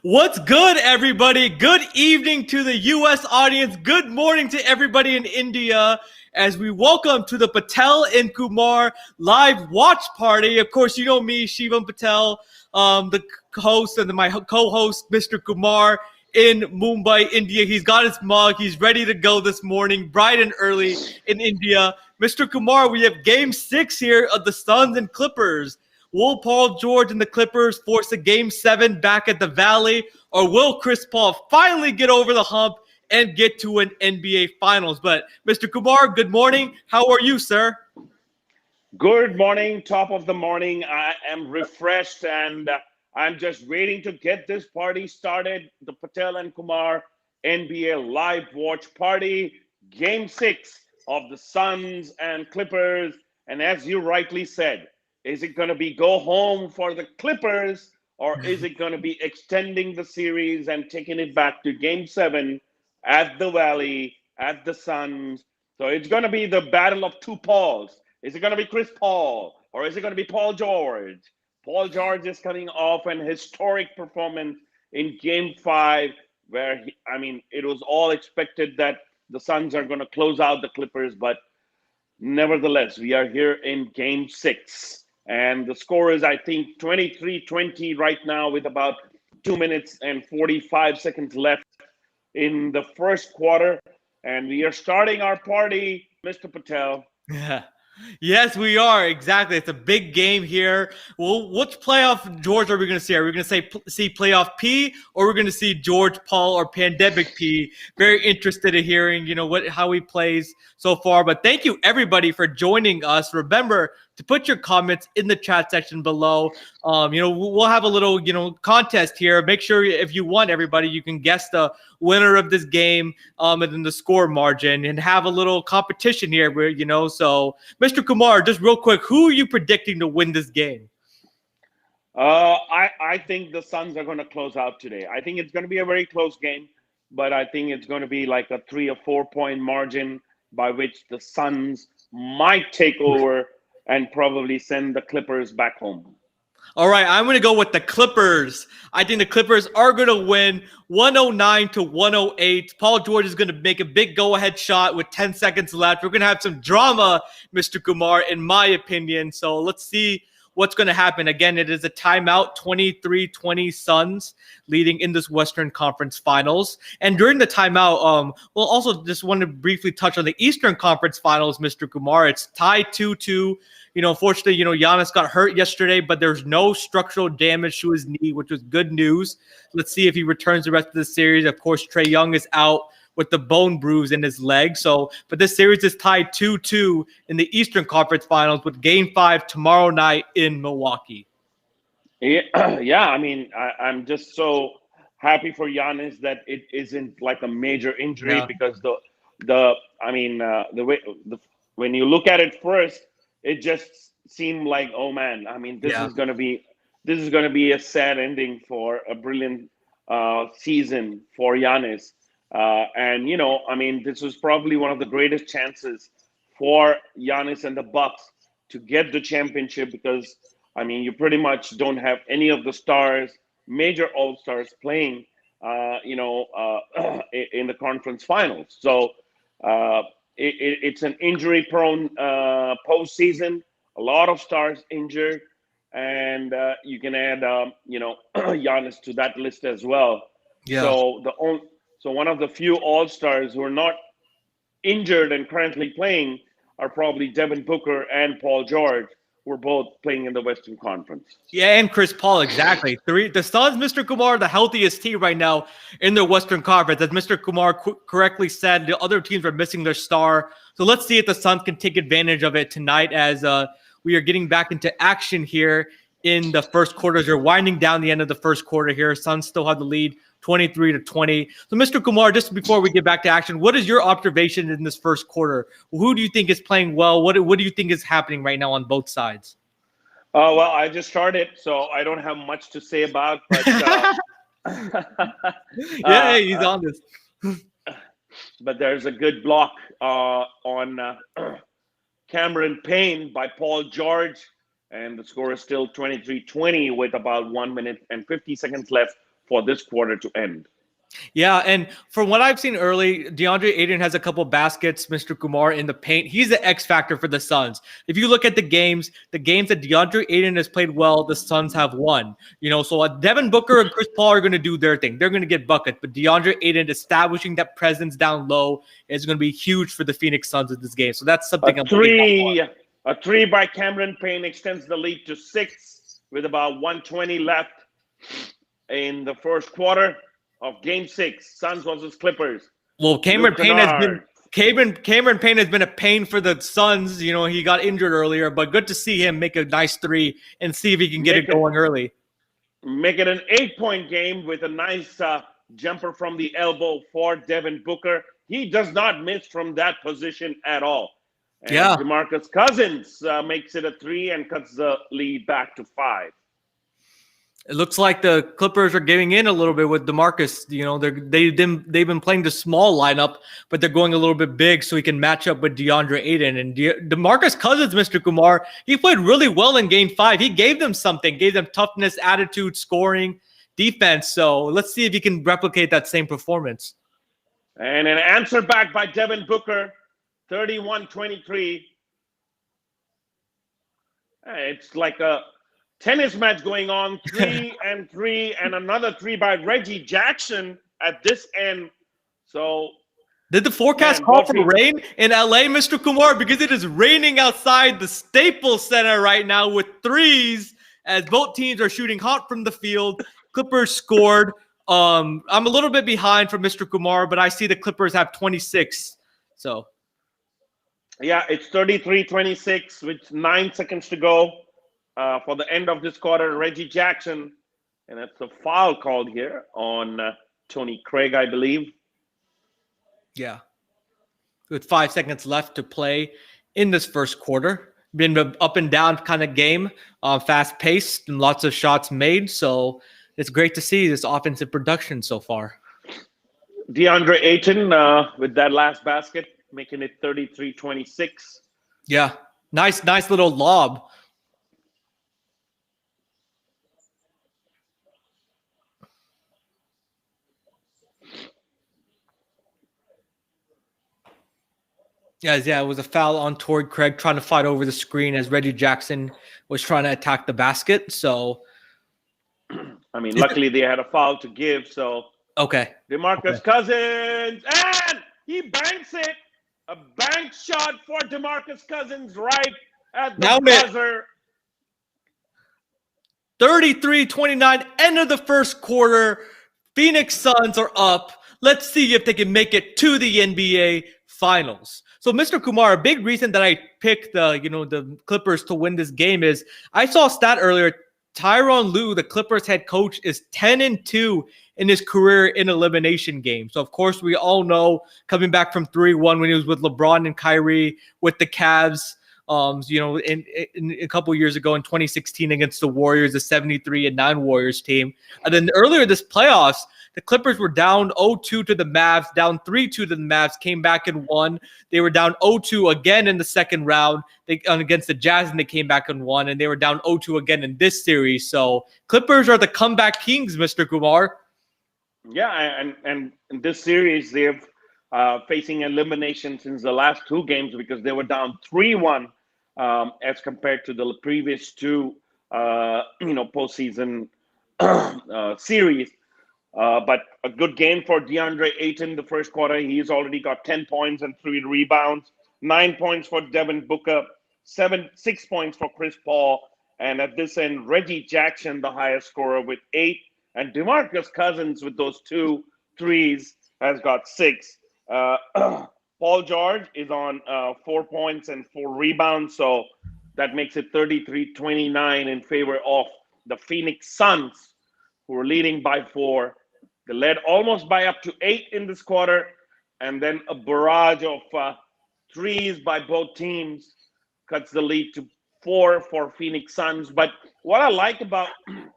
What's good, everybody? Good evening to the U.S. audience. Good morning to everybody in India as we welcome to the Patel and Kumar live watch party. Of course, you know me, Shivam Patel, the host, and my co-host, Mr. Kumar, in Mumbai, India. He's got his mug. He's ready to go this morning, bright and early in India. Mr. Kumar, we have Game 6 here of the Suns and Clippers. Will Paul George and the Clippers force a Game 7 back at the Valley, or will Chris Paul finally get over the hump and get to an NBA Finals? But Mr. Kumar, good morning. How are you, sir? Good morning, top of the morning. I am refreshed and I'm just waiting to get this party started. The Patel and Kumar NBA live watch party, Game 6 of the Suns and Clippers. And as you rightly said, is it going to be go home for the Clippers, or is it going to be extending the series and taking it back to Game 7 at the Valley, at the Suns? So it's going to be the battle of two Pauls. Is it going to be Chris Paul, or is it going to be Paul George? Paul George is coming off an historic performance in Game 5, where, it was all expected that the Suns are going to close out the Clippers, but nevertheless, we are here in Game 6. And the score is, I think, 23-20 right now with about 2 minutes and 45 seconds left in the first quarter. And we are starting our party, Mr. Patel. Yeah. Yes, we are. Exactly. It's a big game here. Well, which playoff George are we going to see? Are we going to see playoff P, or we're going to see George Paul or pandemic P? Very interested in hearing, how he plays so far. But thank you, everybody, for joining us. Remember to put your comments in the chat section below. We'll have a little, contest here. Make sure if you want, everybody, you can guess the winner of this game and then the score margin, and have a little competition here where, so Mr. Kumar, just real quick, who are you predicting to win this game? I think the Suns are going to close out today. I think it's going to be a very close game, but I think it's going to be like a 3 or 4 point margin by which the Suns might take over and probably send the Clippers back home. All right, I'm going to go with the Clippers. I think the Clippers are going to win 109-108. Paul George is going to make a big go-ahead shot with 10 seconds left. We're going to have some drama, Mr. Kumar, in my opinion. So let's see what's going to happen. Again, it is a timeout, 23-20 Suns leading in this Western Conference Finals. And during the timeout, we'll also just want to briefly touch on the Eastern Conference Finals, Mr. Kumar. It's tied 2-2. Unfortunately, Giannis got hurt yesterday, but there's no structural damage to his knee, which was good news. Let's see if he returns the rest of the series. Of course, Trae Young is out with the bone bruise in his leg. But this series is tied 2-2 in the Eastern Conference Finals with Game 5 tomorrow night in Milwaukee. Yeah, I'm just so happy for Giannis that it isn't like a major injury, because when you look at it first, it just seemed like, oh man, this is going to be a sad ending for a brilliant season for Giannis. This was probably one of the greatest chances for Giannis and the Bucks to get the championship, because you pretty much don't have any of the stars, major all-stars playing, in the conference finals. So it's an injury-prone postseason. A lot of stars injured, and you can add, Giannis to that list as well. Yeah. So one of the few all-stars who are not injured and currently playing are probably Devin Booker and Paul George, who are both playing in the Western Conference. Yeah, and Chris Paul, exactly. The Suns, Mr. Kumar, the healthiest team right now in the Western Conference. As Mr. Kumar correctly said, the other teams are missing their star. So let's see if the Suns can take advantage of it tonight as we are getting back into action here in the first quarter. They're winding down the end of the first quarter here. Suns still have the lead 23-20. So, Mr. Kumar, just before we get back to action, what is your observation in this first quarter? Who do you think is playing well? What do you think is happening right now on both sides? Well, I just started, so I don't have much to say about. But yeah, he's on this. But there's a good block on Cameron Payne by Paul George, and the score is still 23-20 with about 1 minute and 50 seconds left for this quarter to end. Yeah, and from what I've seen early, Deandre Ayton has a couple baskets, Mr. Kumar, in the paint. He's the X factor for the Suns. If you look at the games that Deandre Ayton has played well, the Suns have won. So Devin Booker and Chris Paul are going to do their thing. They're going to get buckets, but Deandre Ayton establishing that presence down low is going to be huge for the Phoenix Suns in this game. So that's something A three by Cameron Payne extends the lead to 6 with about 1:20 left in the first quarter of Game 6, Suns versus Clippers. Well, Cameron Payne has been a pain for the Suns. He got injured earlier, but good to see him make a nice 3 and see if he can get it going early. Make it an 8-point game with a nice jumper from the elbow for Devin Booker. He does not miss from that position at all. And Demarcus Cousins makes it a 3 and cuts the lead back to 5. It looks like the Clippers are giving in a little bit with Demarcus. They've been playing the small lineup, but they're going a little bit big so he can match up with DeAndre Ayton. And Demarcus Cousins, Mr. Kumar, he played really well in Game 5. He gave them something, gave them toughness, attitude, scoring, defense. So let's see if he can replicate that same performance. And an answer back by Devin Booker, 31-23. It's like a tennis match going on, 3 and 3, and another 3 by Reggie Jackson at this end. So, did the forecast call for rain in LA, Mr. Kumar? Because it is raining outside the Staples Center right now with 3s as both teams are shooting hot from the field. Clippers scored. I'm a little bit behind from Mr. Kumar, but I see the Clippers have 26. So, yeah, it's 33-26 with 9 seconds to go. For the end of this quarter, Reggie Jackson, and that's a foul called here on Tony Craig, I believe. Yeah. With 5 seconds left to play in this first quarter. Been an up and down kind of game, fast-paced and lots of shots made. So it's great to see this offensive production so far. Deandre Ayton with that last basket, making it 33-26. Yeah. Nice little lob. Yeah, it was a foul on Torrey Craig trying to fight over the screen as Reggie Jackson was trying to attack the basket. So, I mean, luckily they had a foul to give. So, okay. Demarcus Cousins, and he banks it. A bank shot for Demarcus Cousins right at the buzzer. 33-29, end of the first quarter. Phoenix Suns are up. Let's see if they can make it to the NBA Finals. So, Mr. Kumar, a big reason that I picked the Clippers to win this game is I saw a stat earlier. Tyronn Lue, the Clippers head coach, is 10-2 in his career in elimination games. So, of course, we all know coming back from 3-1 when he was with LeBron and Kyrie with the Cavs, in a couple years ago in 2016 against the Warriors, the 73-9 Warriors team. And then earlier this playoffs, the Clippers were down 0-2 to the Mavs, down 3-2 to the Mavs, came back and won. They were down 0-2 again in the second round against the Jazz, and they came back and won. And they were down 0-2 again in this series. So Clippers are the comeback kings, Mr. Kumar. Yeah, and in this series, they've facing elimination since the last 2 games because they were down 3-1 as compared to the previous 2, postseason series. But a good game for DeAndre Ayton the first quarter. He's already got 10 points and 3 rebounds, 9 points for Devin Booker, 6 points for Chris Paul. And at this end, Reggie Jackson, the highest scorer with 8. And Demarcus Cousins with those 2 threes has got 6. Paul George is on 4 points and 4 rebounds. So that makes it 33-29 in favor of the Phoenix Suns, who are leading by 4. They led almost by up to 8 in this quarter, and then a barrage of threes by both teams cuts the lead to 4 for Phoenix Suns. But what I like about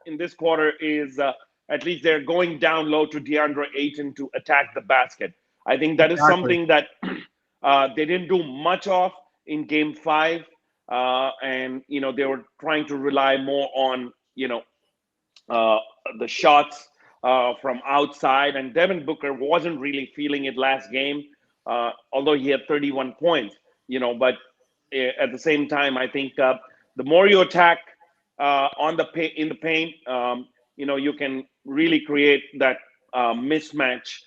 in this quarter is at least they're going down low to DeAndre Ayton to attack the basket. I think that is something that they didn't do much of in Game 5, and they were trying to rely more on the shots from outside, and Devin Booker wasn't really feeling it last game, although he had 31 points. But at the same time, I think the more you attack in the paint, you can really create that mismatch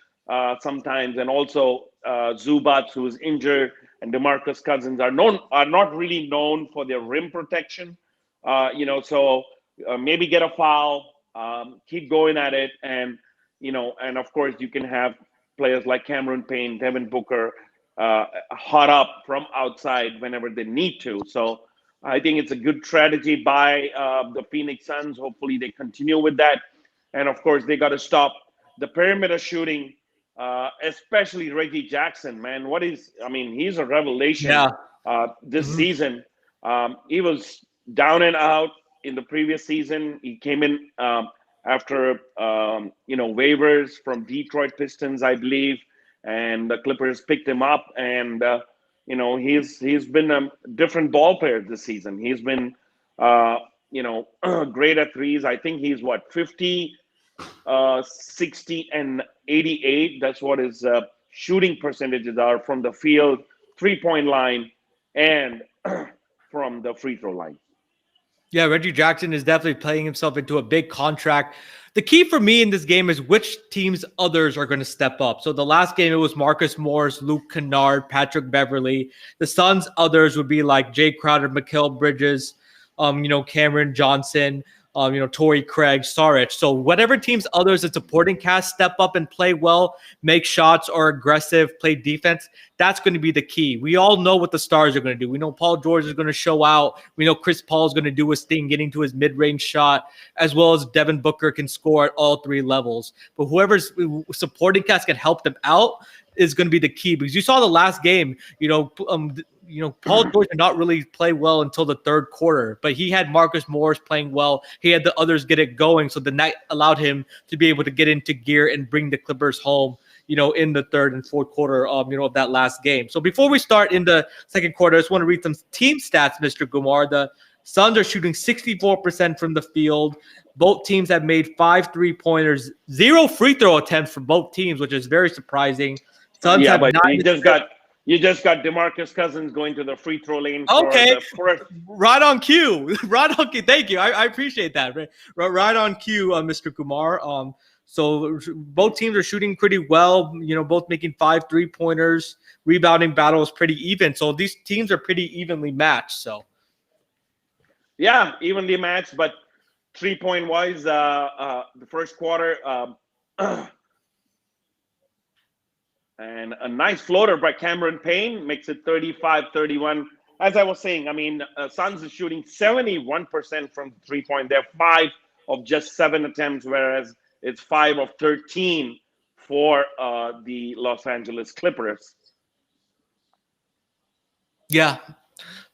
sometimes. And also Zubats, who is injured, and Demarcus Cousins are not really known for their rim protection. So maybe get a foul, keep going at it, and of course you can have players like Cameron Payne, Devin Booker, hot up from outside whenever they need to. So I think it's a good strategy by the Phoenix Suns. Hopefully they continue with that. And of course, they got to stop the perimeter shooting, especially Reggie Jackson, man. He's a revelation this season. He was down and out in the previous season. He came in after, waivers from Detroit Pistons, I believe. And the Clippers picked him up, and he's been a different ball player this season. He's been great at threes. I think he's 50, 60, and 88. That's what his shooting percentages are from the field, 3-point line, and from the free throw line. Yeah, Reggie Jackson is definitely playing himself into a big contract. The key for me in this game is which teams others are going to step up. So the last game, it was Marcus Morris, Luke Kennard, Patrick Beverly. The Suns' others would be like Jay Crowder, Mikal Bridges, Cameron Johnson, Torrey Craig, Saric. So whatever teams others and supporting cast step up and play well, make shots, or aggressive, play defense, that's going to be the key. We all know what the stars are going to do. We know Paul George is going to show out. We know Chris Paul is going to do his thing, getting to his mid-range shot, as well as Devin Booker can score at all three levels. But whoever's supporting cast can help them out is going to be the key, because you saw the last game, Paul George did not really play well until the third quarter, but he had Marcus Morris playing well. He had the others get it going. So the night allowed him to be able to get into gear and bring the Clippers home, in the third and fourth quarter of that last game. So before we start in the second quarter, I just want to read some team stats, Mr. Kumar. The Suns are shooting 64% from the field. Both teams have made 5 3-pointers, 0 free throw attempts for both teams, which is very surprising. Suns have but you just got Demarcus Cousins going to the free throw lane. Okay, right on cue. Right on cue. Thank you. I appreciate that. Right on cue, Mr. Kumar. So both teams are shooting pretty well. Both making 5 3-pointers. Rebounding battle is pretty even. So these teams are pretty evenly matched. So yeah, evenly matched. But 3-point wise, the first quarter. And a nice floater by Cameron Payne makes it 35-31. As I was saying, Suns is shooting 71% from 3-point. They're 5 of just 7 attempts, whereas it's 5 of 13 for the Los Angeles Clippers. Yeah.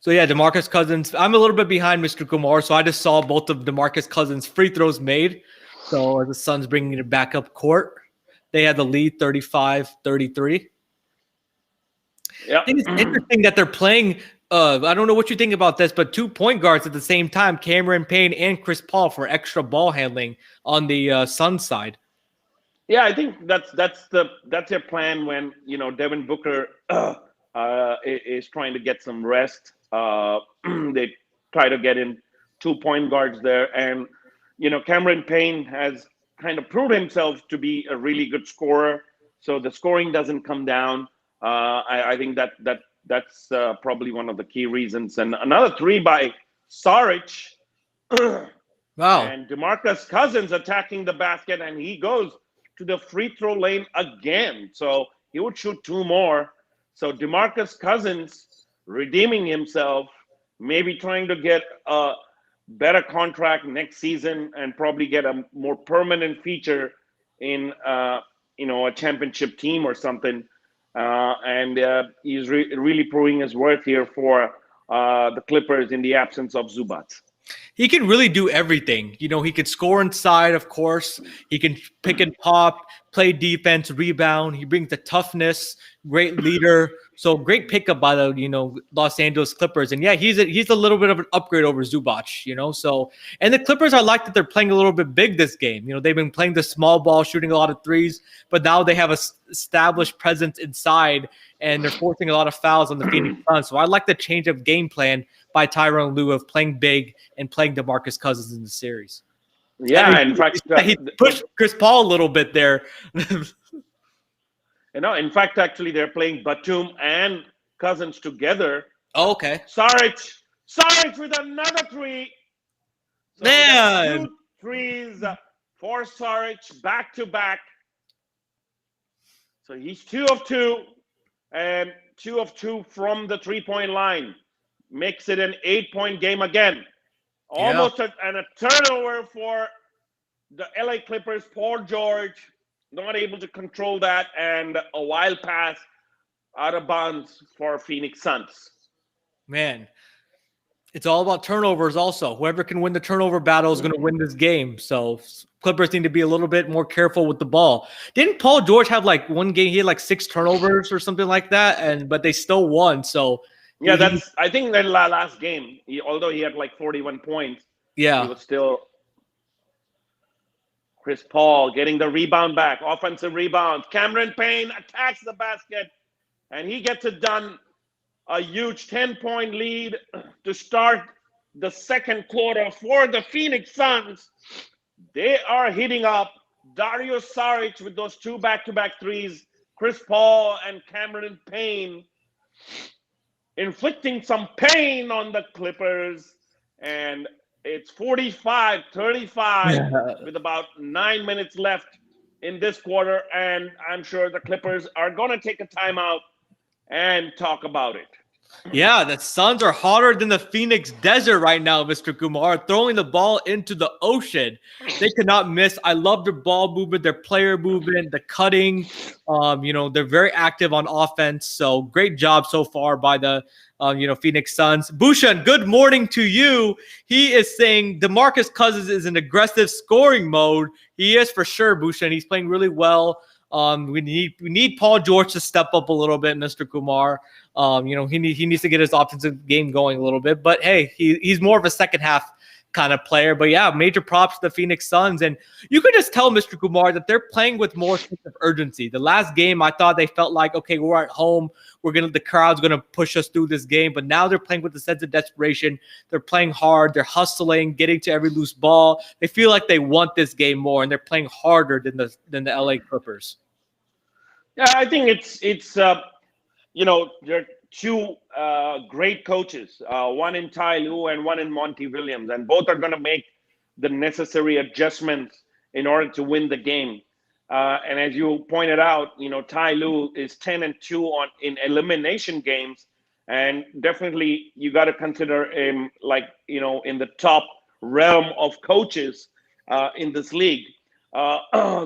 So, yeah, Demarcus Cousins. I'm a little bit behind Mr. Kumar, so I just saw both of Demarcus Cousins' free throws made. So the Suns bringing it back up court. They had the lead 35-33. Yeah. I think it's interesting that they're playing, I don't know what you think about this, but 2 point guards at the same time, Cameron Payne and Chris Paul, for extra ball handling on the Suns side. Yeah, I think that's their plan when, Devin Booker is trying to get some rest. They try to get in 2 point guards there. And, Cameron Payne has kind of proved himself to be a really good scorer, so the scoring doesn't come down. I think that's probably one of the key reasons. And another 3 by Saric. Wow. And Demarcus Cousins attacking the basket, and he goes to the free throw lane again. So he would shoot 2 more. So Demarcus Cousins redeeming himself, maybe trying to get a better contract next season and probably get a more permanent feature in a championship team or something. And he's really proving his worth here for the Clippers in the absence of Zubats. He can really do everything. He can score inside, of course. He can pick and pop, play defense, rebound. He brings the toughness, great leader. So great pickup by the Los Angeles Clippers. And yeah, he's a little bit of an upgrade over Zubac. So and the Clippers, I like that they're playing a little bit big this game. They've been playing the small ball, shooting a lot of threes, but now they have a established presence inside, and they're forcing a lot of fouls on the Phoenix Suns. So I like the change of game plan by Tyronn Lue of playing big and playing Demarcus Cousins in the series. Yeah, in fact, he pushed Chris Paul a little bit there. In fact, actually, they're playing Batum and Cousins together. Oh, okay. Saric with another three. So man, 2 threes for Saric back to back. So he's 2 of 2, and 2 of 2 from the 3-point line. Makes it an 8-point game again. Almost a turnover for the LA Clippers. Paul George not able to control that, and a wild pass out of bounds for Phoenix Suns. Man, it's all about turnovers also. Whoever can win the turnover battle is going to win this game. So Clippers need to be a little bit more careful with the ball. Didn't Paul George have like one game, he had like 6 turnovers or something like that, but they still won. So yeah, I think that last game, although he had like 41 points, he was still. Chris Paul getting the rebound back, offensive rebound. Cameron Payne attacks the basket, and he gets it done. A huge 10-point lead to start the second quarter for the Phoenix Suns. They are hitting up Dario Saric with those 2 back-to-back threes. Chris Paul and Cameron Payne inflicting some pain on the Clippers, and it's 45-35 with about 9 minutes left in this quarter, and I'm sure the Clippers are going to take a timeout and talk about it. Yeah, the Suns are hotter than the Phoenix desert right now, Mr. Kumar, throwing the ball into the ocean. They cannot miss. I love their ball movement, their player movement, the cutting. They're very active on offense. So great job so far by the Phoenix Suns. Bhushan, good morning to you. He is saying Demarcus Cousins is in aggressive scoring mode. He is for sure, Bhushan. He's playing really well. We need Paul George to step up a little bit, Mr. Kumar. He needs to get his offensive game going a little bit. But hey, he's more of a second half kind of player. But yeah, major props to the Phoenix Suns. And you could just tell, Mr. Kumar, that they're playing with more sense of urgency. The last game, I thought they felt like, okay, we're at home. The crowd's gonna push us through this game. But now they're playing with a sense of desperation. They're playing hard. They're hustling, getting to every loose ball. They feel like they want this game more, and they're playing harder than the LA Clippers. Yeah, I think it's there are 2 great coaches, one in Ty Lue and one in Monty Williams, and both are going to make the necessary adjustments in order to win the game. And as you pointed out, Ty Lue is 10-2 in elimination games, and definitely you got to consider him in the top realm of coaches in this league.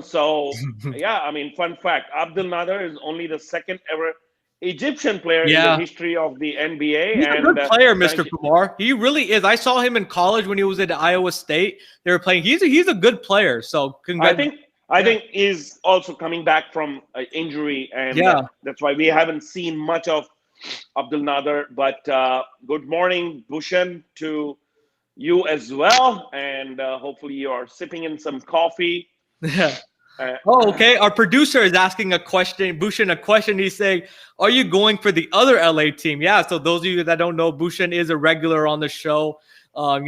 So yeah, I mean, fun fact: Abdel Nader is only the second ever Egyptian player in the history of the NBA. He's a good player, Mr. Kumar. He really is. I saw him in college when he was at Iowa State. They were playing. He's a good player. So I think he's also coming back from an injury, and that's why we haven't seen much of Abdel Nader. But good morning, Bhushan, to you as well, and hopefully you are sipping in some coffee. Okay. Our producer is asking a question. Bhushan, a question. He's saying, are you going for the other LA team? Yeah. So those of you that don't know, Bhushan is a regular on the show.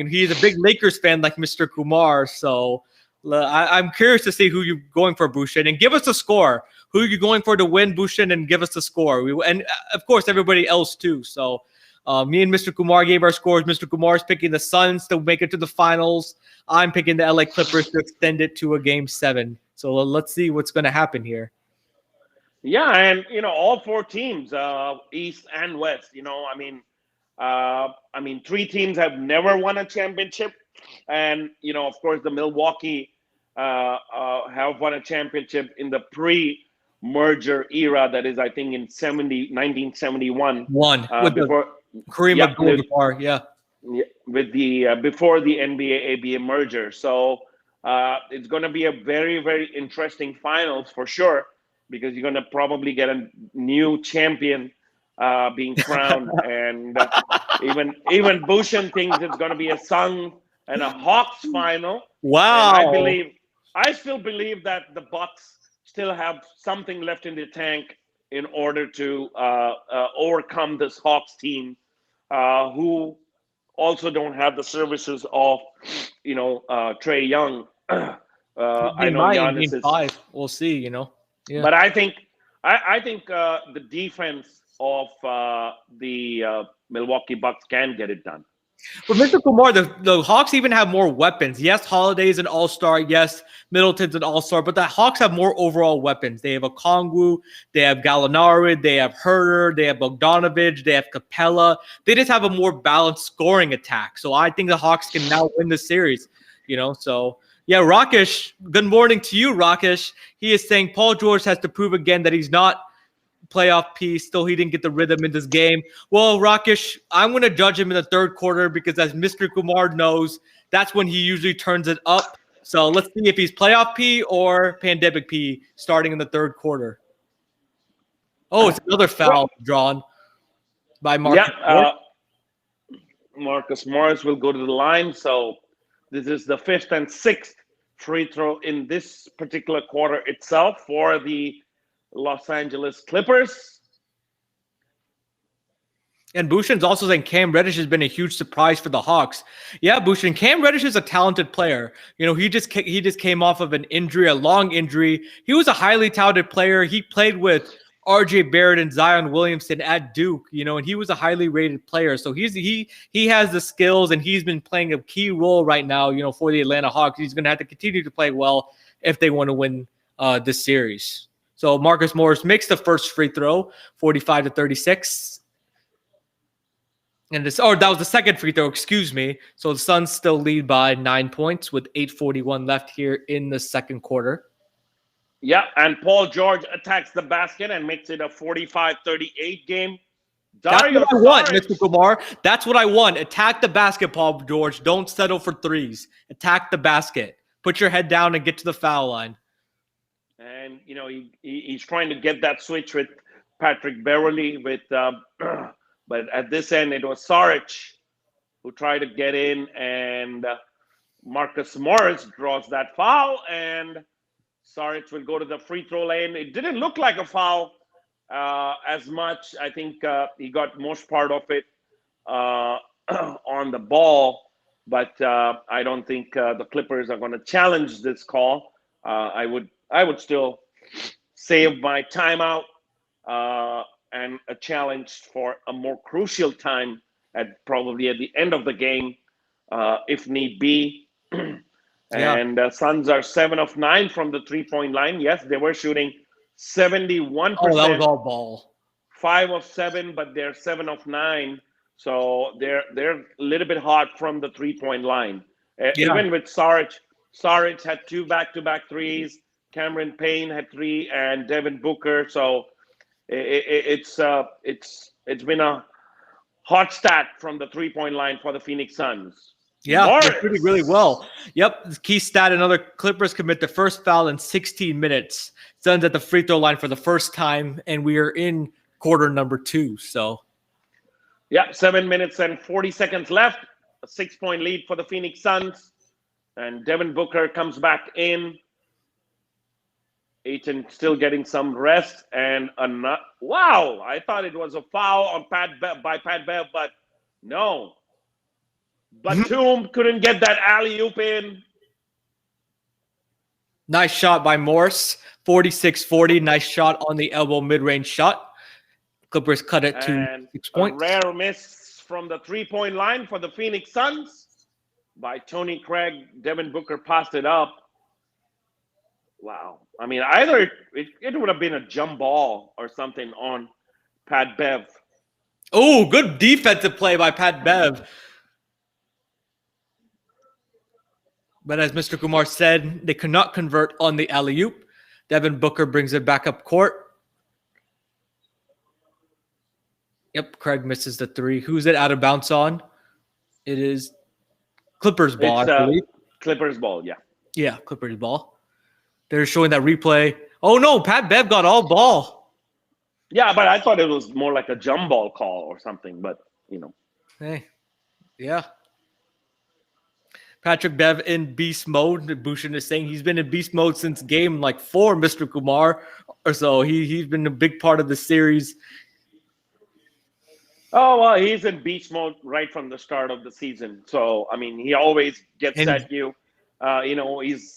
He's a big Lakers fan like Mr. Kumar. So I'm curious to see who you're going for, Bhushan. And give us a score. Who are you going for to win, Bhushan? And give us the score. And, of course, everybody else, too. So me and Mr. Kumar gave our scores. Mr. Kumar is picking the Suns to make it to the finals. I'm picking the LA Clippers to extend it to a Game 7. So let's see what's going to happen here. Yeah, and all 4 teams, East and West. I mean, 3 teams have never won a championship, and of course, the Milwaukee have won a championship in the pre-merger era. That is, I think, in 1971. Before Kareem Abdul-Jabbar, with the before the NBA ABA merger. So It's going to be a very, very interesting finals for sure, because you're going to probably get a new champion being crowned, and even Bhushan thinks it's going to be a Sun and a Hawks final. And Wow. I still believe that the Bucks still have something left in the tank in order to overcome this Hawks team, who also don't have the services of, Trey Young. I They know might in Giannis game is, 5. We'll see, Yeah. but I think the defense of the Milwaukee Bucks can get it done. But Mr. Kumar, the Hawks even have more weapons. Yes, Holiday's an all-star. Yes, Middleton's an all-star. But the Hawks have more overall weapons. They have a Kongwu. They have Gallinari. They have Herter. They have Bogdanovich. They have Capella. They just have a more balanced scoring attack. So I think the Hawks can now win the series. So yeah, Rakesh, good morning to you, Rakesh. He is saying Paul George has to prove again that he's not playoff piece. Still, he didn't get the rhythm in this game. Well, Rakesh, I'm going to judge him in the third quarter because, as Mr. Kumar knows, that's when he usually turns it up. So let's see if he's playoff P or pandemic P starting in the third quarter. Oh, it's another foul drawn by Marcus. Yeah, Marcus Morris will go to the line. So this is the fifth and sixth free throw in this particular quarter itself for the Los Angeles Clippers. And Bhushan's also saying Cam Reddish has been a huge surprise for the Hawks. Yeah, Bhushan, Cam Reddish is a talented player. He just came off of an injury, a long injury. He was a highly talented player. He played with R.J. Barrett and Zion Williamson at Duke, and he was a highly rated player. So he has the skills, and he's been playing a key role right now, for the Atlanta Hawks. He's going to have to continue to play well if they want to win this series. So Marcus Morris makes the first free throw, 45-36. And that was the second free throw, excuse me. So the Suns still lead by 9 points with 8:41 left here in the second quarter. Yeah, and Paul George attacks the basket and makes it a 45-38 game. That's what I want, Mr. Kumar. That's what I want. Attack the basket, Paul George. Don't settle for threes. Attack the basket. Put your head down and get to the foul line. And, he's trying to get that switch with Patrick Beverley, but at this end, it was Saric who tried to get in, and Marcus Morris draws that foul, and Saric will go to the free throw lane. It didn't look like a foul as much. I think he got most part of it on the ball, but I don't think the Clippers are going to challenge this call. I would still save my timeout and a challenge for a more crucial time probably at the end of the game, if need be. And Suns are 7 of 9 from the 3-point line. Yes, they were shooting 71%. Oh, that was all ball. 5 of 7, but they're 7 of 9. So they're a little bit hot from the 3-point line. Even with Saric had 2 back-to-back threes. Cameron Payne had 3, and Devin Booker. So it's been a hot stat from the 3-point line for the Phoenix Suns. Yeah, they're shooting really well. Yep, key stat, another Clippers commit the first foul in 16 minutes. Suns at the free throw line for the first time, and we are in quarter number 2. So, yeah, 7 minutes and 40 seconds left. A 6-point lead for the Phoenix Suns. And Devin Booker comes back in. Ayton still getting some rest. And wow, I thought it was a foul on Pat Bev, but no. Batum couldn't get that alley-oop in. Nice shot by Morris, 46-40. Nice shot on the elbow mid-range shot. Clippers cut it to 6 points. A rare miss from the 3-point line for the Phoenix Suns by Tony Craig. Devin Booker passed it up. Wow. I mean, either it would have been a jump ball or something on Pat Bev. Oh, good defensive play by Pat Bev. But as Mr. Kumar said, they could not convert on the alley-oop. Devin Booker brings it back up court. Yep, Craig misses the 3. Who's it out of bounds on? It is Clippers ball, I believe. Clippers ball, yeah. Yeah, Clippers ball. They're showing that replay. Oh no, Pat Bev got all ball. Yeah, but I thought it was more like a jump ball call or something. But Hey, yeah. Patrick Bev in beast mode. Bhushan is saying he's been in beast mode since game like 4, Mr. Kumar. Or so he's been a big part of the series. Oh, well, he's in beast mode right from the start of the season. So, I mean, he always gets And at you.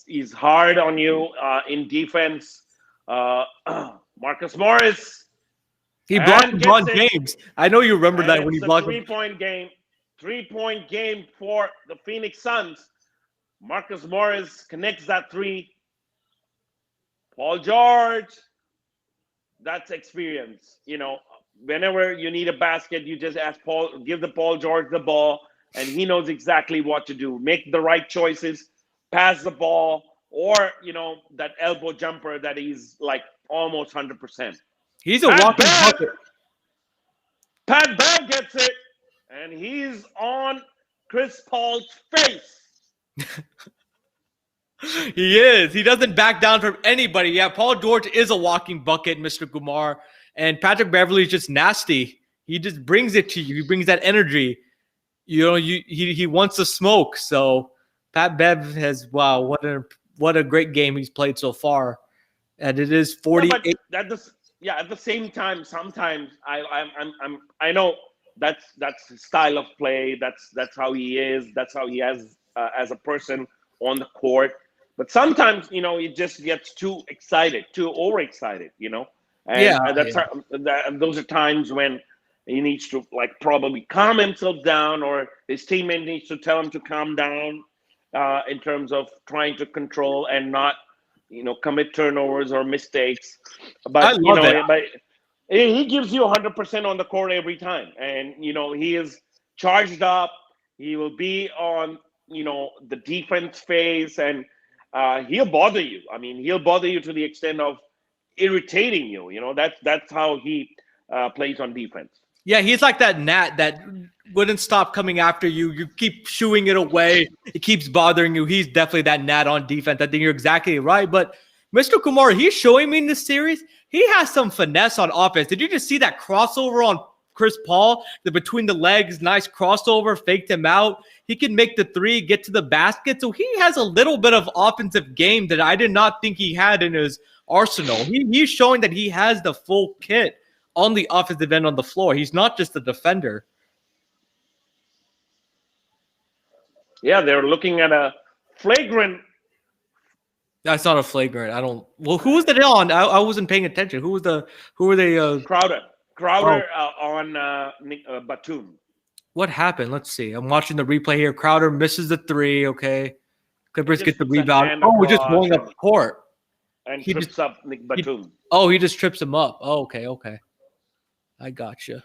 He's hard on you in defense. Marcus Morris he blocked and gets LeBron it. James. I know you remember And that when he it's a blocked. three-point game. 3-point game for the Phoenix Suns. Marcus Morris connects that three. Paul George, that's experience. Whenever you need a basket, you just give the Paul George the ball, and he knows exactly what to do. Make the right choices, pass the ball, or that elbow jumper that he's like almost 100%. He's a walking bucket. Pat Bev gets it, and he's on Chris Paul's face. He is. He doesn't back down from anybody. Yeah, Paul George is a walking bucket, Mr. Kumar. And Patrick Beverley is just nasty. He just brings it to you. He brings that energy. He wants to smoke. So Pat Bev has what a great game he's played so far. And it is 48. Yeah, at the same time, sometimes I know that's his style of play. That's how he is. That's how he has as a person on the court. But sometimes he just gets too excited, too overexcited. And those are times when he needs to probably calm himself down, or his teammate needs to tell him to calm down in terms of trying to control and not commit turnovers or mistakes. But but he gives you 100% on the court every time, and he is charged up. He will be on the defense phase, and he'll bother you. I mean, he'll bother you to the extent of irritating you. That's how he plays on defense. Yeah, he's like that gnat that wouldn't stop coming after you. You keep shooing it away. It keeps bothering you. He's definitely that gnat on defense. I think you're exactly right. But Mr. Kumar, he's showing me in this series, he has some finesse on offense. Did you just see that crossover on Chris Paul? The between the legs, nice crossover, faked him out. He can make the three, get to the basket. So he has a little bit of offensive game that I did not think he had in his arsenal. He's showing that he has the full kit on the offensive end on the floor. He's not just a defender. Yeah, they're looking at a flagrant. That's not a flagrant. Well, who was it on? I wasn't paying attention. Who were they? Crowder on Batum. What happened? Let's see. I'm watching the replay here. Crowder misses the three. Okay. Clippers get the rebound. Oh, we're just rolling up the court. And he trips up Nick Batum. He just trips him up. Oh, okay. I gotcha.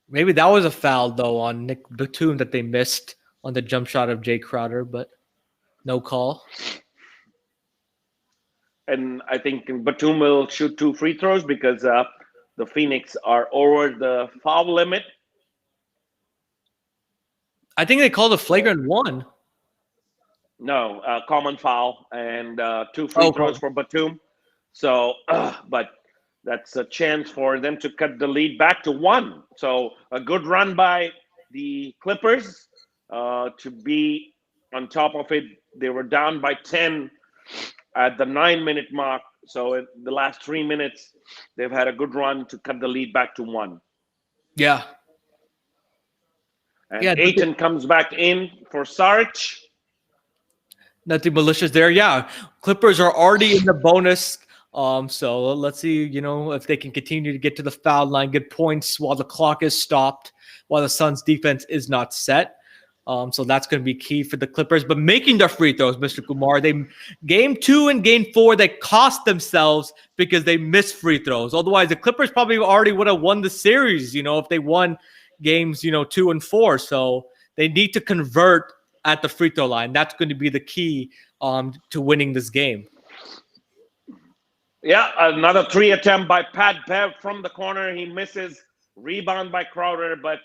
Maybe that was a foul, though, on Nick Batum that they missed on the jump shot of Jay Crowder, but no call. And I think Batum will shoot 2 free throws because the Phoenix are over the foul limit. I think they called a flagrant 1. No, common foul and 2 free throws for Batum. So, but that's a chance for them to cut the lead back to 1. So a good run by the Clippers to be on top of it. They were down by 10 at the 9-minute mark. So in the last 3 minutes, they've had a good run to cut the lead back to 1. Yeah. And Ayton comes back in for Saric. Nothing malicious there. Yeah. Clippers are already in the bonus. So let's see, if they can continue to get to the foul line, get points while the clock is stopped, while the Suns defense is not set. So that's going to be key for the Clippers. But making their free throws, Mr. Kumar, game 2 and game 4, they cost themselves because they missed free throws. Otherwise, the Clippers probably already would have won the series, if they won games, 2 and 4. So they need to convert at the free throw line. That's going to be the key to winning this game. Yeah, another 3 attempt by Pat Bev from the corner. He misses. Rebound by Crowder, but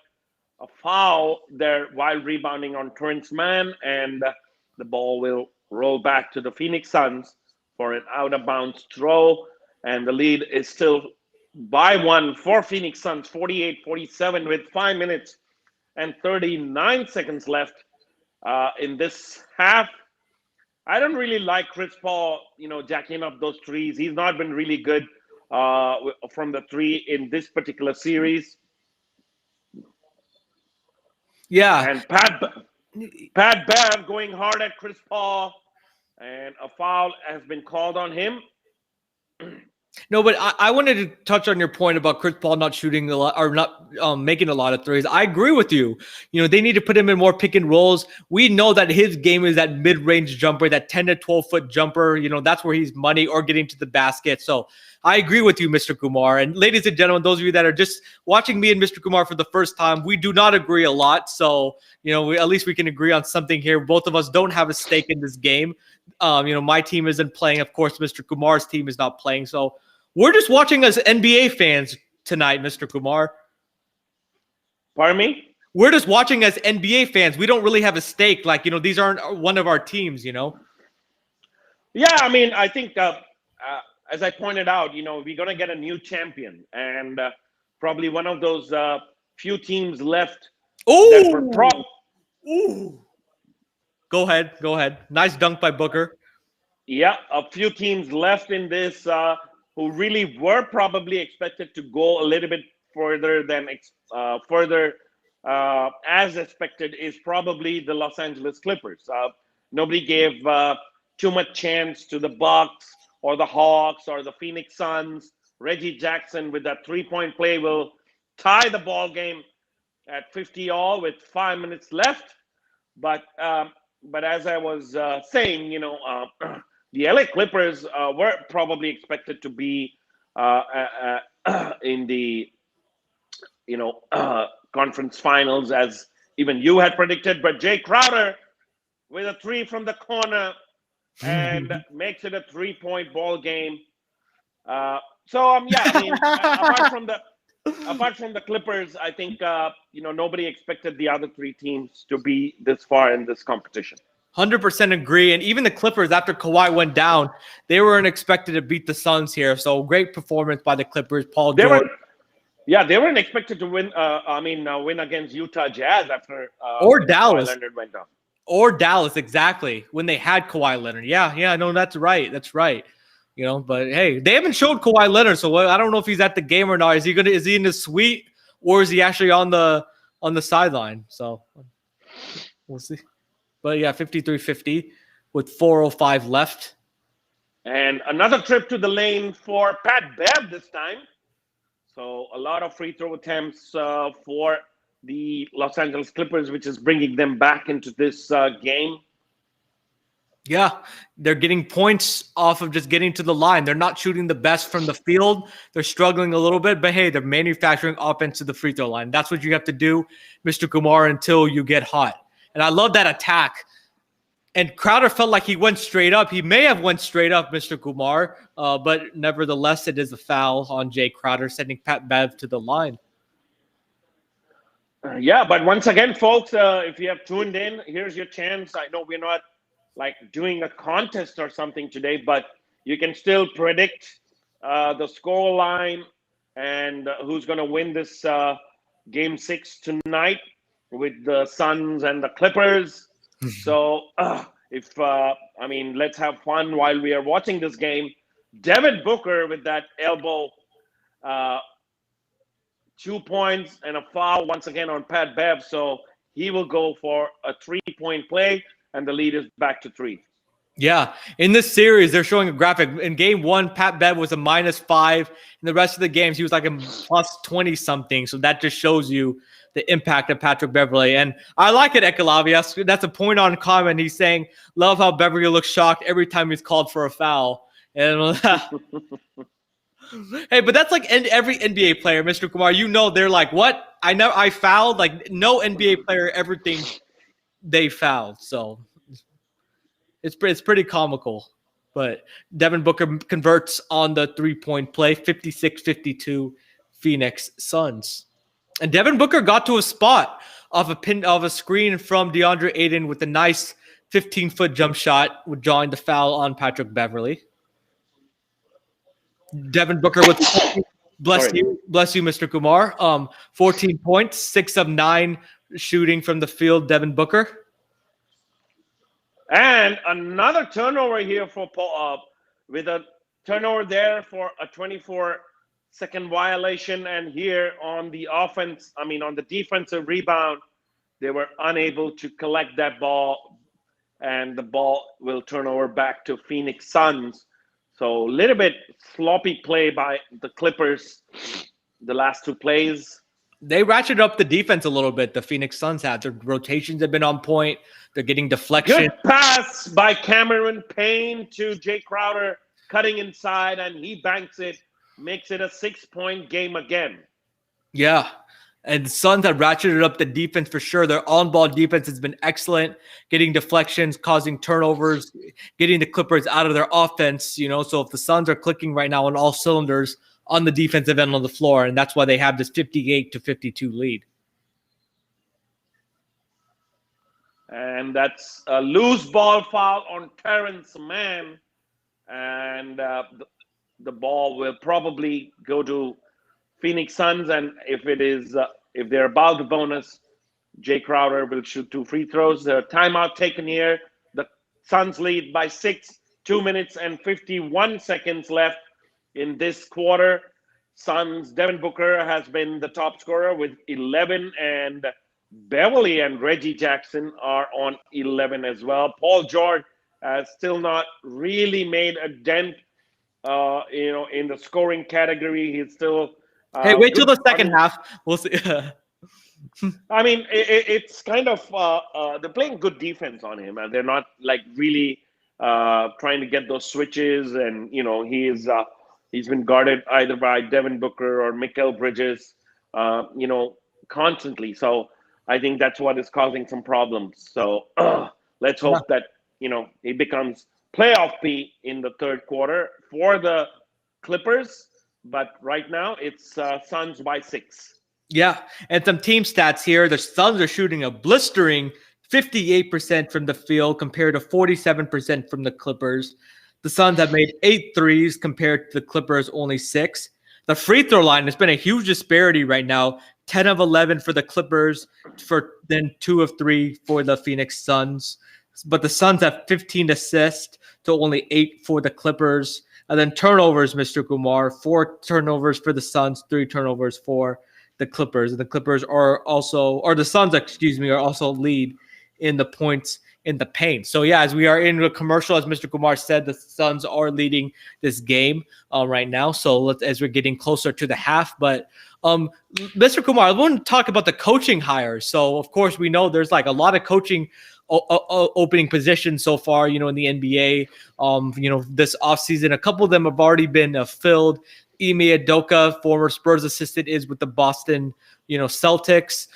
a foul there while rebounding on Terrence Mann, and the ball will roll back to the Phoenix Suns for an out-of-bounds throw, and the lead is still by one for Phoenix Suns, 48-47 with 5 minutes and 39 seconds left in this half. I don't really like Chris Paul, jacking up those threes. He's not been really good from the three in this particular series. Yeah. And Pat Bev going hard at Chris Paul, and a foul has been called on him. No, but I wanted to touch on your point about Chris Paul not shooting a lot or not making a lot of threes. I agree with you. They need to put him in more pick and rolls. We know that his game is that mid-range jumper, that 10 to 12-foot jumper. That's where he's money or getting to the basket. So I agree with you, Mr. Kumar. And ladies and gentlemen, those of you that are just watching me and Mr. Kumar for the first time, we do not agree a lot. So, at least we can agree on something here. Both of us don't have a stake in this game. My team isn't playing. Of course, Mr. Kumar's team is not playing. So we're just watching as NBA fans tonight, Mr. Kumar. Pardon me? We're just watching as NBA fans. We don't really have a stake. These aren't one of our teams, Yeah, I think, as I pointed out, we're going to get a new champion. And probably one of those few teams left. Ooh! Ooh! Go ahead. Nice dunk by Booker. Yeah, a few teams left in this who really were probably expected to go a little bit further than as expected is probably the Los Angeles Clippers. Nobody gave too much chance to the Bucks or the Hawks or the Phoenix Suns. Reggie Jackson with that three-point play will tie the ball game at 50-all with 5 minutes left. But as I was saying, the LA Clippers were probably expected to be in the conference finals, as even you had predicted. But Jay Crowder with a three from the corner and makes it a 3-point ball game. Apart from the Clippers, I think nobody expected the other three teams to be this far in this competition. 100% agree. And even the Clippers, after Kawhi went down, they weren't expected to beat the Suns here. So great performance by the Clippers. Paul George. They weren't expected to win. Win against Utah Jazz after or Dallas. Kawhi Leonard went down. Or Dallas, exactly, when they had Kawhi Leonard. Yeah, no, that's right. But hey, they haven't showed Kawhi Leonard, so I don't know if he's at the game or not. Is he in the suite, or is he actually on the sideline? So we'll see. But yeah, 53-50 with 4:05 left. And another trip to the lane for Pat Bev this time. So a lot of free throw attempts for the Los Angeles Clippers, which is bringing them back into this game. Yeah, they're getting points off of just getting to the line. They're not shooting the best from the field. They're struggling a little bit, but hey, they're manufacturing offense to the free throw line. That's what you have to do, Mr. Kumar, until you get hot. And I love that attack. And Crowder felt like he went straight up. He may have went straight up, Mr. Kumar, but nevertheless, it is a foul on Jay Crowder, sending Pat Bev to the line. But once again, folks, if you have tuned in, here's your chance. I know we're not doing a contest or something today, but you can still predict the score line and who's going to win this Game 6 tonight with the Suns and the Clippers. So, let's have fun while we are watching this game. Devin Booker with that elbow, 2 points and a foul once again on Pat Bev. So he will go for a 3-point play, and the lead is back to 3. Yeah, in this series, they're showing a graphic. In Game 1, Pat Bev was a -5. In the rest of the games, he was like a plus 20-something. So that just shows you the impact of Patrick Beverley. And I like it, Ekalavi. That's a point on comment. He's saying, love how Beverley looks shocked every time he's called for a foul. And hey, but that's like every NBA player, Mr. Kumar. They're like, what? I fouled? Like, no NBA player ever thinks they fouled. So it's pretty comical. But Devin Booker converts on the 3-point play, 56-52 Phoenix Suns. And Devin Booker got to a spot of a screen from Deandre Ayton with a nice 15-foot jump shot, drawing the foul on Patrick Beverley. Devin Booker with bless you, Mr. Kumar. 14 points, 6 of 9 shooting from the field. Devin Booker. And another turnover here for Paul, with a turnover there for a 24-second violation. And here on the offense, on the defensive rebound, they were unable to collect that ball, and the ball will turn over back to Phoenix Suns. So a little bit sloppy play by the Clippers the last 2 plays. They ratcheted up the defense a little bit. The Phoenix Suns have. Their rotations have been on point. They're getting deflection. Good pass by Cameron Payne to Jay Crowder, cutting inside, and he banks it, makes it a 6-point game again. Yeah. And the Suns have ratcheted up the defense for sure. Their on-ball defense has been excellent, getting deflections, causing turnovers, getting the Clippers out of their offense. So if the Suns are clicking right now on all cylinders on the defensive end of the floor, and that's why they have this 58-52 lead. And that's a loose ball foul on Terrence Mann, and the ball will probably go to Phoenix Suns, and if they're above the bonus, Jay Crowder will shoot 2 free throws. The timeout taken here. The Suns lead by 6, 2 minutes and 51 seconds left in this quarter. Suns, Devin Booker has been the top scorer with 11, and Beverly and Reggie Jackson are on 11 as well. Paul George has still not really made a dent, in the scoring category. He's still hey, wait till the second half. We'll see. It's kind of they're playing good defense on him, and they're not like really trying to get those switches. And he's been guarded either by Devin Booker or Mikal Bridges, constantly. So I think that's what is causing some problems. So let's hope that he becomes playoff P in the third quarter for the Clippers. But right now, it's Suns by 6. Yeah, and some team stats here. The Suns are shooting a blistering 58% from the field compared to 47% from the Clippers. The Suns have made 8 threes compared to the Clippers only 6. The free throw line has been a huge disparity right now. 10 of 11 for the Clippers, then 2 of 3 for the Phoenix Suns. But the Suns have 15 assists to only 8 for the Clippers. And then turnovers, Mr. Kumar, 4 turnovers for the Suns, 3 turnovers for the Clippers. And the Clippers are also, or the Suns, are also lead in the points in the paint. So yeah, as we are in the commercial, as Mr. Kumar said, the Suns are leading this game right now. So as we're getting closer to the half, but Mr. Kumar, I want to talk about the coaching hires. So of course we know there's like a lot of coaching opening positions so far, in the NBA. This offseason, a couple of them have already been filled. Ime Udoka, former Spurs assistant, is with the Boston, Celtics.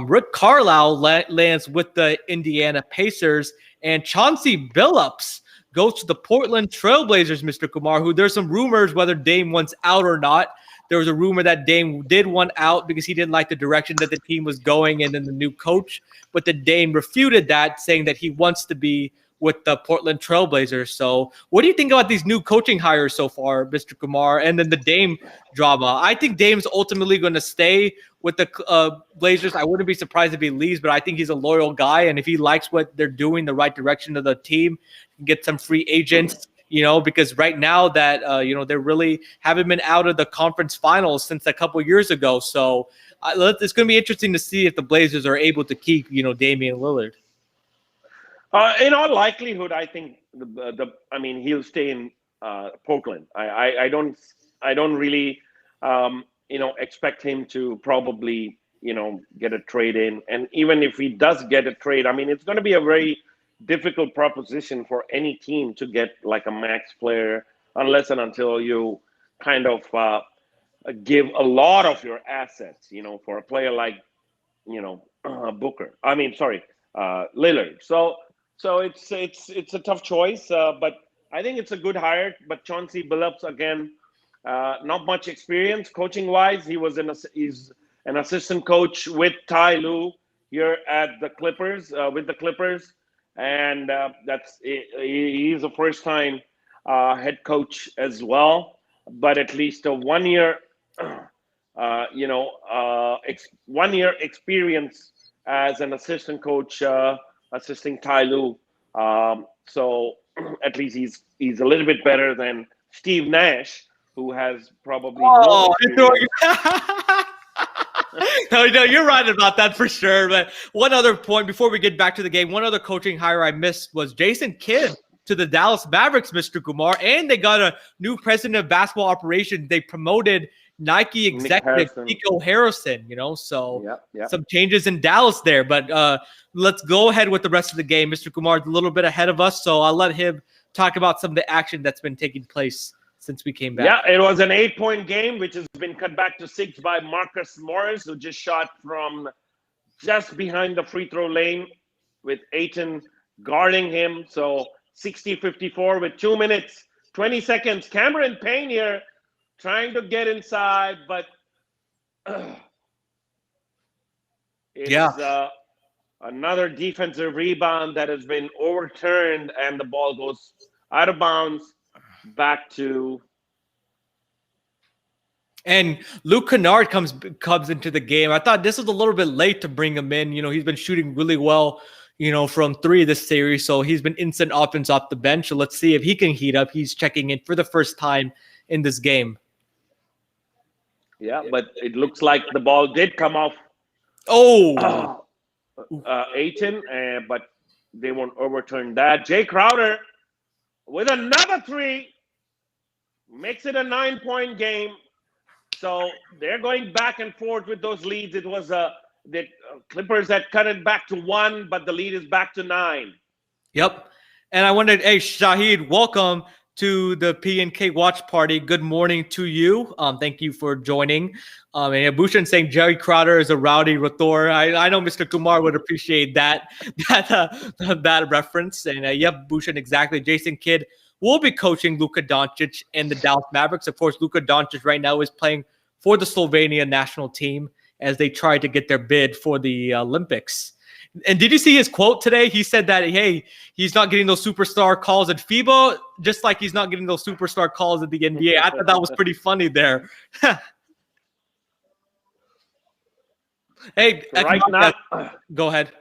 Rick Carlisle lands with the Indiana Pacers, and Chauncey Billups goes to the Portland Trailblazers, Mr. Kumar, who there's some rumors whether Dame wants out or not. There was a rumor that Dame did want out because he didn't like the direction that the team was going and then the new coach. But the Dame refuted that, saying that he wants to be with the Portland Trailblazers. So what do you think about these new coaching hires so far, Mr. Kumar, and then the Dame drama? I think Dame's ultimately going to stay with the Blazers. I wouldn't be surprised if he leaves, but I think he's a loyal guy. And if he likes what they're doing, the right direction of the team, get some free agents, because right now that, they really haven't been out of the conference finals since a couple years ago. So it's going to be interesting to see if the Blazers are able to keep, Damian Lillard. In all likelihood, I think he'll stay in Portland. I don't really expect him to probably get a trade in. And even if he does get a trade, it's going to be a very difficult proposition for any team to get like a max player unless and until you kind of give a lot of your assets, for a player like Lillard. So it's a tough choice, but I think it's a good hire. But Chauncey Billups, again, not much experience coaching wise. He's an assistant coach with Ty Lue here at the Clippers, and he's a first-time head coach as well, but at least a 1 year, 1 year experience as an assistant coach, assisting Ty Lue. So at least he's a little bit better than Steve Nash, who has probably no experience. No, you're right about that for sure. But one other point before we get back to the game, one other coaching hire I missed was Jason Kidd to the Dallas Mavericks, Mr. Kumar, and they got a new president of basketball operations. They promoted Nike executive Nico Harrison, so some changes in Dallas there. But let's go ahead with the rest of the game. Mr. Kumar is a little bit ahead of us, so I'll let him talk about some of the action that's been taking place since we came back. Yeah, it was an 8-point game, which has been cut back to 6 by Marcus Morris, who just shot from just behind the free throw lane with Ayton guarding him. So 60-54 with 2 minutes, 20 seconds. Cameron Payne here trying to get inside, but it's another defensive rebound that has been overturned, and the ball goes out of bounds back to. And Luke Kennard comes into the game. I thought this was a little bit late to bring him in. He's been shooting really well, from 3 this series. So he's been instant offense off the bench. So let's see if he can heat up. He's checking in for the first time in this game. Yeah, but it looks like the ball did come off Ayton, but they won't overturn that. Jay Crowder with another 3 makes it a 9-point game. So they're going back and forth with those leads. It was the Clippers that cut it back to 1, but the lead is back to 9. Yep. And I wondered, hey, Shahid, welcome to the P&K watch party. Good morning to you. Thank you for joining. And Bhushan saying Jerry Crowder is a rowdy Rathor. I know Mr. Kumar would appreciate that reference. And Bhushan, exactly. Jason Kidd will be coaching Luka Doncic and the Dallas Mavericks. Of course, Luka Doncic right now is playing for the Slovenia national team as they try to get their bid for the Olympics. And did you see his quote today? He said that, hey, he's not getting those superstar calls at FIBA, just like he's not getting those superstar calls at the NBA. I thought that was pretty funny there. Hey, right now, go ahead.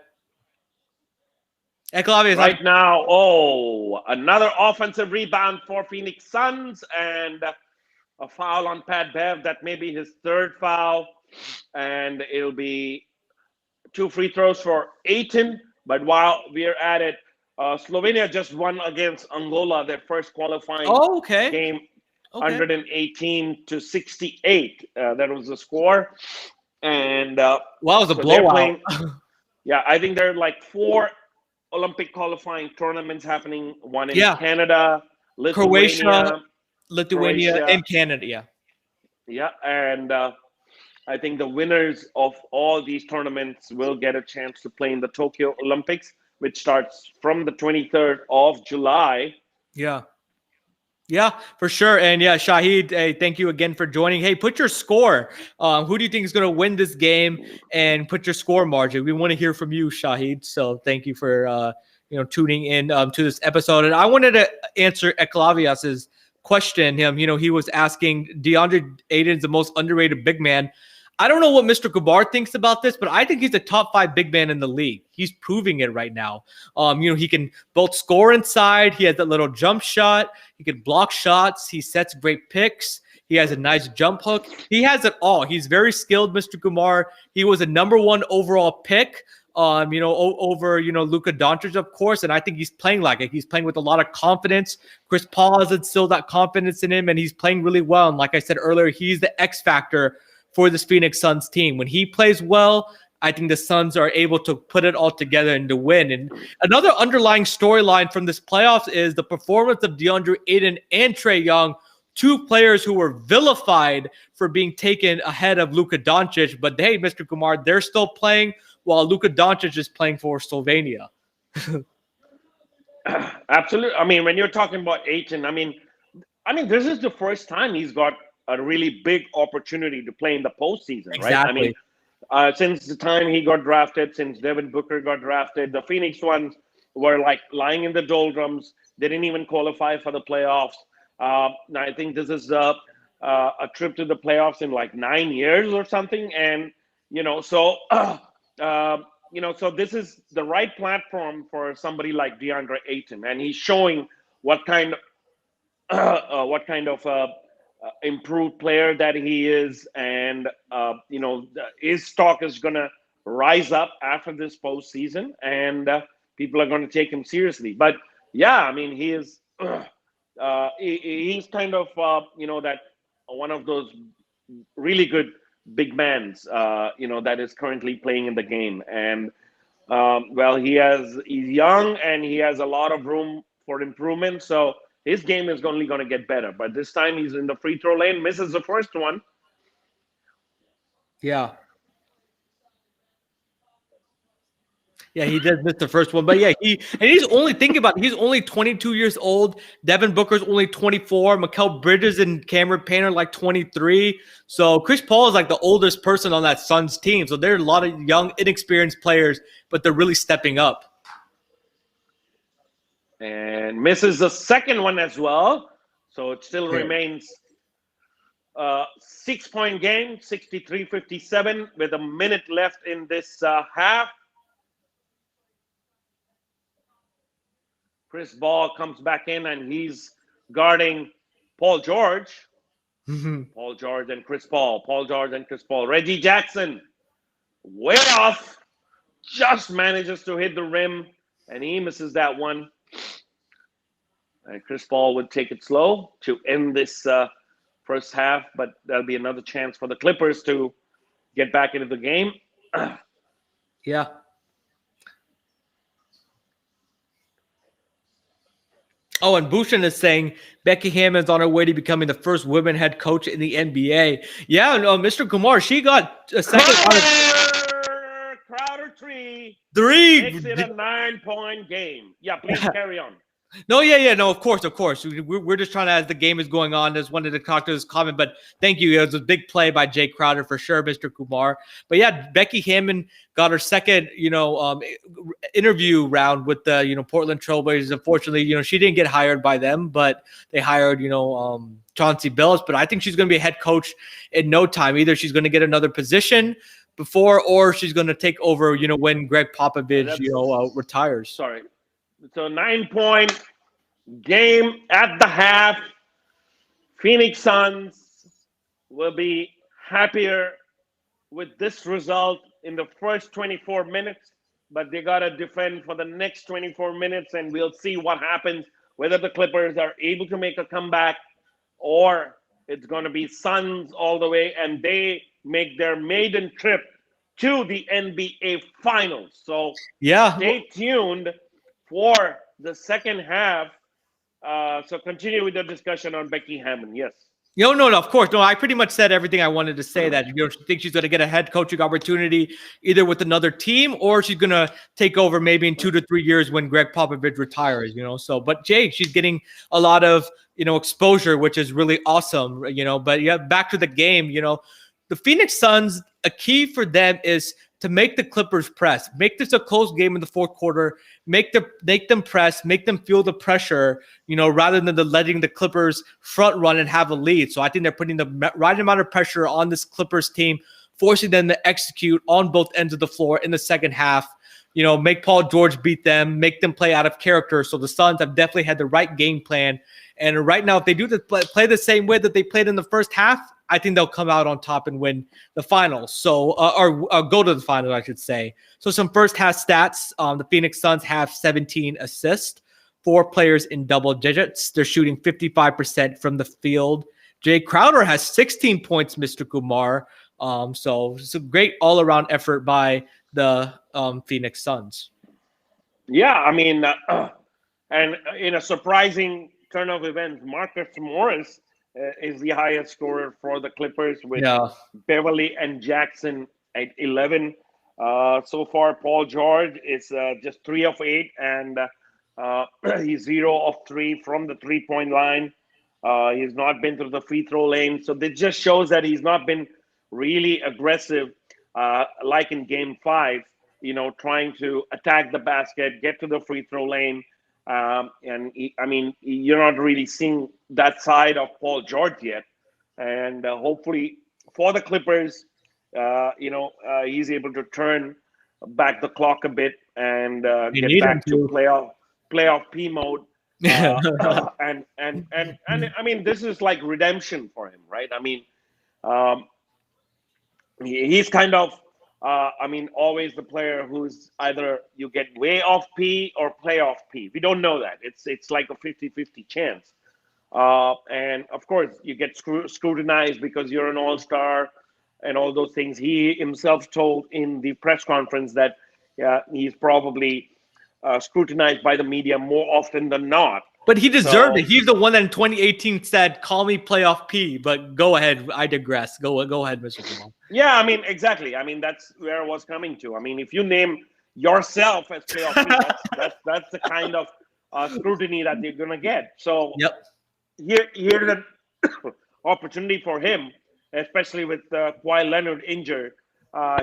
Right now, another offensive rebound for Phoenix Suns and a foul on Pat Bev. That may be his 3rd foul, and it'll be 2 free throws for Ayton. But while we're at it, Slovenia just won against Angola, their first qualifying game, 118-68. That was the score. And it was a blowout. I think there are like 4 Olympic qualifying tournaments happening. One in Canada, Croatia, and Canada. Yeah, and I think the winners of all these tournaments will get a chance to play in the Tokyo Olympics, which starts from the 23rd of July. Yeah, for sure. And Shahid, hey, thank you again for joining. Hey, put your score. Who do you think is going to win this game? And put your score margin. We want to hear from you, Shahid. So thank you for tuning in to this episode. And I wanted to answer Eklavias's question. He was asking, Deandre Ayton is the most underrated big man. I don't know what Mr. Kumar thinks about this, but I think he's a top 5 big man in the league. He's proving it right now. He can both score inside. He has that little jump shot. He can block shots. He sets great picks. He has a nice jump hook. He has it all. He's very skilled, Mr. Kumar. He was a number 1 overall pick, over Luka Doncic, of course. And I think he's playing like it. He's playing with a lot of confidence. Chris Paul has instilled that confidence in him, and he's playing really well. And like I said earlier, he's the X factor for this Phoenix Suns team. When he plays well, I think the Suns are able to put it all together and to win. And another underlying storyline from this playoffs is the performance of DeAndre Ayton and Trae Young, 2 players who were vilified for being taken ahead of Luka Doncic. But hey, Mr. Kumar, they're still playing while Luka Doncic is playing for Slovenia. Absolutely. I mean, when you're talking about Ayton, I mean, this is the first time he's got a really big opportunity to play in the postseason, right? I mean, since the time he got drafted, since Devin Booker got drafted, the Phoenix ones were like lying in the doldrums. They didn't even qualify for the playoffs. Now I think this is a trip to the playoffs in like 9 years or something. And, so, so this is the right platform for somebody like Deandre Ayton. And he's showing what kind of improved player that he is. And, his stock is going to rise up after this postseason. And people are going to take him seriously. But, yeah, I mean, he is he's kind of, that one of those really good big mans, that is currently playing in the game. And, he's young and he has a lot of room for improvement. So his game is only going to get better. But this time he's in the free throw lane, misses the first one. Yeah. Yeah, he did miss the first one, but yeah, he's only he's only 22 years old. Devin Booker's only 24. Mikal Bridges and Cameron Payne are like 23. So Chris Paul is like the oldest person on that Suns team. So there are a lot of young, inexperienced players, but they're really stepping up. And misses the second one as well. So it still remains 6-point game, 63-57 with a minute left in this half. Chris Paul comes back in and he's guarding Paul George. Paul George and Chris Paul. Paul George and Chris Paul. Reggie Jackson, way off, just manages to hit the rim, and he misses that one. And Chris Paul would take it slow to end this first half, but there'll be another chance for the Clippers to get back into the game. Yeah. Oh, and Bhushan is saying Becky Hammond's on her way to becoming the first women head coach in the NBA. Yeah, no, Mr. Kumar, she got a second. Crowder three. Makes it a 9-point game. Yeah, please carry on. No, no, of course. We're just trying to, as the game is going on, just wanted to talk to this comment, but thank you. It was a big play by Jay Crowder for sure, Mr. Kumar. But yeah, Becky Hammond got her second, interview round with the, Portland Trailblazers. Unfortunately, she didn't get hired by them, but they hired, Chauncey Billups. But I think she's going to be a head coach in no time. Either she's going to get another position before, or she's going to take over, when Greg Popovich, retires. Sorry. So 9-point game at the half. Phoenix Suns will be happier with this result in the first 24 minutes, but they got to defend for the next 24 minutes, and we'll see what happens, whether the Clippers are able to make a comeback or it's going to be Suns all the way, and they make their maiden trip to the NBA Finals. So yeah, stay tuned for the second half. So continue with the discussion on Becky Hammond. Yes. No, of course. No, I pretty much said everything I wanted to say. That she thinks she's going to get a head coaching opportunity either with another team, or she's going to take over maybe in 2 to 3 years when Greg Popovich retires. So, but Jay, she's getting a lot of exposure, which is really awesome. But yeah, back to the game. The Phoenix Suns, a key for them is to make the Clippers press, make this a close game in the fourth quarter, make them press, make them feel the pressure, rather than letting the Clippers front run and have a lead. So I think they're putting the right amount of pressure on this Clippers team, forcing them to execute on both ends of the floor in the second half. Make Paul George beat them, make them play out of character. So the Suns have definitely had the right game plan. And right now, if they do play the same way that they played in the first half, I think they'll come out on top and win the finals. So, or go to the finals, I should say. So some first half stats. The Phoenix Suns have 17 assists, 4 players in double digits. They're shooting 55% from the field. Jay Crowder has 16 points, Mr. Kumar. So it's a great all-around effort by the Phoenix Suns. Yeah, I mean, and in a surprising turn of events, Marcus Morris is the highest scorer for the Clippers, with Beverly and Jackson at 11. So far, Paul George is just 3 of 8, and he's 0 of 3 from the three-point line. He's not been through the free throw lane. So this just shows that he's not been really aggressive like in Game 5. trying to attack the basket, get to the free throw lane. I mean, you're not really seeing that side of Paul George yet. And hopefully for the Clippers, he's able to turn back the clock a bit and They get need him back to to. playoff P mode. And I mean, this is like redemption for him, right? I mean, um, he's kind of, I mean, always the player who's either you get way off P or playoff P. We don't know that. It's like a 50-50 chance. And of course, you get scrutinized because you're an all-star and all those things. He himself told in the press conference that he's probably scrutinized by the media more often than not. But he deserved So, it. He's the one that in 2018 said, "Call me playoff P." But go ahead, I digress. Go ahead, Mr. Kumar. yeah, I mean, exactly. I mean, that's where I was coming to. I mean, if you name yourself as playoff P, that's the kind of scrutiny that you're gonna get. So Yep. here's an opportunity for him, especially with Kawhi Leonard injured.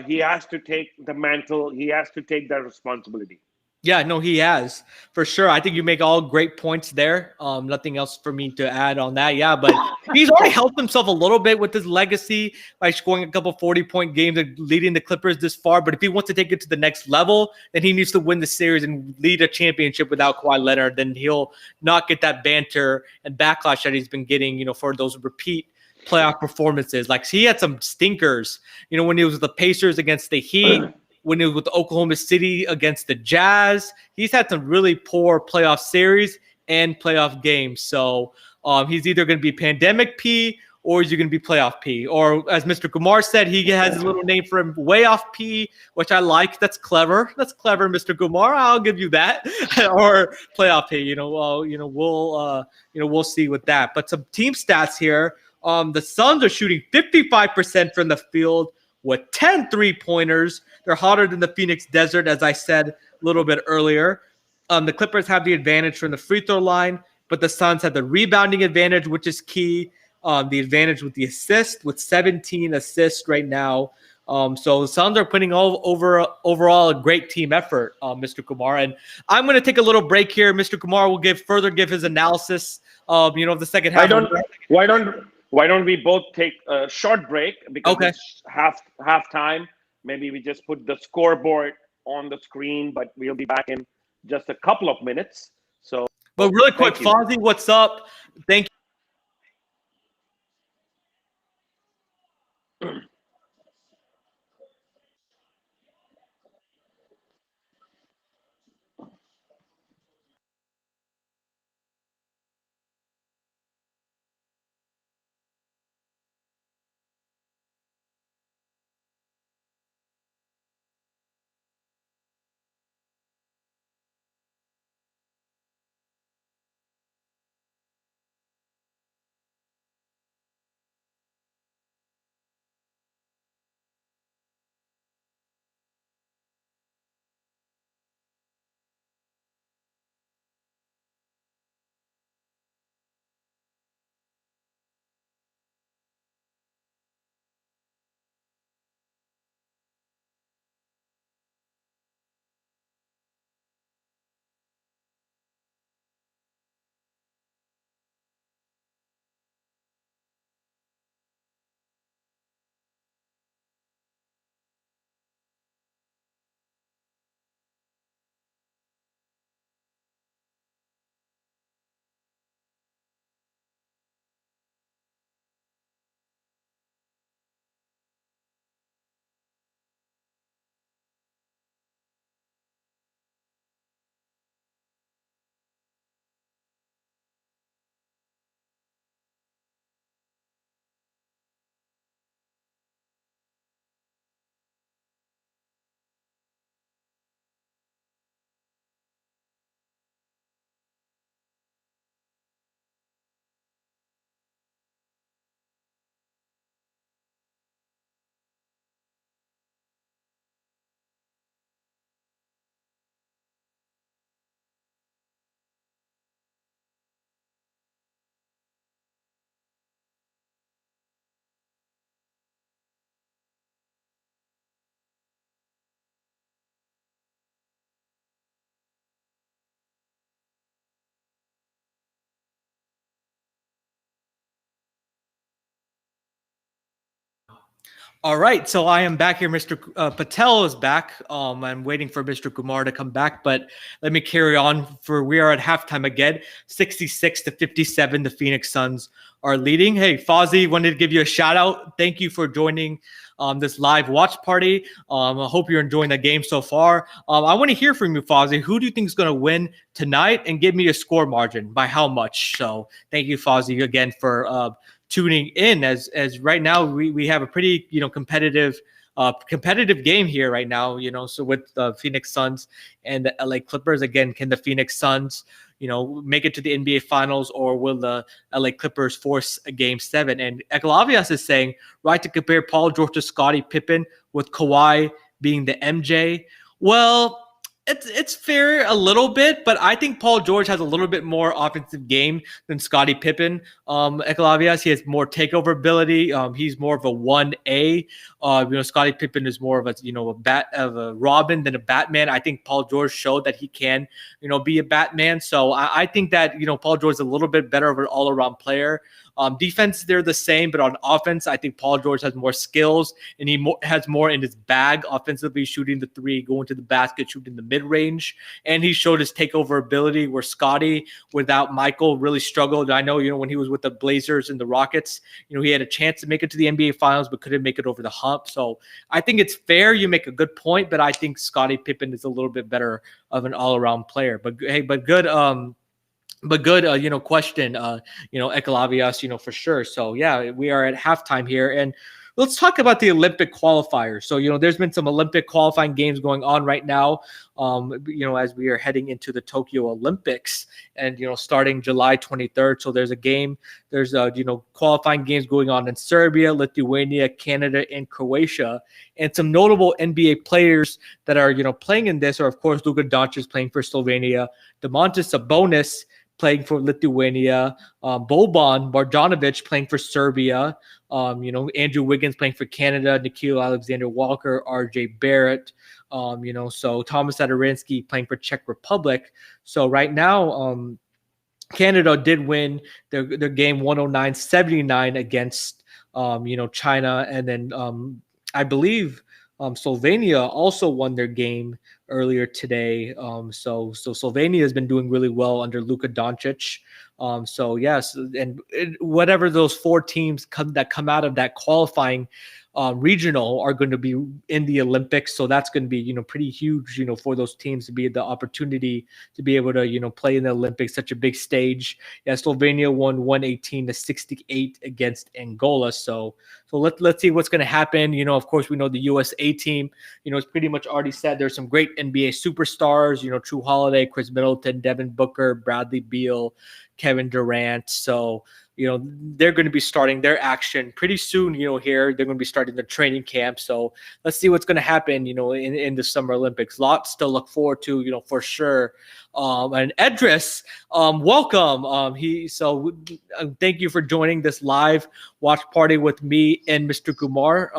He has to take the mantle. He has to take that responsibility. Yeah, no, he has for sure. I think you make all great points there. Nothing else for me to add on that. Yeah, but he's already helped himself a little bit with his legacy by scoring a couple 40-point games and leading the Clippers this far. But if he wants to take it to the next level, then he needs to win the series and lead a championship without Kawhi Leonard. Then he'll not get that banter and backlash that he's been getting, for those repeat playoff performances. Like he had some stinkers, when he was with the Pacers against the Heat. When he was with Oklahoma City against the Jazz. He's had some really poor playoff series and playoff games. So he's either going to be pandemic P or is he going to be playoff P? Or as Mr. Kumar said, he has a little name for him, way off P, which I like. That's clever. That's clever, Mr. Kumar. I'll give you that. Or playoff P. We'll see with that. But some team stats here. The Suns are shooting 55% from the field with 10 3-pointers. They're hotter than the Phoenix Desert, as I said a little bit earlier. The Clippers have the advantage from the free throw line, but the Suns have the rebounding advantage, which is key. The advantage with the assist, with 17 assists right now. So the Suns are putting overall a great team effort, Mr. Kumar. And I'm going to take a little break here. Mr. Kumar will give his analysis of the second half. Why don't we both take a short break because Okay. it's half time. Maybe we just put the scoreboard on the screen, but we'll be back in just a couple of minutes. So, but really quick, thank you. Fonzie, what's up? Thank you. All right, so I am back here. Mr. Patel is back. I'm waiting for Mr. Kumar to come back, but let me carry on. For we are at halftime again, 66-57. The Phoenix Suns are leading. Hey, Fozzie, wanted to give you a shout out. Thank you for joining this live watch party. I hope you're enjoying the game so far. I want to hear from you, Fozzie. Who do you think is going to win tonight? And give me a score margin by how much. So thank you, Fozzie, again for tuning in as right now we have a pretty competitive game here right now, so with the Phoenix Suns and the LA Clippers. Again, can the Phoenix Suns make it to the NBA Finals, or will the LA Clippers force a Game 7? And Ekalavias is saying, right, to compare Paul George to Scottie Pippen with Kawhi being the MJ. Well, it's fair a little bit, but I think Paul George has a little bit more offensive game than Scottie Pippen. Ekalavias, he has more takeover ability. He's more of a 1A. Scottie Pippen is more of a Robin than a Batman. I think Paul George showed that he can, be a Batman. So I think that, Paul George is a little bit better of an all-around player. Defense, they're the same, but on offense, I think Paul George has more skills and he has more in his bag offensively, shooting the three, going to the basket, shooting the mid-range. And he showed his takeover ability where Scottie, without Michael, really struggled. I know, when he was with the Blazers and the Rockets, he had a chance to make it to the NBA Finals, but couldn't make it over the hump. So I think it's fair. You make a good point, but I think Scottie Pippen is a little bit better of an all-around player. But hey, but good question, Ekalavias, for sure. So yeah, we are at halftime here, and let's talk about the Olympic qualifiers. So, there's been some Olympic qualifying games going on right now, as we are heading into the Tokyo Olympics and, starting July 23rd. So there's qualifying games going on in Serbia, Lithuania, Canada, and Croatia. And some notable NBA players that are, playing in this are, of course, Luka Doncic playing for Slovenia, Domantas Sabonis playing for Lithuania, Boban Marjanovic playing for Serbia, Andrew Wiggins playing for Canada, Nikhil Alexander-Walker, RJ Barrett, so Thomas Sadorinsky playing for Czech Republic. So right now, Canada did win their game 109-79 against, China. And then I believe Slovenia also won their game earlier today. So Slovenia has been doing really well under Luka Doncic. So yes, and whatever those four teams that come out of that qualifying regional are going to be in the Olympics. So that's going to be, pretty huge, for those teams to be the opportunity to be able to, play in the Olympics, such a big stage. Yeah, Slovenia won 118-68 against Angola. So let's see what's going to happen. Of course, we know the USA team, it's pretty much already said there's some great NBA superstars, True Holiday, Chris Middleton, Devin Booker, Bradley Beal, Kevin Durant. So, they're going to be starting their action pretty soon, here. They're going to be starting their training camp. So let's see what's going to happen, in the Summer Olympics. Lots to look forward to, for sure. And Edris, welcome. Thank you for joining this live watch party with me and Mr. Kumar.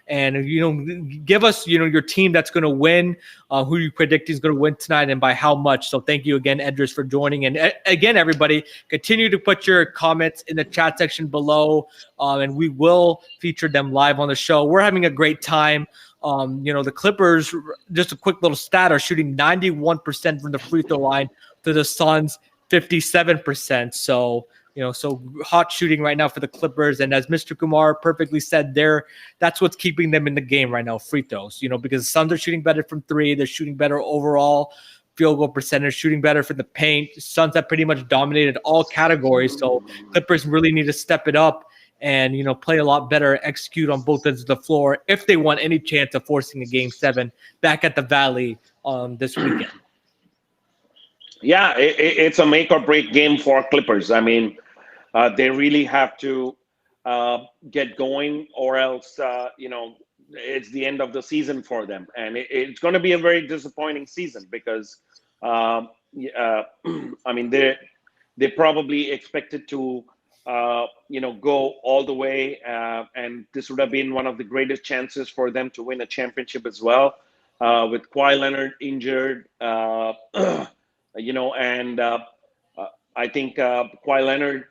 And, give us, your team that's going to win, who you predict is going to win tonight and by how much. So thank you again, Edris, for joining. And again, everybody, continue to put your comments in the chat section below, and we will feature them live on the show. We're having a great time. The Clippers, just a quick little stat, are shooting 91% from the free throw line to the Suns 57%. So, so hot shooting right now for the Clippers. And as Mr. Kumar perfectly said there, that's what's keeping them in the game right now, free throws, because the Suns are shooting better from three. They're shooting better overall field goal percentage, shooting better from the paint. Suns have pretty much dominated all categories. So Clippers really need to step it up and, play a lot better, execute on both ends of the floor if they want any chance of forcing a Game 7 back at the Valley this weekend. Yeah, it's a make or break game for Clippers. I mean, they really have to get going, or else, it's the end of the season for them. And it's going to be a very disappointing season because, I mean, they probably expected to, go all the way. And this would have been one of the greatest chances for them to win a championship as well. With Kawhi Leonard injured, and I think Kawhi Leonard,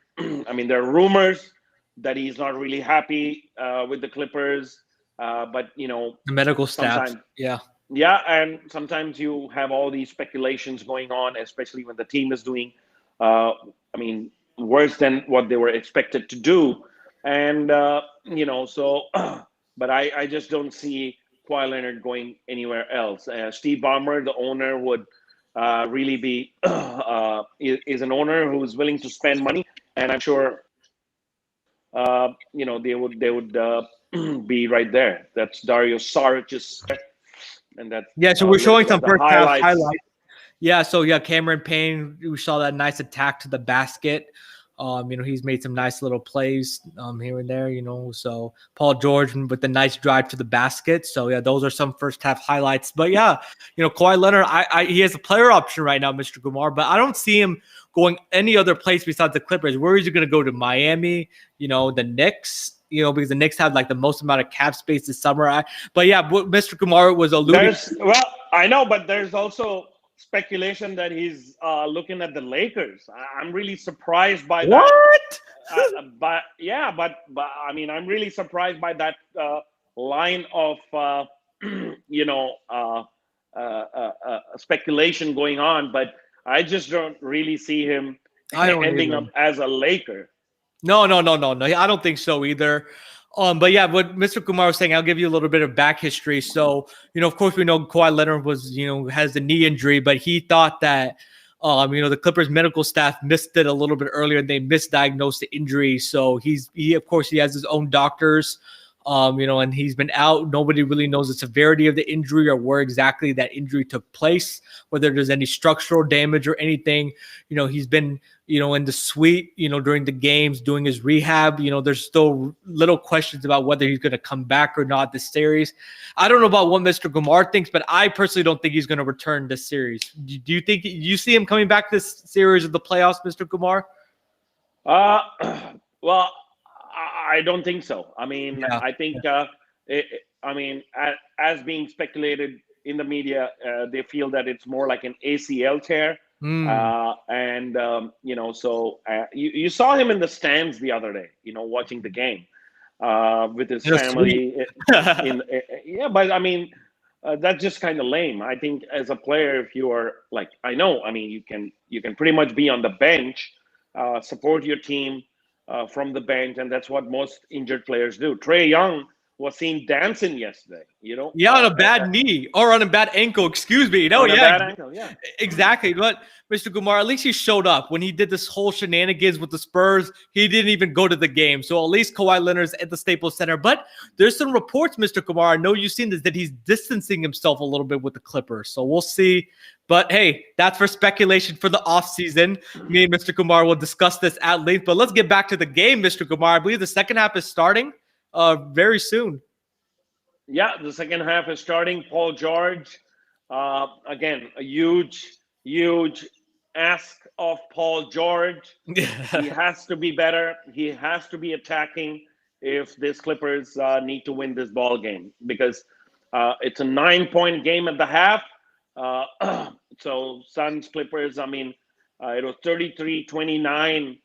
I mean, there are rumors that he's not really happy with the Clippers. But The medical staff. sometimes, Yeah. yeah, and sometimes you have all these speculations going on, especially when the team is doing, I mean, worse than what they were expected to do. And, so, but I just don't see Kawhi Leonard going anywhere else. Steve Ballmer, the owner, would really be, is an owner who's willing to spend money. And I'm sure, they would be right there. That's Dario Saric's, and that's Yeah. So a we're little showing bit some of the first half highlights. highlights. Yeah, so yeah, Cameron Payne, we saw that nice attack to the basket. He's made some nice little plays here and there, So Paul George with the nice drive to the basket. So yeah, those are some first half highlights. But yeah, Kawhi Leonard, he has a player option right now, Mr. Kumar, but I don't see him going any other place besides the Clippers. Where is he going to go to? Miami, the Knicks? Because the Knicks have like the most amount of cap space this summer. But yeah, what Mr. Kumar was alluding Well, I know, but there's also speculation that he's looking at the Lakers. I'm really surprised by that. What? But I mean, I'm really surprised by that line of speculation going on. But I just don't really see him I don't ending either. up as a Laker. No. I don't think so either. But yeah, what Mr. Kumar was saying, I'll give you a little bit of back history. So, of course, we know Kawhi Leonard was, has the knee injury, but he thought that, the Clippers medical staff missed it a little bit earlier and they misdiagnosed the injury. So he of course, he has his own doctors, and he's been out. Nobody really knows the severity of the injury or where exactly that injury took place, whether there's any structural damage or anything. He's been, in the suite, during the games, doing his rehab. There's still little questions about whether he's going to come back or not this series. I don't know about what Mr. Kumar thinks, but I personally don't think he's going to return this series. Do you think you see him coming back this series of the playoffs, Mr. Kumar? Well, I don't think so. I mean, Yeah. I think, as being speculated in the media, they feel that it's more like an ACL tear. You saw him in the stands the other day, watching the game with his family. But I mean, that's just kind of lame. I think as a player, if you are like, you can pretty much be on the bench, support your team from the bench, and that's what most injured players do. Trae Young was seen dancing yesterday, Yeah, on a bad knee or on a bad ankle, excuse me. on a bad ankle, yeah. Exactly. But Mr. Kumar, at least he showed up when he did this whole shenanigans with the Spurs. He didn't even go to the game. So at least Kawhi Leonard's at the Staples Center. But there's some reports, Mr. Kumar, I know you've seen this, that he's distancing himself a little bit with the Clippers. So we'll see. But hey, that's for speculation for the offseason. Me and Mr. Kumar will discuss this at length. But let's get back to the game, Mr. Kumar. I believe the second half is starting very soon. Yeah, the second half is starting. Paul George, again, a huge ask of Paul George. He has to be better. He has to be attacking if this Clippers need to win this ball game, because it's a 9-point game at the half. So Suns Clippers, it was 33-29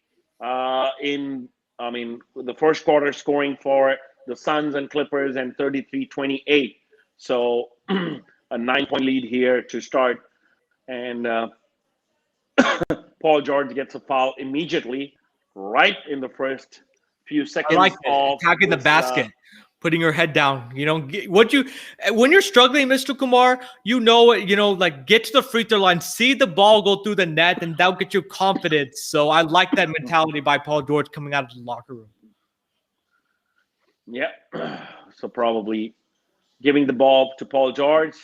in the first quarter scoring for the Suns and Clippers, and 33-28. So a 9-point lead here to start. And Paul George gets a foul immediately, right in the first few seconds. I like it. Attacking the basket, putting your head down. When you're struggling, Mr. Kumar, get to the free throw line, see the ball go through the net, and that'll get you confidence. So I like that mentality by Paul George coming out of the locker room. Yeah. So probably giving the ball to Paul George.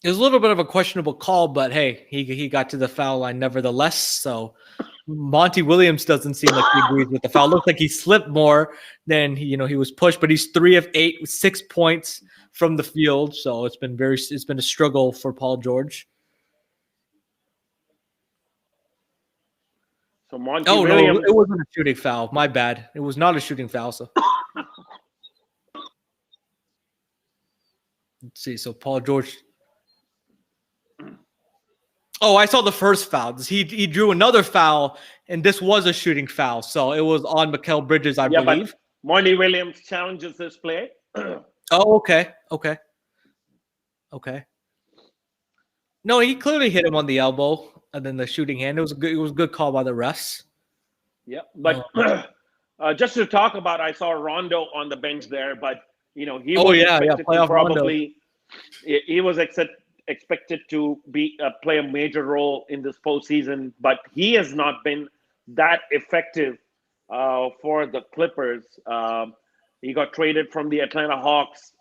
It was a little bit of a questionable call, but hey, he got to the foul line nevertheless. So Monty Williams doesn't seem like he agrees with the foul. Looks like he slipped more than he was pushed, but he's 3 of 8 with 6 points from the field. So it's been a struggle for Paul George. So Monty Williams. No, it wasn't a shooting foul. My bad. It was not a shooting foul. So let's see. So Paul George. Oh, I saw the first foul. He drew another foul, and this was a shooting foul. So it was on Mikal Bridges, I Yeah, believe. but Monty Williams challenges this play. Oh, okay. No, he clearly hit him on the elbow, and then the shooting hand. It was a good call by the refs. Yeah, but just to talk about, I saw Rondo on the bench there, but he was expected to probably. Rondo. He was expected to play a major role in this postseason, but he has not been that effective for the Clippers. He got traded from the Atlanta Hawks,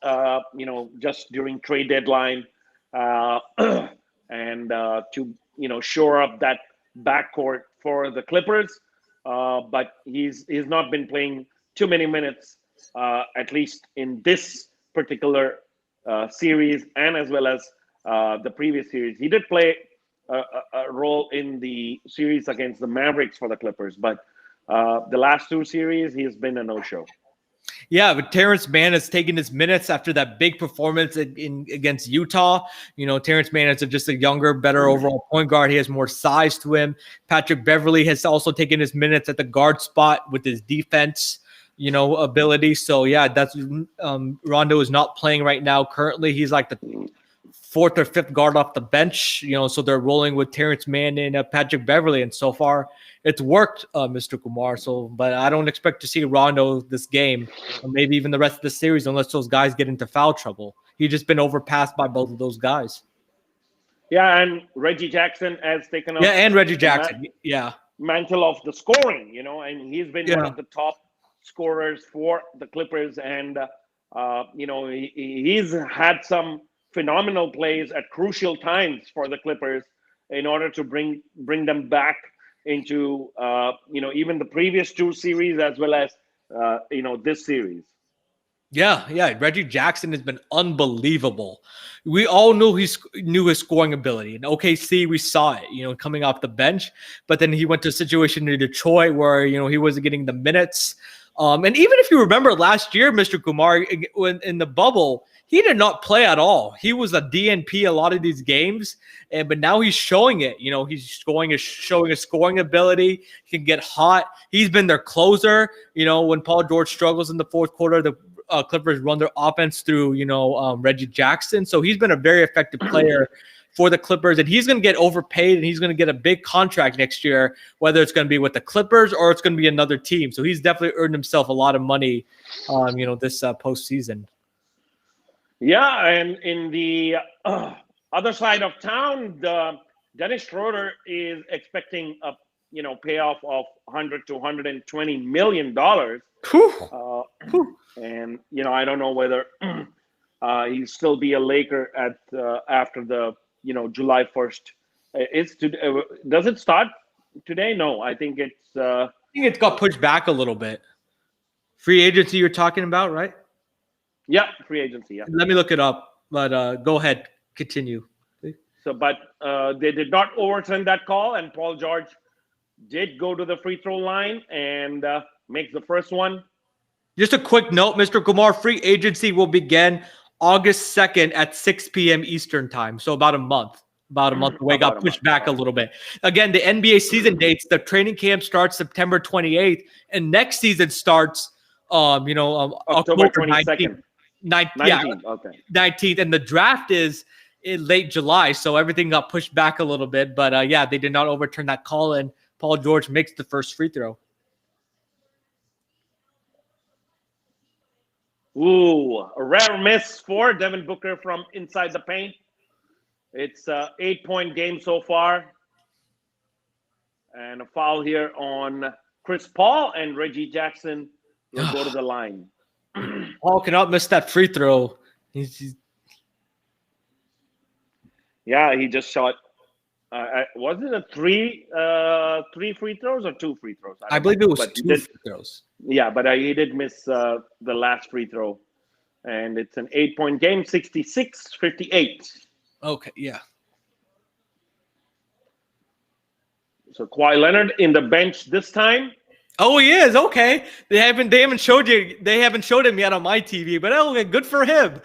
just during trade deadline, and to shore up that backcourt for the Clippers. But he's not been playing too many minutes, at least in this particular series, and as well as the previous series. He did play a role in the series against the Mavericks for the Clippers, but the last two series, he has been a no-show. Yeah, but Terrence Mann has taken his minutes after that big performance against Utah. Terrence Mann is just a younger, better overall point guard. He has more size to him. Patrick Beverley has also taken his minutes at the guard spot with his defense, ability. So, yeah, that's Rondo is not playing right now. Currently, he's like the fourth or fifth guard off the bench, so they're rolling with Terrence Mann and Patrick Beverley. And so far, it's worked, Mr. Kumar. So, but I don't expect to see Rondo this game, or maybe even the rest of the series, unless those guys get into foul trouble. He's just been overpassed by both of those guys. Yeah, and Reggie Jackson has taken up. Yeah, and Reggie Jackson. Mantle of the scoring, and he's been one of the top scorers for the Clippers, and he's had some phenomenal plays at crucial times for the Clippers in order to bring them back into even the previous two series as well as this series. Yeah. Reggie Jackson has been unbelievable. We all knew his scoring ability. In OKC, we saw it, coming off the bench. But then he went to a situation in Detroit where, he wasn't getting the minutes. And even if you remember last year, Mr. Kumar, in the bubble, he did not play at all. He was a DNP a lot of these games, but now he's showing it. He's showing his scoring ability. He can get hot. He's been their closer. When Paul George struggles in the fourth quarter, the Clippers run their offense through, Reggie Jackson. So he's been a very effective player for the Clippers, and he's going to get overpaid, and he's going to get a big contract next year, whether it's going to be with the Clippers or it's going to be another team. So he's definitely earned himself a lot of money, this postseason. Yeah, and in the other side of town, Dennis Schroeder is expecting a payoff of $100 to $120 million. And I don't know whether he'll still be a Laker after the July 1st. Does it start today? No, I think it's got pushed back a little bit. Free agency you're talking about, right? Yeah, free agency. Yeah. Let me look it up, but go ahead, continue. So, but they did not overturn that call, and Paul George did go to the free throw line and make the first one. Just a quick note, Mr. Kumar, free agency will begin August 2nd at 6 p.m. Eastern time. So about a month away. Got pushed back a little bit. Again, the NBA season dates, the training camp starts September 28th, and next season starts October 22nd. 19th, okay. 19th, and the draft is in late July, so everything got pushed back a little bit. But they did not overturn that call, and Paul George makes the first free throw. Ooh, a rare miss for Devin Booker from inside the paint. It's an 8-point game so far, and a foul here on Chris Paul, and Reggie Jackson will go to the line. Paul cannot miss that free throw. Yeah, he just shot. Was it a three free throws or two free throws? I believe it was two free throws. Yeah, but he did miss the last free throw. And it's an 8-point game, 66-58. Okay, yeah. So Kawhi Leonard in the bench this time. Oh, he is. Okay. They haven't showed him yet on my TV, but okay, good for him.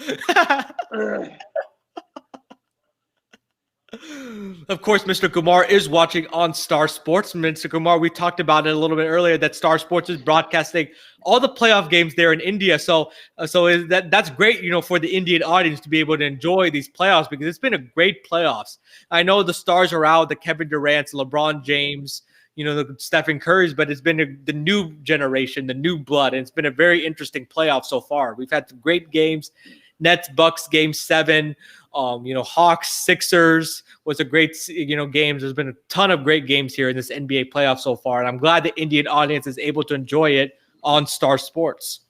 Of course, Mr. Kumar is watching on Star Sports. Mr. Kumar, we talked about it a little bit earlier that Star Sports is broadcasting all the playoff games there in India. So that's great, for the Indian audience to be able to enjoy these playoffs because it's been a great playoffs. I know the stars are out, the Kevin Durant's, LeBron James, the Stephen Curry's, but it's been the new generation, the new blood, and it's been a very interesting playoff so far. We've had some great games. Nets Bucks game 7, Hawks Sixers was a great games. There's been a ton of great games here in this NBA playoff so far, and I'm glad the Indian audience is able to enjoy it on Star Sports.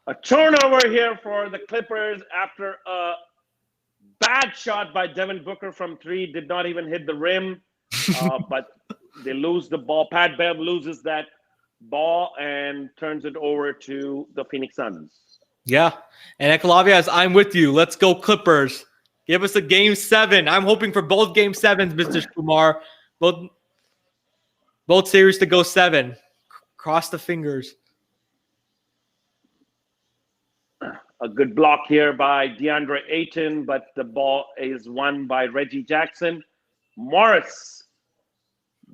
A turnover here for the Clippers after a bad shot by Devin Booker from 3, did not even hit the rim, but they lose the ball. Pat Bev loses that ball and turns it over to the Phoenix Suns. Yeah, and Ekalavias, I'm with you. Let's go Clippers. Give us a game 7. I'm hoping for both game 7s, Mr. Kumar. Both series to go 7. Cross the fingers. A good block here by Deandre Ayton, but the ball is won by Reggie Jackson. Morris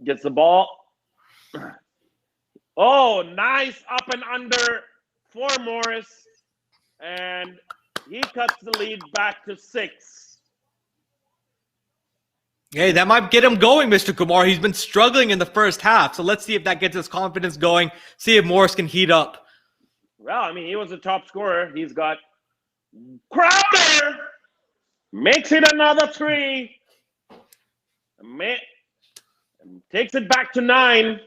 gets the ball. Oh, nice up and under for Morris. And he cuts the lead back to 6. Hey, that might get him going, Mr. Kumar. He's been struggling in the first half. So let's see if that gets his confidence going. See if Morris can heat up. Well, I mean, he was a top scorer. He's got Crowder. Makes it another 3. Takes it back to 9.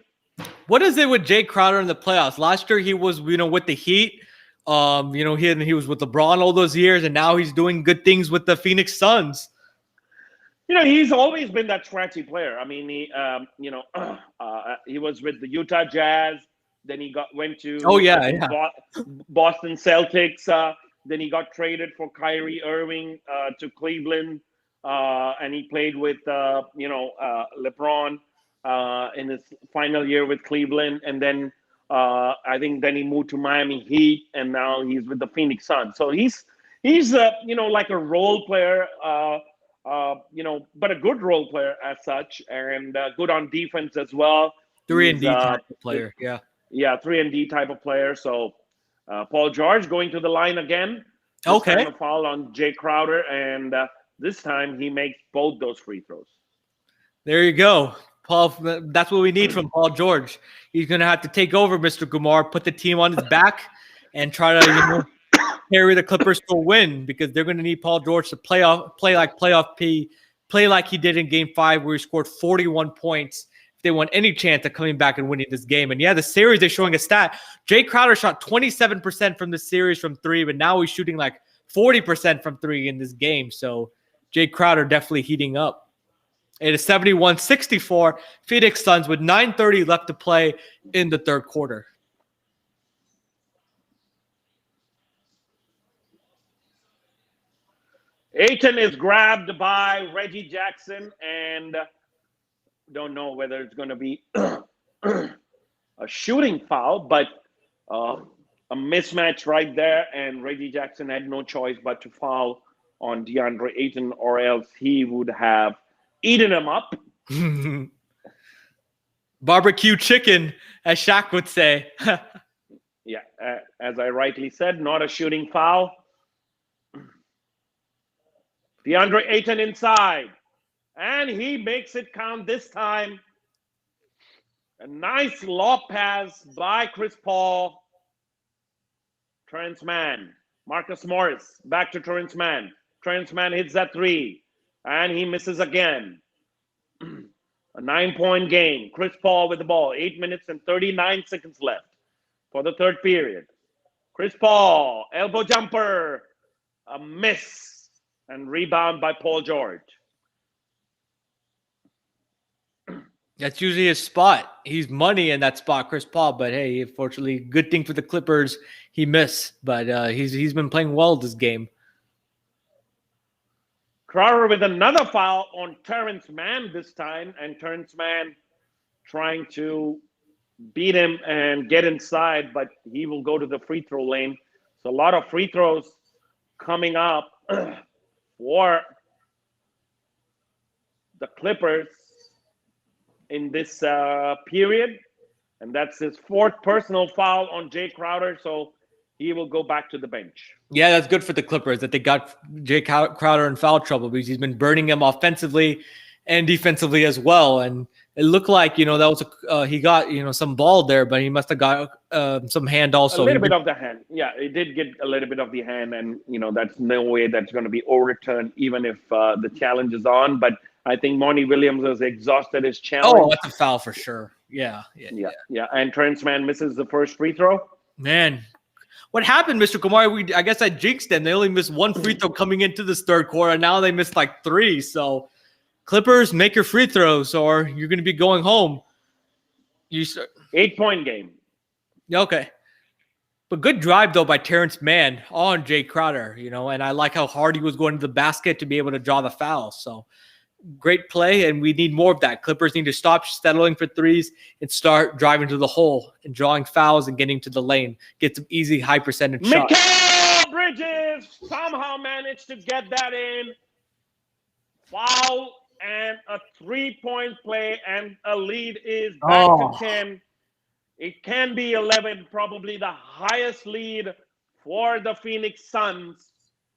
What is it with Jay Crowder in the playoffs? Last year he was, with the Heat. He was with LeBron all those years, and now he's doing good things with the Phoenix Suns. He's always been that scratchy player. I mean, he was with the Utah Jazz. Then he went to Boston Celtics. Then he got traded for Kyrie Irving to Cleveland, and he played with LeBron in his final year with Cleveland, and then. I think then he moved to Miami Heat, and now he's with the Phoenix Suns. So he's like a role player, but a good role player as such, and good on defense as well. 3-and-D type of player, yeah. Yeah, 3-and-D type of player. So Paul George going to the line again. Okay. This time a foul on Jay Crowder, and this time he makes both those free throws. There you go. Paul, that's what we need from Paul George. He's going to have to take over, Mr. Kumar, put the team on his back, and try to carry the Clippers to a win because they're going to need Paul George to play like he did in Game 5 where he scored 41 points. If they want any chance of coming back and winning this game. And yeah, the series is showing a stat. Jay Crowder shot 27% from the series from 3, but now he's shooting like 40% from 3 in this game. So Jay Crowder definitely heating up. It is 71-64. Phoenix Suns with 9:30 left to play in the third quarter. Ayton is grabbed by Reggie Jackson, and don't know whether it's going to be a shooting foul, but a mismatch right there, and Reggie Jackson had no choice but to foul on DeAndre Ayton, or else he would have eaten him up. Barbecue chicken, as Shaq would say. Yeah, as I rightly said, not a shooting foul. DeAndre Ayton inside, and he makes it count this time. A nice lob pass by Chris Paul. Terrence Mann, Marcus Morris, back to Terrence Mann. Terrence Mann hits that 3. And he misses again. A 9-point game. Chris Paul with the ball. 8 minutes and 39 seconds left for the third period. Chris Paul, elbow jumper. A miss. And rebound by Paul George. That's usually his spot. He's money in that spot, Chris Paul. But hey, unfortunately, good thing for the Clippers, he missed. But he's been playing well this game. Crowder with another foul on Terrence Mann this time, and Terrence Mann trying to beat him and get inside, but he will go to the free throw lane. So a lot of free throws coming up for the Clippers in this period, and that's his 4th personal foul on Jay Crowder, so he will go back to the bench. Yeah, that's good for the Clippers that they got Jay Crowder in foul trouble because he's been burning him offensively and defensively as well. And it looked like, that was he got, some ball there, but he must have got some hand also. A little bit of the hand. Yeah, it did get a little bit of the hand, and, that's no way that's going to be overturned even if the challenge is on. But I think Monty Williams has exhausted his challenge. Oh, that's a foul for sure. Yeah. And Trent's man misses the first free throw. Man, what happened, Mr. Kumar? I guess I jinxed them. They only missed 1 free throw coming into this third quarter. And now they missed like 3. So Clippers, make your free throws or you're going to be going home. 8-point game. Okay. But good drive, though, by Terrence Mann on Jay Crowder, and I like how hard he was going to the basket to be able to draw the foul. So great play, and we need more of that. Clippers need to stop settling for threes and start driving to the hole and drawing fouls and getting to the lane. Get some easy, high percentage shots. Mikal Bridges somehow managed to get that in. Foul and a 3-point play, and a lead is back to 10. It can be 11, probably the highest lead for the Phoenix Suns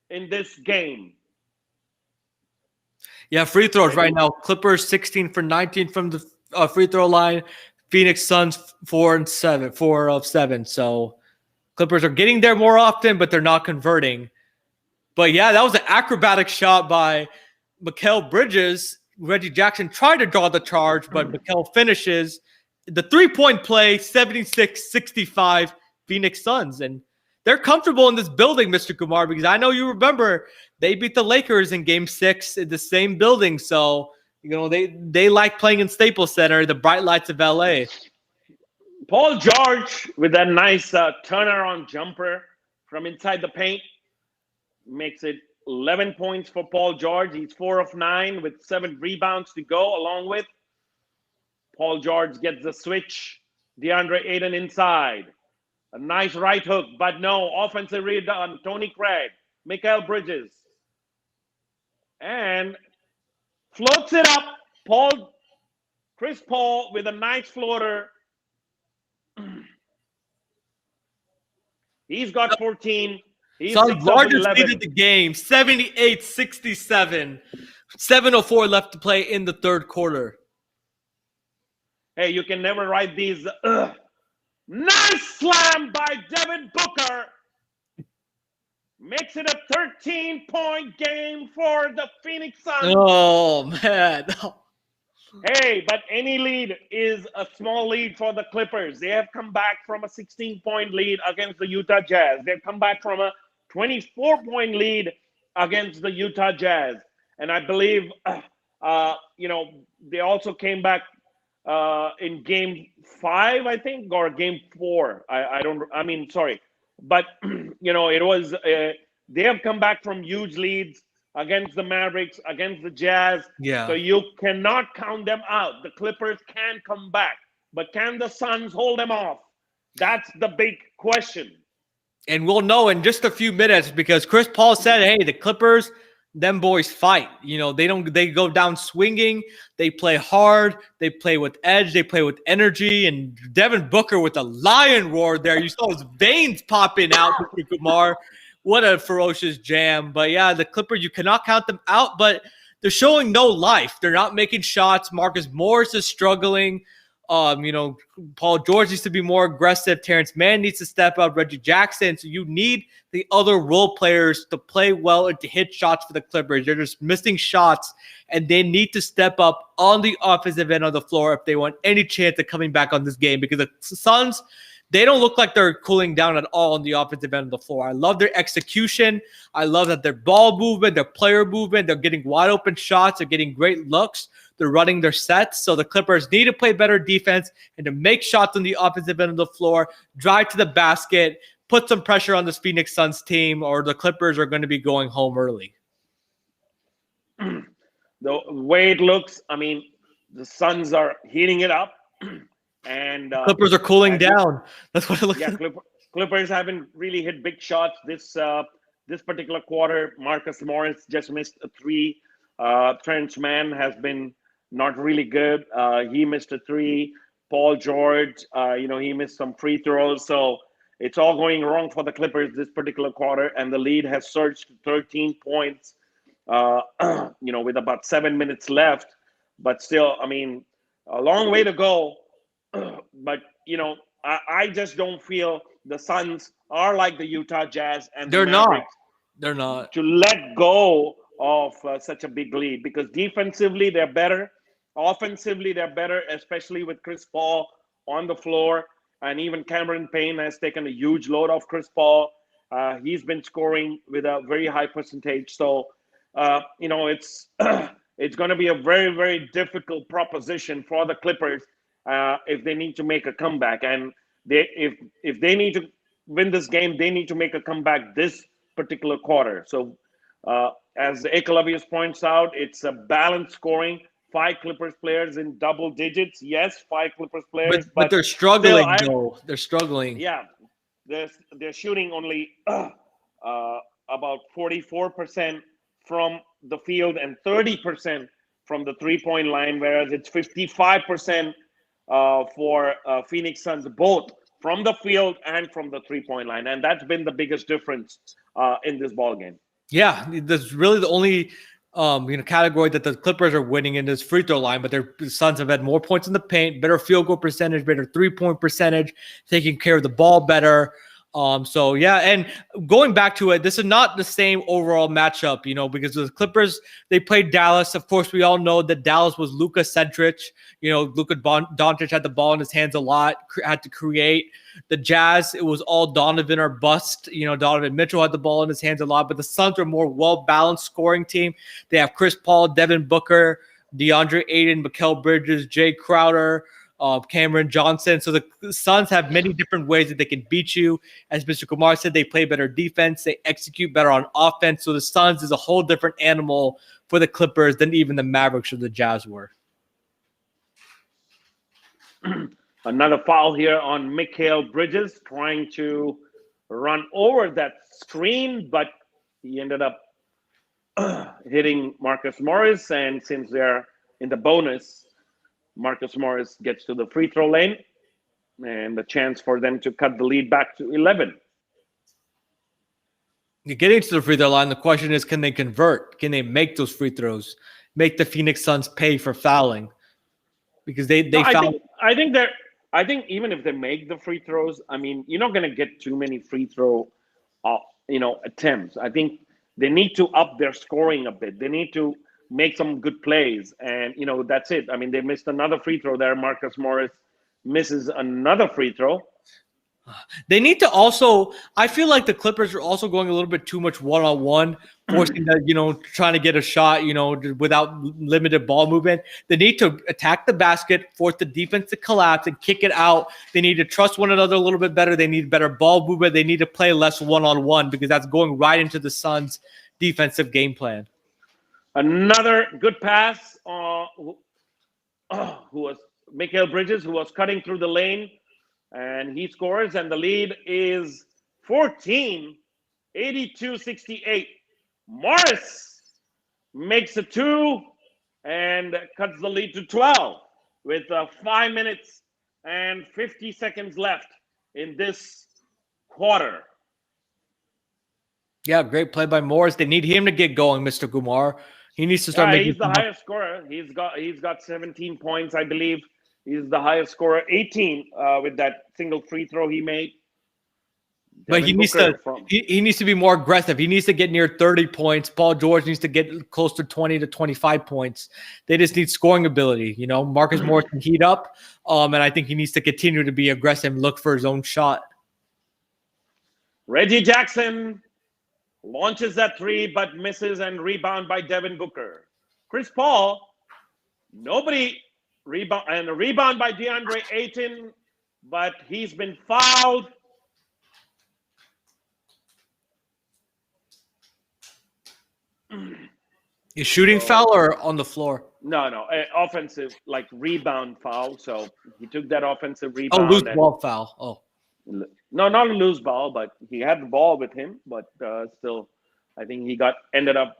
in this game. Yeah, free throws right now. Clippers 16 for 19 from the free throw line. Phoenix Suns 4 of 7. So Clippers are getting there more often, but they're not converting. But yeah, that was an acrobatic shot by Mikal Bridges. Reggie Jackson tried to draw the charge, but Mikal finishes. The 3-point play, 76-65, Phoenix Suns. And they're comfortable in this building, Mr. Kumar, because I know you remember they beat the Lakers in Game 6 in the same building. So, they like playing in Staples Center, the bright lights of LA. Paul George with that nice turnaround jumper from inside the paint makes it 11 points for Paul George. He's 4 of 9 with 7 rebounds to go along with. Paul George gets the switch. Deandre Ayton inside. A nice right hook, but no. Offensive read on Tony Craig. Mikal Bridges. And floats it up. Chris Paul with a nice floater. He's got 14. He's Suns' largest lead of the game, 78-67. 7:04 left to play in the third quarter. Hey, you can never write these. Nice slam by Devin Booker. Makes it a 13-point game for the Phoenix Suns. Oh, man. Hey, but any lead is a small lead for the Clippers. They have come back from a 16-point lead against the Utah Jazz. They've come back from a 24-point lead against the Utah Jazz. And I believe, they also came back in Game 5, I think, or Game 4. But, it was, they have come back from huge leads against the Mavericks, against the Jazz. Yeah. So you cannot count them out. The Clippers can come back. But can the Suns hold them off? That's the big question. And we'll know in just a few minutes because Chris Paul said, hey, the Clippers, them boys fight. They go down swinging. They play hard. They play with edge. They play with energy. And Devin Booker with a lion roar there. You saw his veins popping out, Mr. Kumar. What a ferocious jam. But yeah, the Clippers, you cannot count them out, but they're showing no life. They're not making shots. Marcus Morris is struggling. Paul George needs to be more aggressive. Terrence Mann needs to step up. Reggie Jackson. So you need the other role players to play well and to hit shots for the Clippers. They're just missing shots, and they need to step up on the offensive end of the floor if they want any chance of coming back on this game because the Suns, they don't look like they're cooling down at all on the offensive end of the floor. I love their execution. I love that their ball movement, their player movement, they're getting wide open shots. They're getting great looks. They're running their sets. So the Clippers need to play better defense and to make shots on the offensive end of the floor, drive to the basket, put some pressure on this Phoenix Suns team, or the Clippers are going to be going home early. The way it looks, the Suns are heating it up. And Clippers are cooling down. That's what it looks like. Clippers haven't really hit big shots this particular quarter. Marcus Morris just missed a 3. Terrence Mann has been not really good. He missed a three. Paul George, he missed some free throws. So it's all going wrong for the Clippers this particular quarter, and the lead has surged to 13 points, with about 7 minutes left. But still, I mean, a long way to go. But, I just don't feel the Suns are like the Utah Jazz and the They're not. Mavericks They're not. to let go of such a big lead, because defensively they're better. Offensively, they're better, especially with Chris Paul on the floor. And even Cameron Payne has taken a huge load off Chris Paul. He's been scoring with a very high percentage. So, it's it's going to be a very, very difficult proposition for the Clippers if they need to make a comeback. And if they need to win this game, they need to make a comeback this particular quarter. So, as Ekalavius points out, it's a balanced scoring. 5 Clippers players in double digits. Yes, 5 Clippers players, but they're struggling, still, though. They're struggling. Yeah, they're shooting only about 44% from the field and 30% from the 3-point line, whereas it's 55% for Phoenix Suns, both from the field and from the 3-point line, and that's been the biggest difference in this ball game. Yeah, that's really the only category that the Clippers are winning in this free throw line, but their Suns have had more points in the paint, better field goal percentage, better 3-point percentage, taking care of the ball better. So yeah, and going back to it, this is not the same overall matchup, because the Clippers, they played Dallas. Of course, we all know that Dallas was Luka centric. Luka Doncic had the ball in his hands a lot, had to create. The Jazz, it was all Donovan or bust. Donovan Mitchell had the ball in his hands a lot, but the Suns are a more well-balanced scoring team. They have Chris Paul, Devin Booker, DeAndre Ayton, Mikal Bridges, Jay Crowder, Cameron Johnson. So the Suns have many different ways that they can beat you. As Mr. Kumar said, they play better defense. They execute better on offense. So the Suns is a whole different animal for the Clippers than even the Mavericks or the Jazz were. Another foul here on Mikal Bridges, trying to run over that screen, but he ended up hitting Marcus Morris. And since they're in the bonus, Marcus Morris gets to the free throw lane and the chance for them to cut the lead back to 11. You're getting to the free throw line. The question is, can they convert? Can they make those free throws? Make the Phoenix Suns pay for fouling? Because they foul. I think even if they make the free throws, I mean, you're not going to get too many free throw, attempts. I think they need to up their scoring a bit. They need to make some good plays, and that's it. I mean, they missed another free throw there. Marcus Morris misses another free throw. They need to also, I feel like the Clippers are also going a little bit too much one-on-one, forcing that, trying to get a shot, without limited ball movement. They need to attack the basket, force the defense to collapse and kick it out. They need to trust one another a little bit better. They need better ball movement. They need to play less one-on-one, because that's going right into the Suns' defensive game plan. Another good pass who was Mikal Bridges, who was cutting through the lane, and he scores, and the lead is 14, 82-68. Morris makes a 2 and cuts the lead to 12 with 5 minutes and 50 seconds left in this quarter. Yeah, great play by Morris. They need him to get going, Mr. Kumar. He needs to start making. He's the highest scorer. He's got 17 points, I believe. He's the highest scorer, 18 with that single free throw he made. But he needs to be more aggressive. He needs to get near 30 points. Paul George needs to get close to 20 to 25 points. They just need scoring ability. Marcus Morris can heat up, and I think he needs to continue to be aggressive and look for his own shot. Reggie Jackson launches that 3, but misses, and rebound by Devin Booker. Chris Paul, rebound, and a rebound by DeAndre Ayton, but he's been fouled. Is shooting foul or on the floor? No, offensive, like rebound foul. So he took that offensive rebound. Oh, loose ball foul. Oh. No, not a loose ball, but he had the ball with him. But still, I think he ended up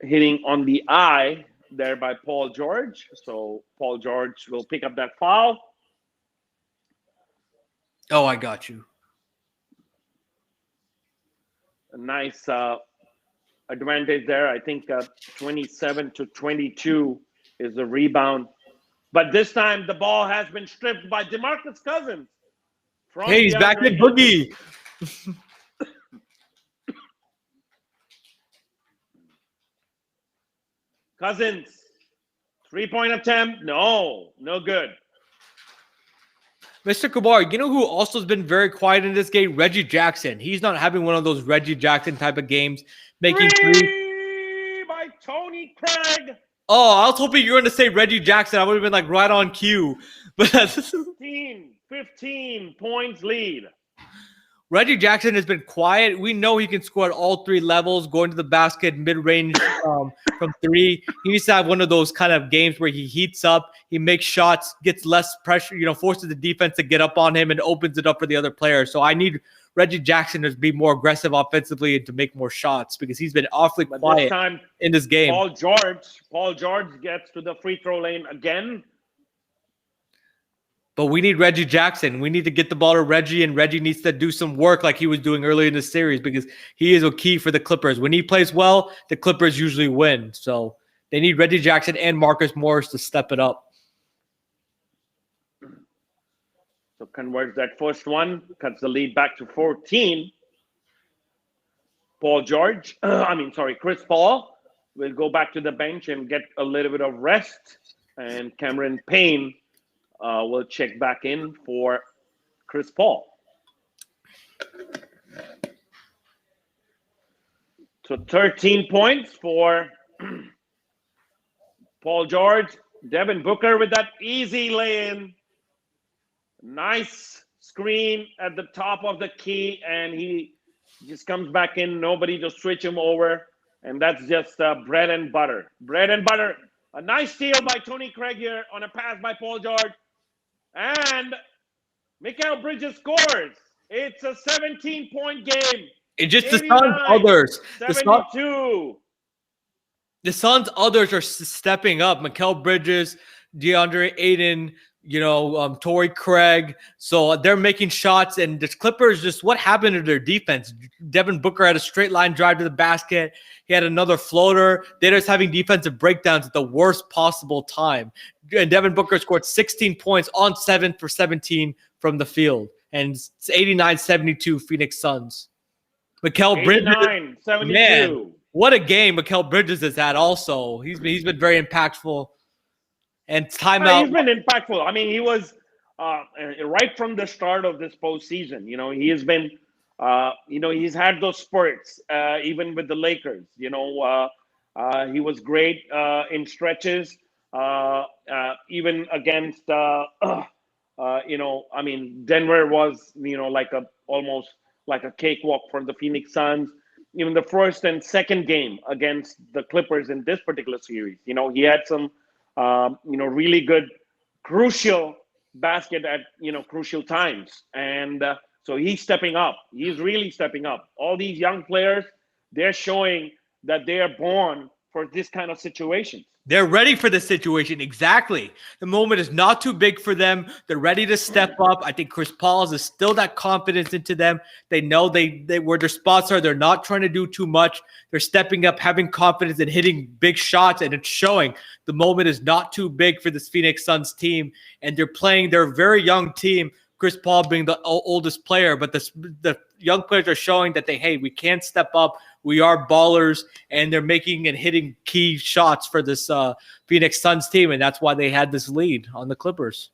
hitting on the eye there by Paul George. So Paul George will pick up that foul. Oh, I got you. A nice advantage there. I think 27-22 is the rebound. But this time the ball has been stripped by Demarcus Cousins. Hey, he's back in Boogie. Cousins, 3-point attempt. No good. Mr. Kumar, you know who also has been very quiet in this game? Reggie Jackson. He's not having one of those Reggie Jackson type of games. Making three by Tony Craig. Oh, I was hoping you were going to say Reggie Jackson. I would have been like right on cue. But 15 points lead. Reggie Jackson has been quiet. We know he can score at all three levels, going to the basket, mid-range from three. He needs to have one of those kind of games where he heats up, he makes shots, gets less pressure, forces the defense to get up on him and opens it up for the other players. So I need Reggie Jackson to be more aggressive offensively and to make more shots because he's been awfully quiet in this game. Paul George gets to the free throw lane again. But we need Reggie Jackson. We need to get the ball to Reggie, and Reggie needs to do some work like he was doing early in the series because he is a key for the Clippers. When he plays well, the Clippers usually win. So they need Reggie Jackson and Marcus Morris to step it up. So converts that first one, cuts the lead back to 14. Chris Paul will go back to the bench and get a little bit of rest. And Cameron Payne will check back in for Chris Paul. So 13 points for Paul George. Devin Booker with that easy lay-in. Nice screen at the top of the key, and he just comes back in. Nobody to switch him over, and that's just bread and butter. Bread and butter. A nice steal by Tony Craig here on a pass by Paul George. And Mikal Bridges scores. It's a 17-point game. It's just the Suns others. 72. The Suns others are stepping up. Mikal Bridges, DeAndre Ayton, Torrey Craig. So they're making shots, and the Clippers just what happened to their defense? Devin Booker had a straight line drive to the basket. He had another floater. They're just having defensive breakdowns at the worst possible time. And Devin Booker scored 16 points on 7 for 17 from the field. And it's 89-72 Phoenix Suns. Mikal Bridges, 89-72. man, what a game Mikal Bridges has had also. He's been very impactful. And timeout. He's been impactful. I mean, he was right from the start of this postseason. He has been, he's had those spurts, even with the Lakers. He was great in stretches, even against, Denver was, almost like a cakewalk for the Phoenix Suns. Even the first and second game against the Clippers in this particular series, he had some, really good, crucial basket at, crucial times. And so he's stepping up. He's really stepping up. All these young players, they're showing that they are born for this kind of situation. They're ready for the situation. Exactly. The moment is not too big for them. They're ready to step up. I think Chris Paul is still that confidence into them. They know they where their spots are. They're not trying to do too much. They're stepping up, having confidence and hitting big shots, and it's showing. The moment is not too big for this Phoenix Suns team, and they're playing their very young team. Chris Paul being the oldest player, but the young players are showing that we can step up. We are ballers, and they're making and hitting key shots for this Phoenix Suns team, and that's why they had this lead on the Clippers.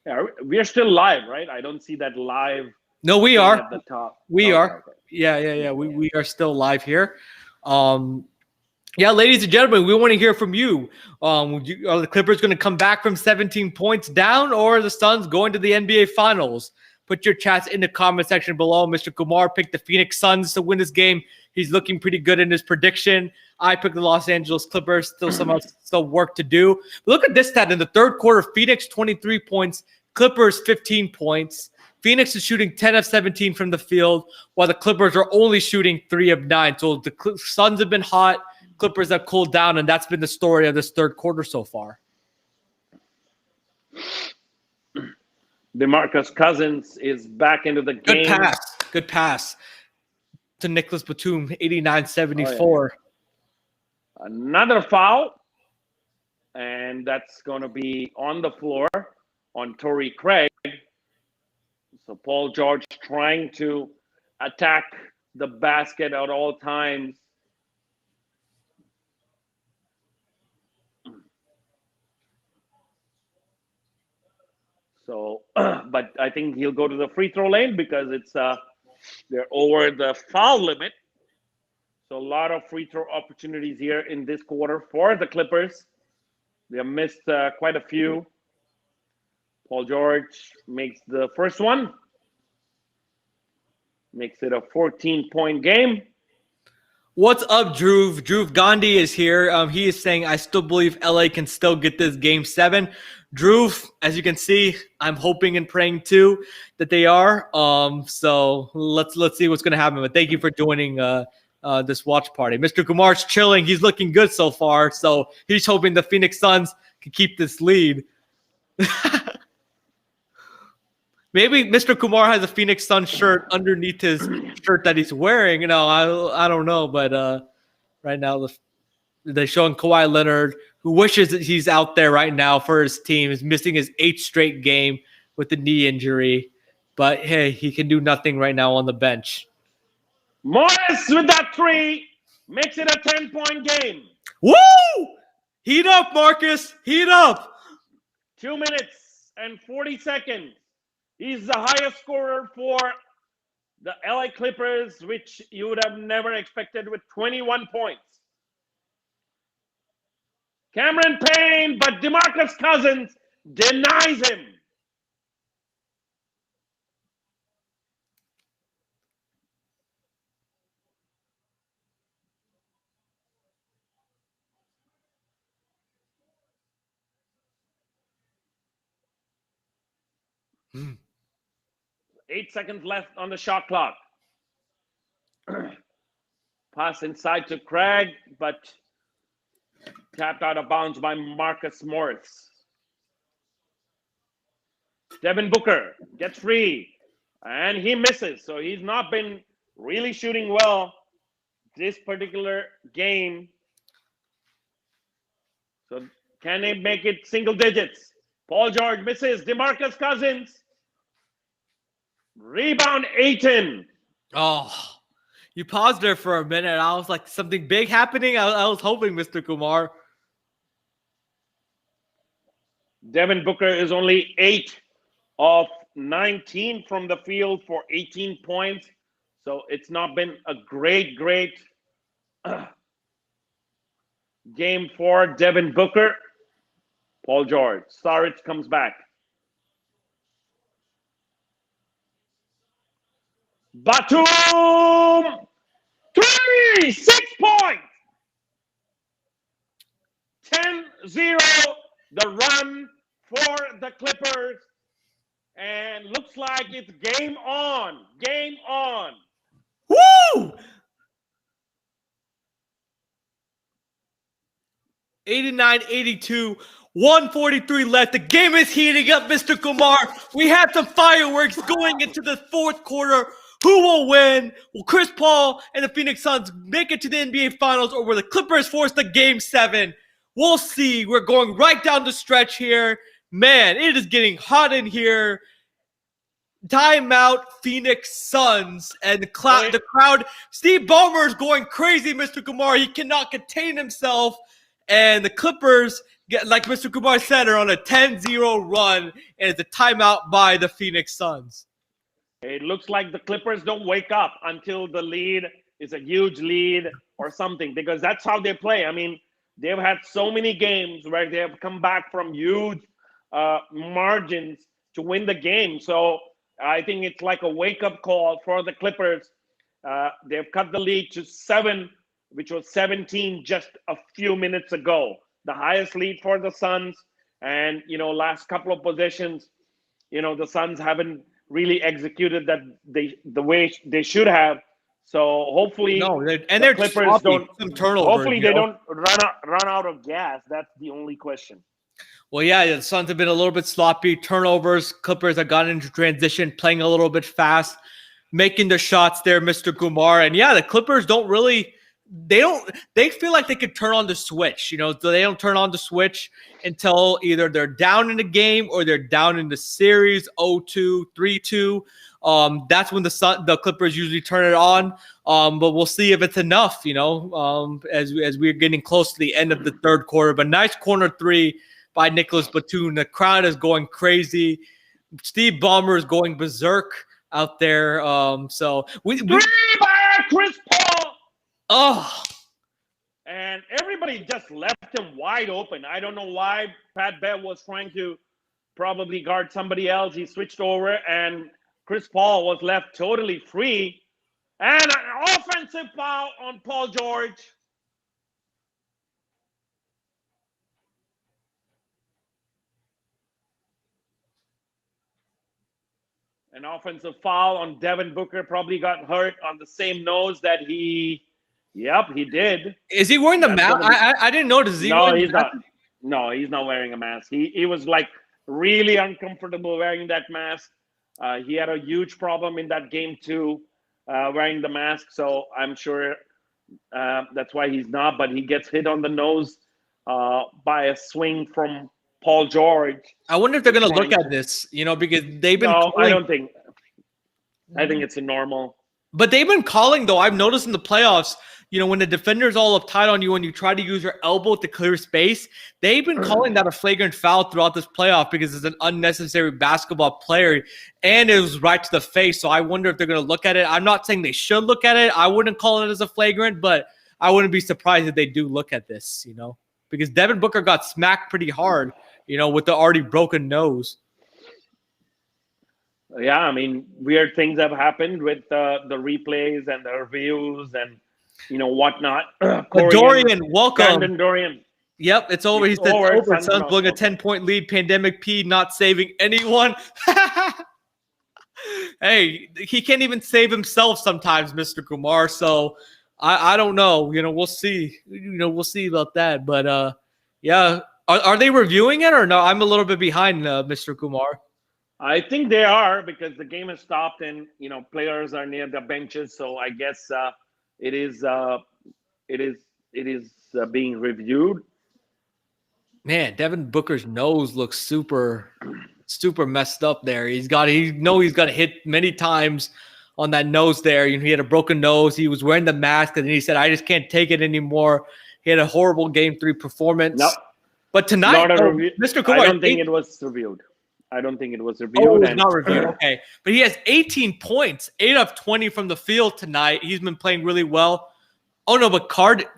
Yeah, we are still live, right? I don't see that live. No, we are. At the top. We are. Okay. Yeah. We are still live here. Yeah, ladies and gentlemen, we want to hear from you. Are the Clippers going to come back from 17 points down, or are the Suns going to the NBA Finals? Put your chats in the comment section below. Mr. Kumar picked the Phoenix Suns to win this game. He's looking pretty good in his prediction. I picked the Los Angeles Clippers. Still work to do. But look at this stat. In the third quarter, Phoenix 23 points, Clippers 15 points. Phoenix is shooting 10 of 17 from the field, while the Clippers are only shooting 3 of 9. So the Suns have been hot, Clippers have cooled down, and that's been the story of this third quarter so far. Demarcus Cousins is back into the game. Good pass to Nicholas Batum, 89-74. Another foul, and that's going to be on the floor on Torrey Craig. So Paul George trying to attack the basket at all times. So, but I think he'll go to the free throw lane because it's they're over the foul limit. So a lot of free throw opportunities here in this quarter for the Clippers. They have missed quite a few. Paul George makes the first one. Makes it a 14-point game. What's up, Dhruv? Dhruv Gandhi is here. He is saying, I still believe LA can still get this game 7. Dhruv, as you can see, I'm hoping and praying too that they are. So let's see what's going to happen. But thank you for joining this watch party. Mr. Kumar's chilling. He's looking good so far. So he's hoping the Phoenix Suns can keep this lead. Maybe Mr. Kumar has a Phoenix Suns shirt underneath his shirt that he's wearing. You know, I don't know, but right now they're showing Kawhi Leonard, who wishes that he's out there right now for his team, is missing his 8th straight game with the knee injury. But hey, he can do nothing right now on the bench. Morris with that 3 makes it a 10-point game. Woo! Heat up, Marcus. Heat up. 2 minutes and 40 seconds. He's the highest scorer for the LA Clippers, which you would have never expected, with 21 points. Cameron Payne, but Demarcus Cousins denies him. Hmm. 8 seconds left on the shot clock. Pass inside to Craig, but tapped out of bounds by Marcus Morris. Devin Booker gets free, and he misses. So he's not been really shooting well this particular game. So can they make it single digits? Paul George misses. Demarcus Cousins. Rebound Ayton. Oh, you paused there for a minute. I was like, something big happening? I was hoping, Mr. Kumar. Devin Booker is only 8 of 19 from the field for 18 points. So it's not been a great game for Devin Booker. Paul George. Saric comes back. Batum! 3! 6 points! 10-0, the run for the Clippers. And looks like it's game on. Game on. Woo! 89-82. 143 left. The game is heating up, Mr. Kumar. We have some fireworks going into the fourth quarter. Who will win? Will Chris Paul and the Phoenix Suns make it to the NBA Finals, or will the Clippers force the Game 7? We'll see. We're going right down the stretch here. Man, it is getting hot in here. Timeout, Phoenix Suns. And the crowd, Steve Ballmer is going crazy, Mr. Kumar. He cannot contain himself. And the Clippers, like Mr. Kumar said, are on a 10-0 run, and it's a timeout by the Phoenix Suns. It looks like the Clippers don't wake up until the lead is a huge lead or something, because that's how they play. I mean, they've had so many games where they have come back from huge margins to win the game. So I think it's like a wake-up call for the Clippers. They've cut the lead to 7, which was 17 just a few minutes ago. The highest lead for the Suns. And, last couple of possessions, the Suns haven't really executed that the way they should have. So hopefully, No, the they're Clippers sloppy. don't. Some turnovers. Hopefully, they don't run out of gas. That's the only question. Well, yeah, the Suns have been a little bit sloppy. Turnovers. Clippers have gotten into transition, playing a little bit fast, making the shots there, Mr. Kumar. And yeah, the Clippers don't really. They feel like they could turn on the switch, so they don't turn on the switch until either they're down in the game or they're down in the series 0-2, 3-2. That's when the Clippers usually turn it on. But we'll see if it's enough, as we're getting close to the end of the third quarter. But nice corner three by Nicholas Batum. The crowd is going crazy. Steve Ballmer is going berserk out there. So we Three by Chris Paul. Oh, and everybody just left him wide open. I don't know why Pat Bev was trying to probably guard somebody else. He switched over, and Chris Paul was left totally free. And an offensive foul on Paul George. An offensive foul on Devin Booker. Probably got hurt on the same nose that he... Yep, he did. Is he wearing the mask? I didn't notice. No, he's not. No, he's not wearing a mask. He was like really uncomfortable wearing that mask. He had a huge problem in that game too, wearing the mask. So I'm sure that's why he's not. But he gets hit on the nose by a swing from Paul George. I wonder if they're going to look at this, because they've been. No, I don't think. I think it's a normal. But they've been calling, though. I've noticed in the playoffs, when the defender's all uptight on you and you try to use your elbow to clear space, they've been calling that a flagrant foul throughout this playoff because it's an unnecessary basketball player, and it was right to the face. So I wonder if they're going to look at it. I'm not saying they should look at it. I wouldn't call it as a flagrant, but I wouldn't be surprised if they do look at this, because Devin Booker got smacked pretty hard, with the already broken nose. Yeah, I mean, weird things have happened with the replays and the reviews and whatnot. Dorian, welcome. Brandon Dorian. Yep, it's over. He's over. Suns blowing a 10-point lead. Pandemic P not saving anyone. Hey, he can't even save himself sometimes, Mr. Kumar. So I don't know. We'll see. We'll see about that. But yeah, are they reviewing it or no? I'm a little bit behind, Mr. Kumar. I think they are because the game has stopped and players are near the benches. So I guess it is being reviewed. Man, Devin Booker's nose looks super messed up there. He's got hit many times on that nose there. He had a broken nose. He was wearing the mask, and then he said, "I just can't take it anymore." He had a horrible Game 3 performance. No, but tonight, Mr. Kumar, I don't think it was reviewed. Oh, it's not reviewed. Okay. But he has 18 points, 8 of 20 from the field tonight. He's been playing really well. Oh, no, but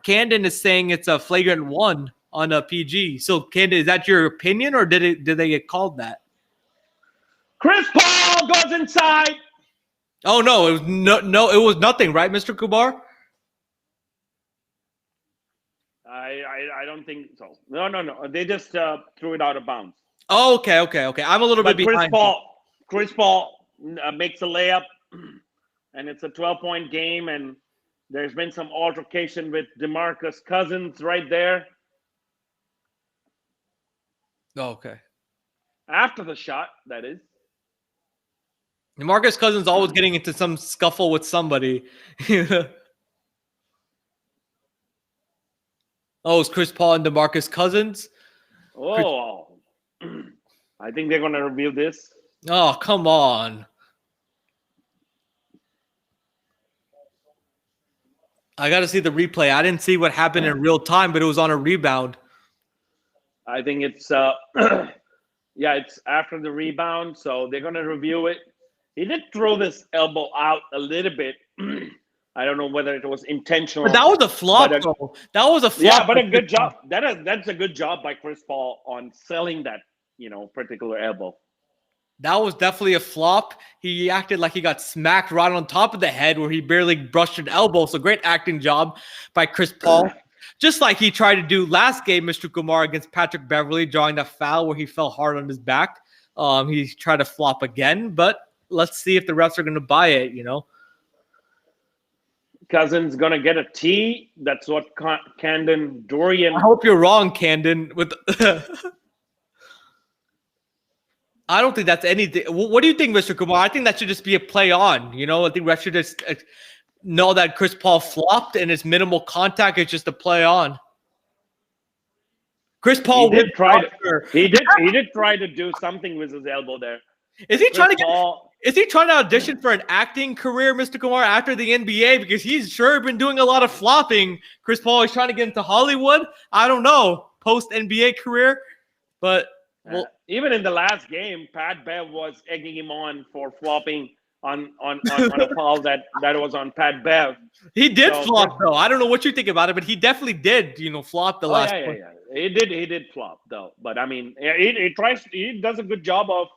Camden is saying it's a flagrant 1 on a PG. So, Camden, is that your opinion, or did they get called that? Chris Paul goes inside. Oh, no, it was it was nothing, right, Mr. Kumar? I don't think so. No. They just threw it out of bounds. Oh, okay. I'm a little bit behind. Chris Paul makes a layup, and it's a 12-point game, and there's been some altercation with Demarcus Cousins right there. Oh, okay. After the shot, that is. Demarcus Cousins always getting into some scuffle with somebody. Oh, it's Chris Paul and Demarcus Cousins? Oh, I think they're going to review this. Oh, come on. I got to see the replay. I didn't see what happened in real time, but it was on a rebound. I think it's, it's after the rebound, so they're going to review it. He did throw this elbow out a little bit. I don't know whether it was intentional. But that was a flop, though. That was a flop. Yeah, but a good job. That's a good job by Chris Paul on selling that, particular elbow. That was definitely a flop. He acted like he got smacked right on top of the head where he barely brushed an elbow. So great acting job by Chris Paul. Just like he tried to do last game, Mr. Kumar, against Patrick Beverly, drawing that foul where he fell hard on his back. He tried to flop again, but let's see if the refs are going to buy it, Cousins going to get a T. That's what Camden Dorian. I hope you're wrong, Camden. With I don't think that's anything. What do you think, Mr. Kumar? I think that should just be a play on. I think refs should just know that Chris Paul flopped and it's minimal contact. It's just a play on. Chris Paul He did try to do something with his elbow there. Is he trying to audition for an acting career, Mr. Kumar, after the NBA? Because he's sure been doing a lot of flopping. Chris Paul is trying to get into Hollywood. I don't know, post NBA career, but even in the last game, Pat Bev was egging him on for flopping on a foul that was on Pat Bev. He did flop though. I don't know what you think about it, but he definitely did, flop the last. Yeah. He did flop though. But I mean, he does a good job of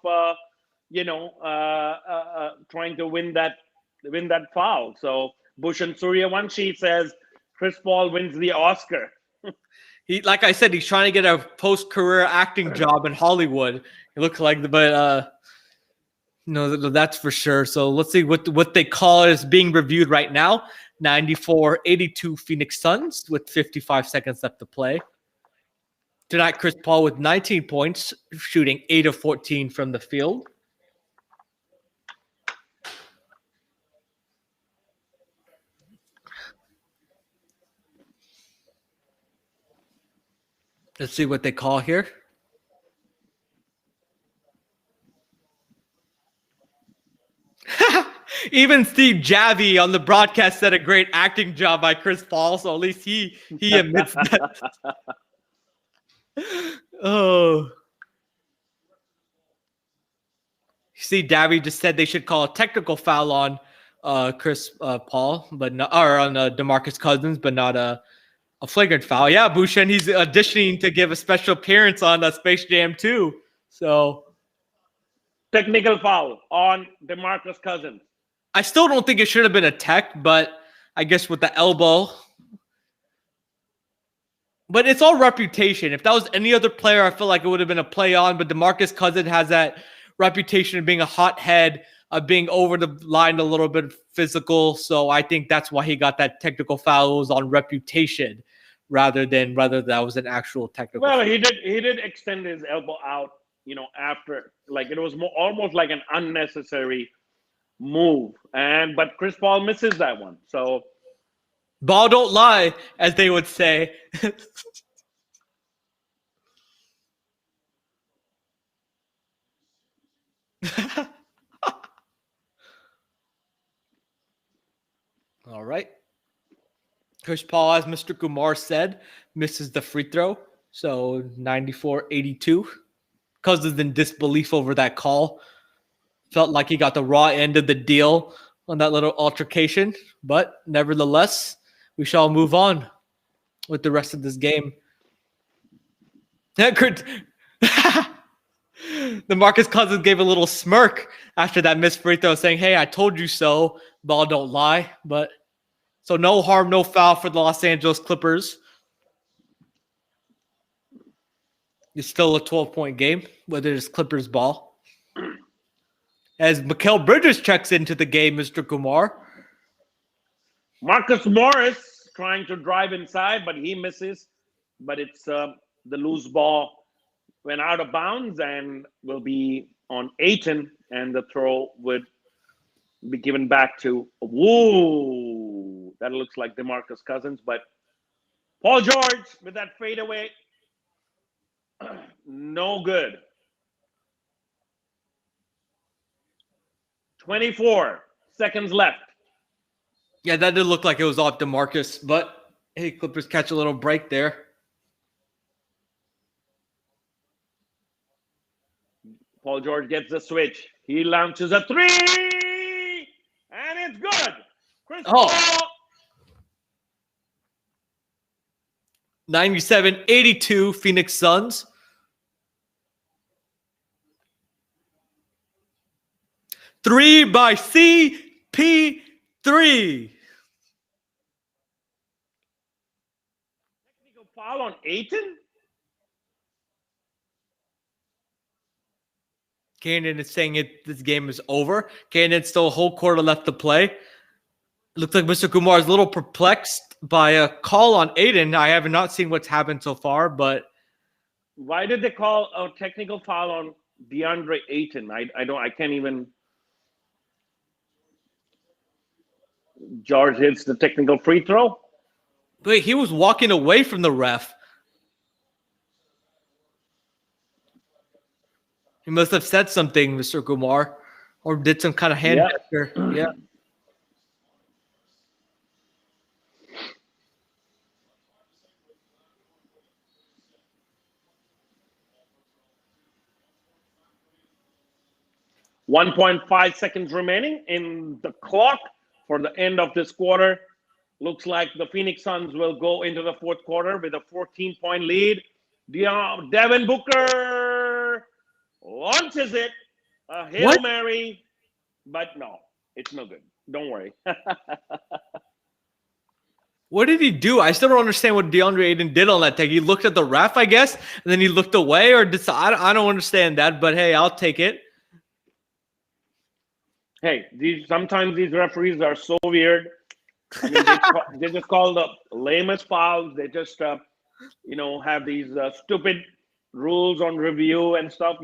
trying to win that foul. So Bush and Suryavanshi says Chris Paul wins the Oscar. Like I said, he's trying to get a post-career acting job in Hollywood. It looks like, but that's for sure. So let's see what they call is being reviewed right now. 94-82 Phoenix Suns with 55 seconds left to play. Tonight, Chris Paul with 19 points, shooting 8 of 14 from the field. Let's see what they call here. Even Steve Javi on the broadcast said a great acting job by Chris Paul, so at least he admits that. Oh. See, Javi just said they should call a technical foul on Chris Paul, but not, or on Demarcus Cousins, but not a flagrant foul. Yeah, Bhushan, he's auditioning to give a special appearance on Space Jam 2. So, technical foul on Demarcus Cousins. I still don't think it should have been a tech, but I guess with the elbow. But it's all reputation. If that was any other player, I feel like it would have been a play on. But Demarcus Cousins has that reputation of being a hothead, of being over the line a little bit physical. So I think that's why he got that technical foul. It was on reputation rather than whether that was an actual technical foul. Well, he did extend his elbow out, after, like, it was almost like an unnecessary move. But Chris Paul misses that one. So ball don't lie, as they would say. All right. Chris Paul, as Mr. Kumar said, misses the free throw. So 94-82. Cousins in disbelief over that call. Felt like he got the raw end of the deal on that little altercation. But nevertheless, we shall move on with the rest of this game. Demarcus Cousins gave a little smirk after that missed free throw, saying, "Hey, I told you so. Ball don't lie." But so no harm, no foul for the Los Angeles Clippers. It's still a 12-point game, whether it's Clippers ball. As Mikal Bridges checks into the game, Mr. Kumar. Marcus Morris trying to drive inside, but he misses. But it's the loose ball went out of bounds and will be on Ayton, and the throw would be given back to, whoa, that looks like Demarcus Cousins, but Paul George with that fadeaway, no good. 24 seconds left. Yeah, that did look like it was off DeMarcus, but hey, Clippers catch a little break there. Paul George gets the switch. He launches a three, and it's good. Chris Paul. 97-82 Phoenix Suns. Three by CP3. Technical foul on Ayton? Kanan is saying this game is over. Kanan's still a whole quarter left to play. It looks like Mr. Kumar is a little perplexed by a call on Ayton. I have not seen what's happened so far, but why did they call a technical foul on Deandre Ayton? I can't even. George hits the technical free throw. wait, he was walking away from the ref. He must have said something, Mr. Kumar, or did some kind of hand gesture. Yeah. .5 seconds remaining in the clock for the end of this quarter. Looks like the Phoenix Suns will go into the fourth quarter with a 14-point lead. Devin Booker launches it. A Hail Mary. But no, it's no good. Don't worry. What did he do? I still don't understand what Deandre Ayton did on that take. He looked at the ref, I guess, and then he looked away, or I don't understand that. But hey, I'll take it. Hey, sometimes these referees are so weird. I mean, they just call the lamest fouls. They just, have these stupid rules on review and stuff.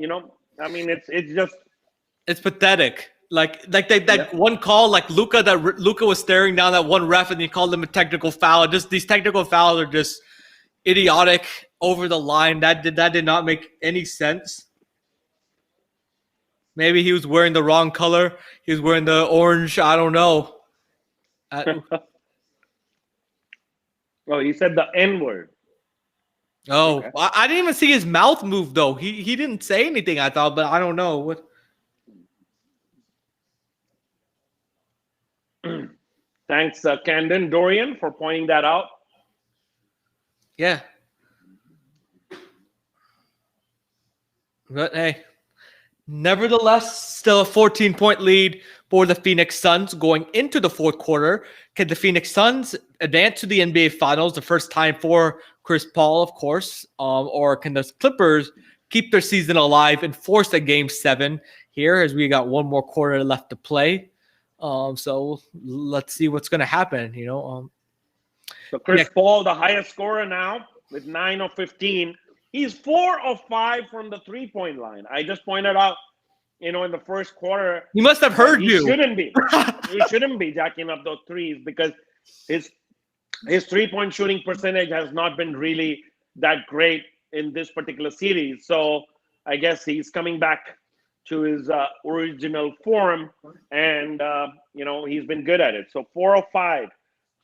I mean, it's pathetic. Like that one call, like Luka was staring down that one ref and he called him a technical foul. Just these technical fouls are just idiotic, over the line. That did not make any sense. Maybe he was wearing the wrong color. He was wearing the orange. I don't know. Well, he said the N-word. Oh, okay. I didn't even see his mouth move, though. He didn't say anything, I thought, but I don't know. What? Thanks, Camden Dorian, for pointing that out. Yeah. But, hey. Nevertheless, still a 14-point lead for the Phoenix Suns going into the fourth quarter. Can the Phoenix Suns advance to the NBA Finals, the first time for Chris Paul, of course, or can the Clippers keep their season alive and force a Game 7 here, as we got one more quarter left to play? So let's see what's going to happen. So Chris Paul, the highest scorer now, with 9 of 15. He's 4 of 5 from the three-point line. I just pointed out, in the first quarter. He must have heard you. Shouldn't be. He shouldn't be jacking up those threes because his three-point shooting percentage has not been really that great in this particular series. So I guess he's coming back to his original form, and he's been good at it. So 4 of 5.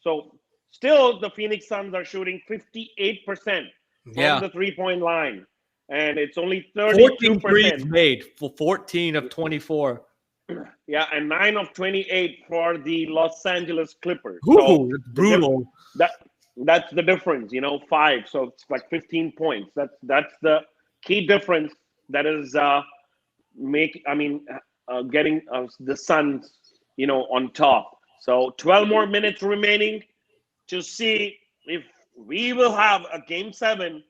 So still, the Phoenix Suns are shooting 58%. From the three-point line, and it's only 32%. 14 threes made for 14 of 24. Yeah, and 9 of 28 for the Los Angeles Clippers. Ooh, so that's brutal. That's the difference, 5. So it's like 15 points. That's the key difference that is getting the Suns, on top. So 12 more minutes remaining to see if we will have a Game 7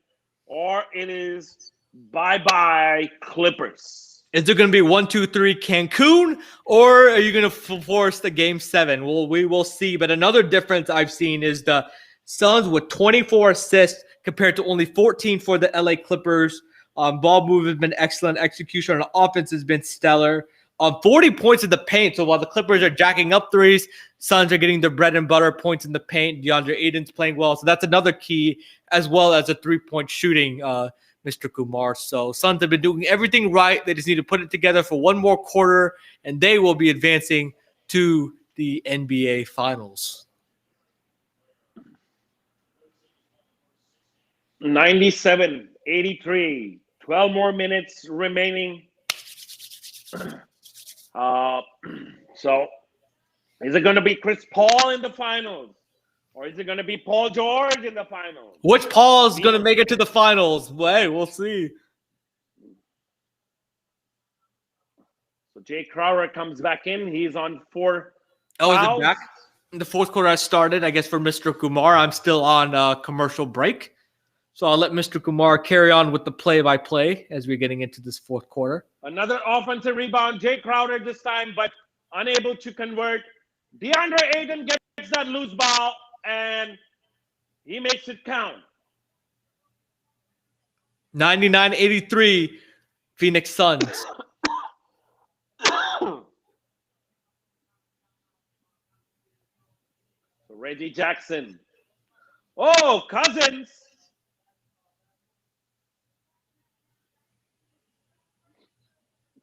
or it is bye-bye Clippers. Is it going to be 1-2-3 Cancun, or are you going to force the Game 7? Well, we will see. But another difference I've seen is the Suns with 24 assists compared to only 14 for the LA Clippers. Ball movement has been excellent. Execution on offense has been stellar. 40 points in the paint. So while the Clippers are jacking up threes, Suns are getting their bread and butter points in the paint. DeAndre Ayton's playing well. So that's another key, as well as a three-point shooting, Mr. Kumar. So Suns have been doing everything right. They just need to put it together for one more quarter, and they will be advancing to the NBA Finals. 97-83. 12 more minutes remaining. So is it going to be Chris Paul in the finals, or is it going to be Paul George in the finals? Which Paul is going to make it to the finals? Well, hey, we'll see. So Jay Crowder comes back in. He's on 4 fouls. Is it back? The fourth quarter has started, I guess, for Mr. Kumar. I'm still on commercial break. So I'll let Mr. Kumar carry on with the play-by-play as we're getting into this fourth quarter. Another offensive rebound. Jay Crowder this time, but unable to convert. Deandre Ayton gets that loose ball, and he makes it count. 99-83, Phoenix Suns. So Reggie Jackson. Oh, Cousins.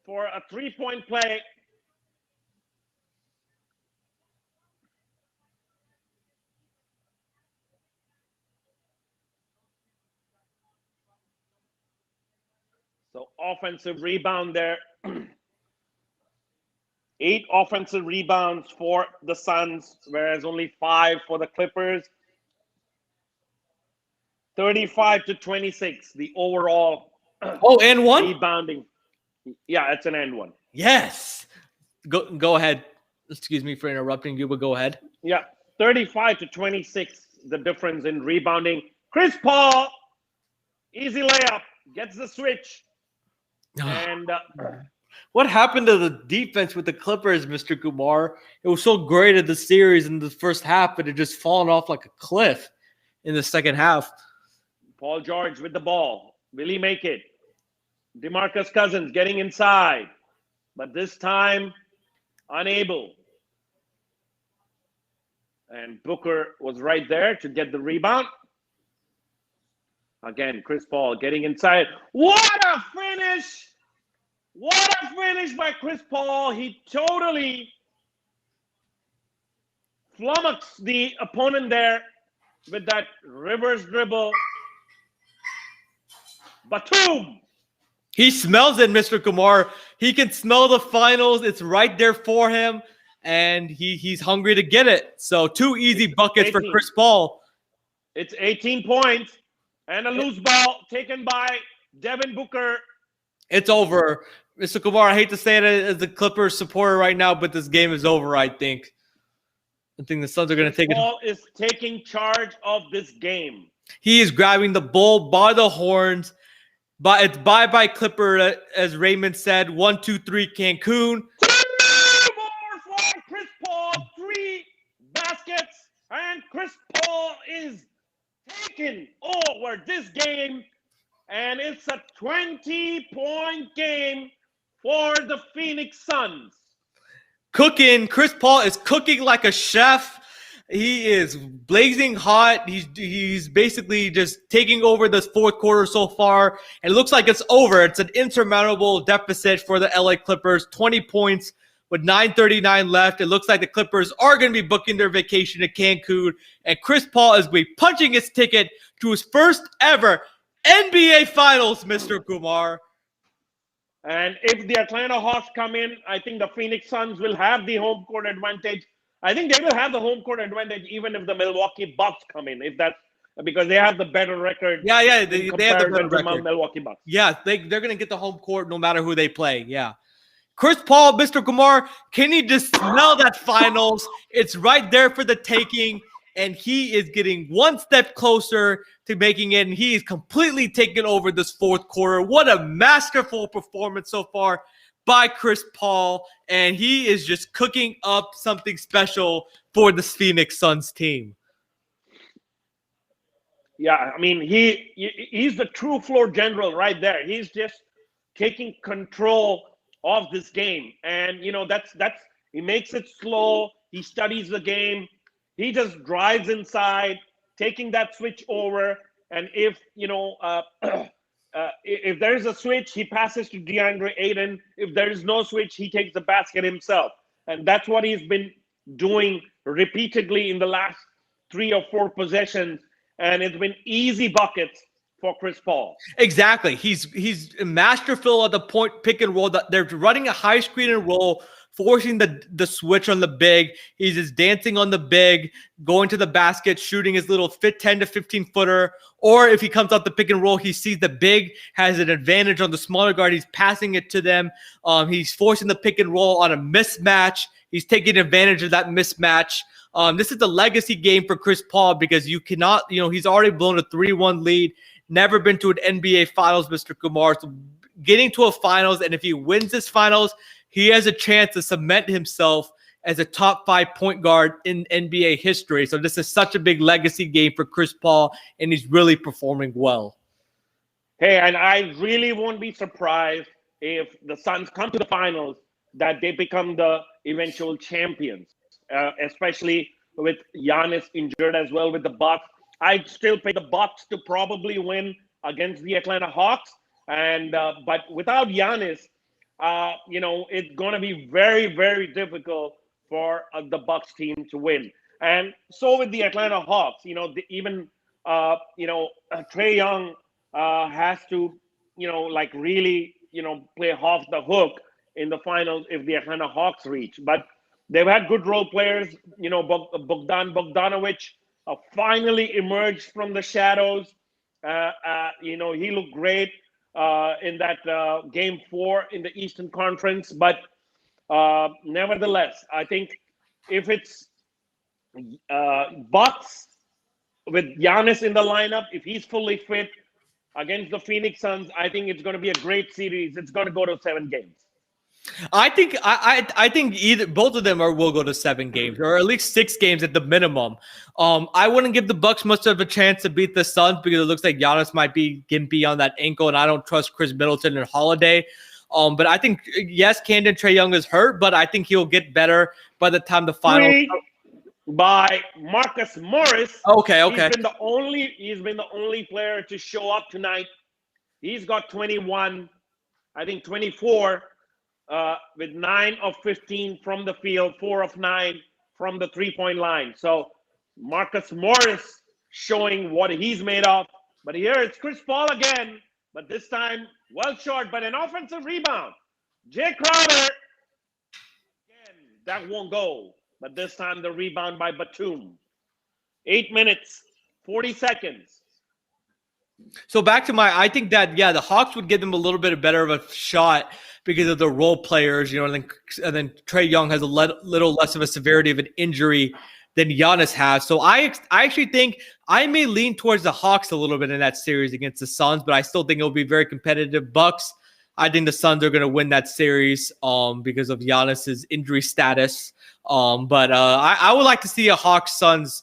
For a three-point play. So offensive rebound there. 8 offensive rebounds for the Suns, whereas only 5 for the Clippers. 35-26, the overall and one? rebounding. Yeah, it's an and one. Yes. Go ahead. Excuse me for interrupting you, but go ahead. Yeah, 35-26, the difference in rebounding. Chris Paul, easy layup, gets the switch. And what happened to the defense with the Clippers, Mr. Kumar? It was so great at the series in the first half, but it just fallen off like a cliff in the second half. Paul George with the ball. Will he make it? Demarcus Cousins getting inside, but this time unable. And Booker was right there to get the rebound. Again, Chris Paul getting inside. What a finish! What a finish by Chris Paul. He totally flummoxed the opponent there with that reverse dribble. Batum! He smells it, Mr. Kumar. He can smell the finals. It's right there for him, and he's hungry to get it. So 2 easy buckets for Chris Paul. It's 18 points and a loose ball taken by Devin Booker. It's over. Mr. Kumar, I hate to say it as a Clippers supporter right now, but this game is over, I think. I think the Suns are going to take it. Paul is taking charge of this game. He is grabbing the bull by the horns. But it's bye-bye Clipper, as Raymond said. 1, 2, 3, Cancun. 3 more for Chris Paul. 3 baskets. And Chris Paul is taking over this game. And it's a 20-point game for the Phoenix Suns. Cooking. Chris Paul is cooking like a chef. He is blazing hot. He's basically just taking over this fourth quarter so far. And it looks like it's over. It's an insurmountable deficit for the LA Clippers. 20 points with 9:39 left. It looks like the Clippers are going to be booking their vacation to Cancun. And Chris Paul is going to be punching his ticket to his first ever NBA Finals, Mr. Kumar. And if the Atlanta Hawks come in, I think the Phoenix Suns will have the home court advantage. I think they will have the home court advantage even if the Milwaukee Bucks come in. If that's because they have the better record. Yeah, they have the better record. Milwaukee Bucks. Yeah, they're going to get the home court no matter who they play. Yeah. Chris Paul, Mr. Kumar, can he just smell that finals? It's right there for the taking, and he is getting one step closer to making it, and he is completely taking over this fourth quarter. What a masterful performance so far by Chris Paul, and he is just cooking up something special for the Phoenix Suns team. Yeah, I mean, he's the true floor general right there. He's just taking control of this game, and that's he makes it slow. He studies the game. He just drives inside, taking that switch over, and if if there is a switch, he passes to DeAndre Ayton. If there is no switch, he takes the basket himself. And that's what he's been doing repeatedly in the last 3 or 4 possessions. And it's been easy buckets for Chris Paul. Exactly. He's masterful at the point pick and roll. They're running a high screen and roll, forcing the switch on the big. He's just dancing on the big, going to the basket, shooting his little 10 to 15 footer. Or if he comes out the pick and roll, he sees the big has an advantage on the smaller guard. He's passing it to them. He's forcing the pick and roll on a mismatch. He's taking advantage of that mismatch. This is the legacy game for Chris Paul because you cannot, he's already blown a 3-1 lead. never been to an NBA Finals, Mr. Kumar. So getting to a Finals, and if he wins this Finals, he has a chance to cement himself as a top 5 point guard in NBA history. So this is such a big legacy game for Chris Paul, and he's really performing well. Hey, and I really won't be surprised if the Suns come to the Finals, that they become the eventual champions, especially with Giannis injured as well with the Bucks. I'd still pick the Bucks to probably win against the Atlanta Hawks, and but without Giannis, it's going to be very, very difficult for the Bucks team to win. And so with the Atlanta Hawks, even Trae Young has to, really, play off the hook in the finals if the Atlanta Hawks reach. But they've had good role players. Bogdanovic finally emerged from the shadows. He looked great in that game 4 in the Eastern Conference. But nevertheless, I think if it's Bucks with Giannis in the lineup, if he's fully fit against the Phoenix Suns, I think it's going to be a great series. It's going to go to 7 games. I think either both of them will go to 7 games, or at least 6 games at the minimum. I wouldn't give the Bucks much of a chance to beat the Suns because it looks like Giannis might be gimpy on that ankle, and I don't trust Chris Middleton and Holiday. But I think, yes, Camden Trae Young is hurt, but I think he'll get better by the time the finals. By Marcus Morris. Okay. He's been the only player to show up tonight. He's got 21, I think 24, with 9 of 15 from the field, 4 of 9 from the 3-point line. So Marcus Morris showing what he's made of. But here it's Chris Paul again, but this time well short, but an offensive rebound. Jay Crowder, again, that won't go. But this time the rebound by Batum. 8 minutes, 40 seconds. So back to I think that, the Hawks would give them a little bit better of a shot because of the role players, and then Trae Young has a little less of a severity of an injury than Giannis has. So I actually think I may lean towards the Hawks a little bit in that series against the Suns, but I still think it'll be very competitive. Bucks, I think the Suns are going to win that series because of Giannis's injury status. But I would like to see a Hawks-Suns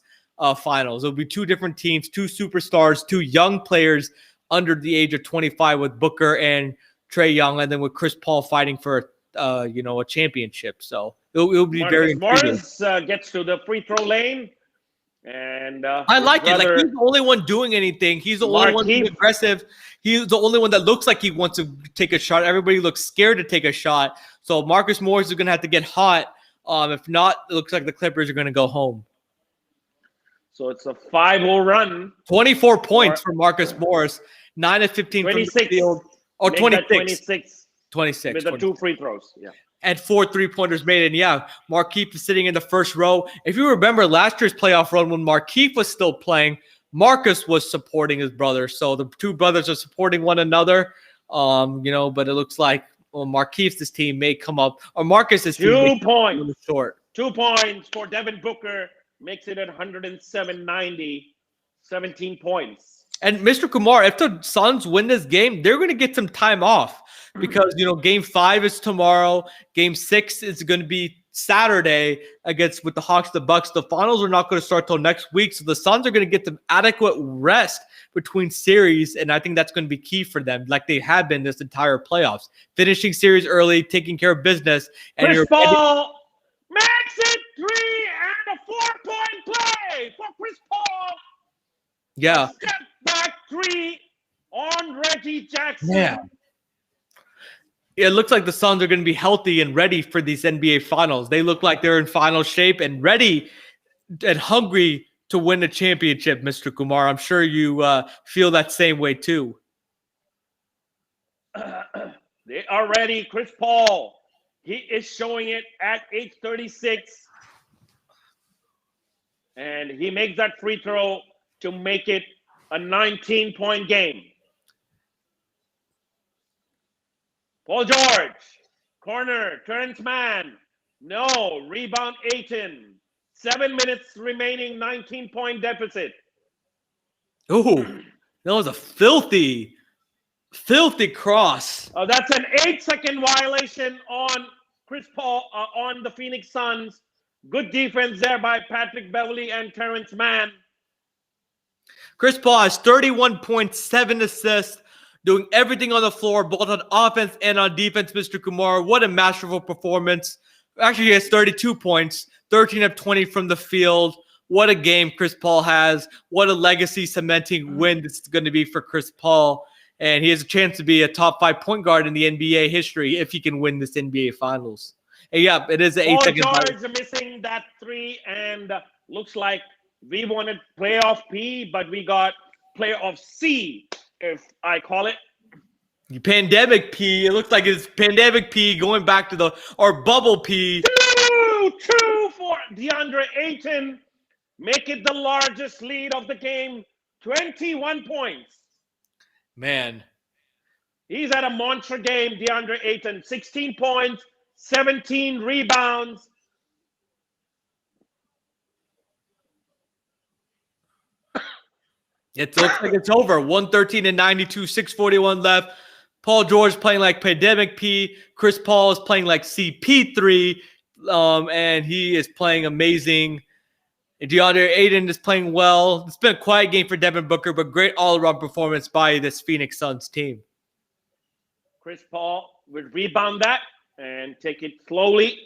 finals. It'll be 2 different teams, 2 superstars, 2 young players under the age of 25 with Booker and Trae Young, and then with Chris Paul fighting for a championship. So it'll be very intriguing. Morris gets to the free throw lane, and I like it. Like, he's the only one doing anything. He's the only one being aggressive. He's the only one that looks like he wants to take a shot. Everybody looks scared to take a shot. So Marcus Morris is going to have to get hot. If not, it looks like the Clippers are going to go home. So it's a 5-0 run. 24 points for Marcus Morris. 9 of 15 from the field. Oh, 26. 26. With the 2 free throws. Yeah. And 4 3-pointers made. And Markieff is sitting in the first row. If you remember last year's playoff run when Markieff was still playing, Marcus was supporting his brother. So the 2 brothers are supporting one another. But it looks like Markieff's team may come up, or Marcus's team 2 points short. 2 points for Devin Booker, makes it at 107-90, 17 points. And Mr. Kumar, if the Suns win this game, they're going to get some time off because Game 5 is tomorrow. Game 6 is going to be Saturday with the Hawks, the Bucks. The finals are not going to start till next week, so the Suns are going to get some adequate rest between series, and I think that's going to be key for them, like they have been this entire playoffs. Finishing series early, taking care of business. And Chris Paul makes it 3 and a 4-point play for Chris Paul. Yeah. Step back 3 on Reggie Jackson. Yeah. It looks like the Suns are going to be healthy and ready for these NBA finals. They look like they're in final shape and ready and hungry to win the championship, Mr. Kumar. I'm sure you feel that same way too. They are ready. Chris Paul, he is showing it at age 36. And he makes that free throw to make it a 19-point game. Paul George, corner, Terrence Mann. No, rebound Ayton. 7 minutes remaining, 19-point deficit. Ooh. That was a filthy cross. That's an 8-second violation on Chris Paul on the Phoenix Suns. Good defense there by Patrick Beverley and Terrence Mann. Chris Paul has 31.7 assists, doing everything on the floor, both on offense and on defense, Mr. Kumar. What a masterful performance. Actually, he has 32 points, 13 of 20 from the field. What a game Chris Paul has. What a legacy-cementing win this is going to be for Chris Paul. And he has a chance to be a top 5 point guard in the NBA history if he can win this NBA Finals. And yeah, it is an 8-second Paul George missing that 3, and looks like we wanted playoff P, but we got playoff C, if I call it. Pandemic P. It looks like it's pandemic P going back to or bubble P. 2 for Deandre Ayton. Make it the largest lead of the game. 21 points. Man. He's had a monster game, Deandre Ayton. 16 points, 17 rebounds. It looks like it's over. 113-92, 6:41 left. Paul George playing like pandemic P. Chris Paul is playing like CP3. And he is playing amazing. DeAndre Ayton is playing well. It's been a quiet game for Devin Booker, but great all-around performance by this Phoenix Suns team. Chris Paul will rebound that and take it slowly.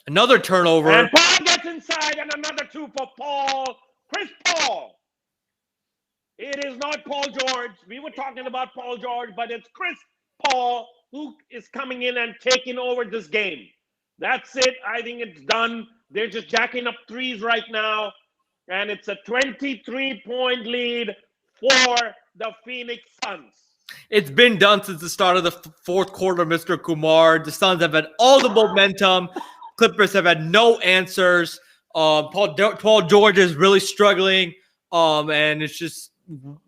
Another turnover. And Paul gets inside, and another 2 for Paul. Chris Paul. It is not Paul George. We were talking about Paul George, but it's Chris Paul who is coming in and taking over this game. That's it. I think it's done. They're just jacking up threes right now. And it's a 23-point lead for the Phoenix Suns. It's been done since the start of the fourth quarter, Mr. Kumar. The Suns have had all the momentum. Clippers have had no answers. Paul George is really struggling. And it's just,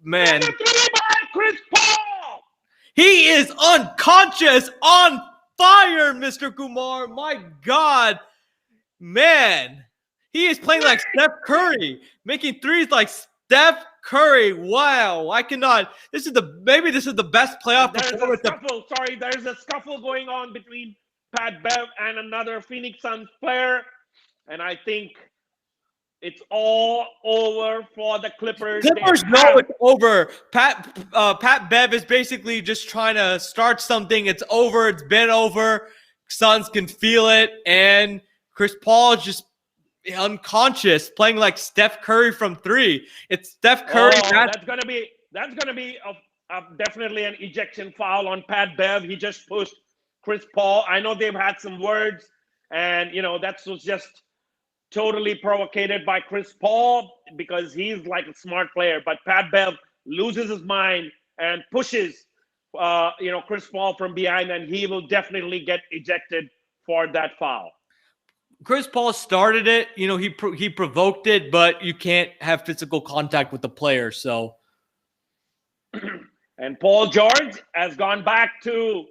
man. Chris Paul! He is unconscious, on fire, Mr. Kumar. My God. Man. He is playing like Steph Curry, making threes like Steph Curry. Wow. I cannot. Maybe this is the best playoff performance. There's a scuffle going on between Pat Bev and another Phoenix Suns player. And I think it's all over for the Clippers. Clippers know it's over. Pat Bev is basically just trying to start something. It's over. It's been over. Suns can feel it. And Chris Paul is just unconscious, playing like Steph Curry from 3. It's Steph Curry. That's gonna be definitely an ejection foul on Pat Bev. He just pushed Chris Paul. I know they've had some words, and that was just totally provocated by Chris Paul because he's like a smart player. But Pat Bev loses his mind and pushes Chris Paul from behind, and he will definitely get ejected for that foul. Chris Paul started it. He provoked it, but you can't have physical contact with the player. So, and Paul George has gone back to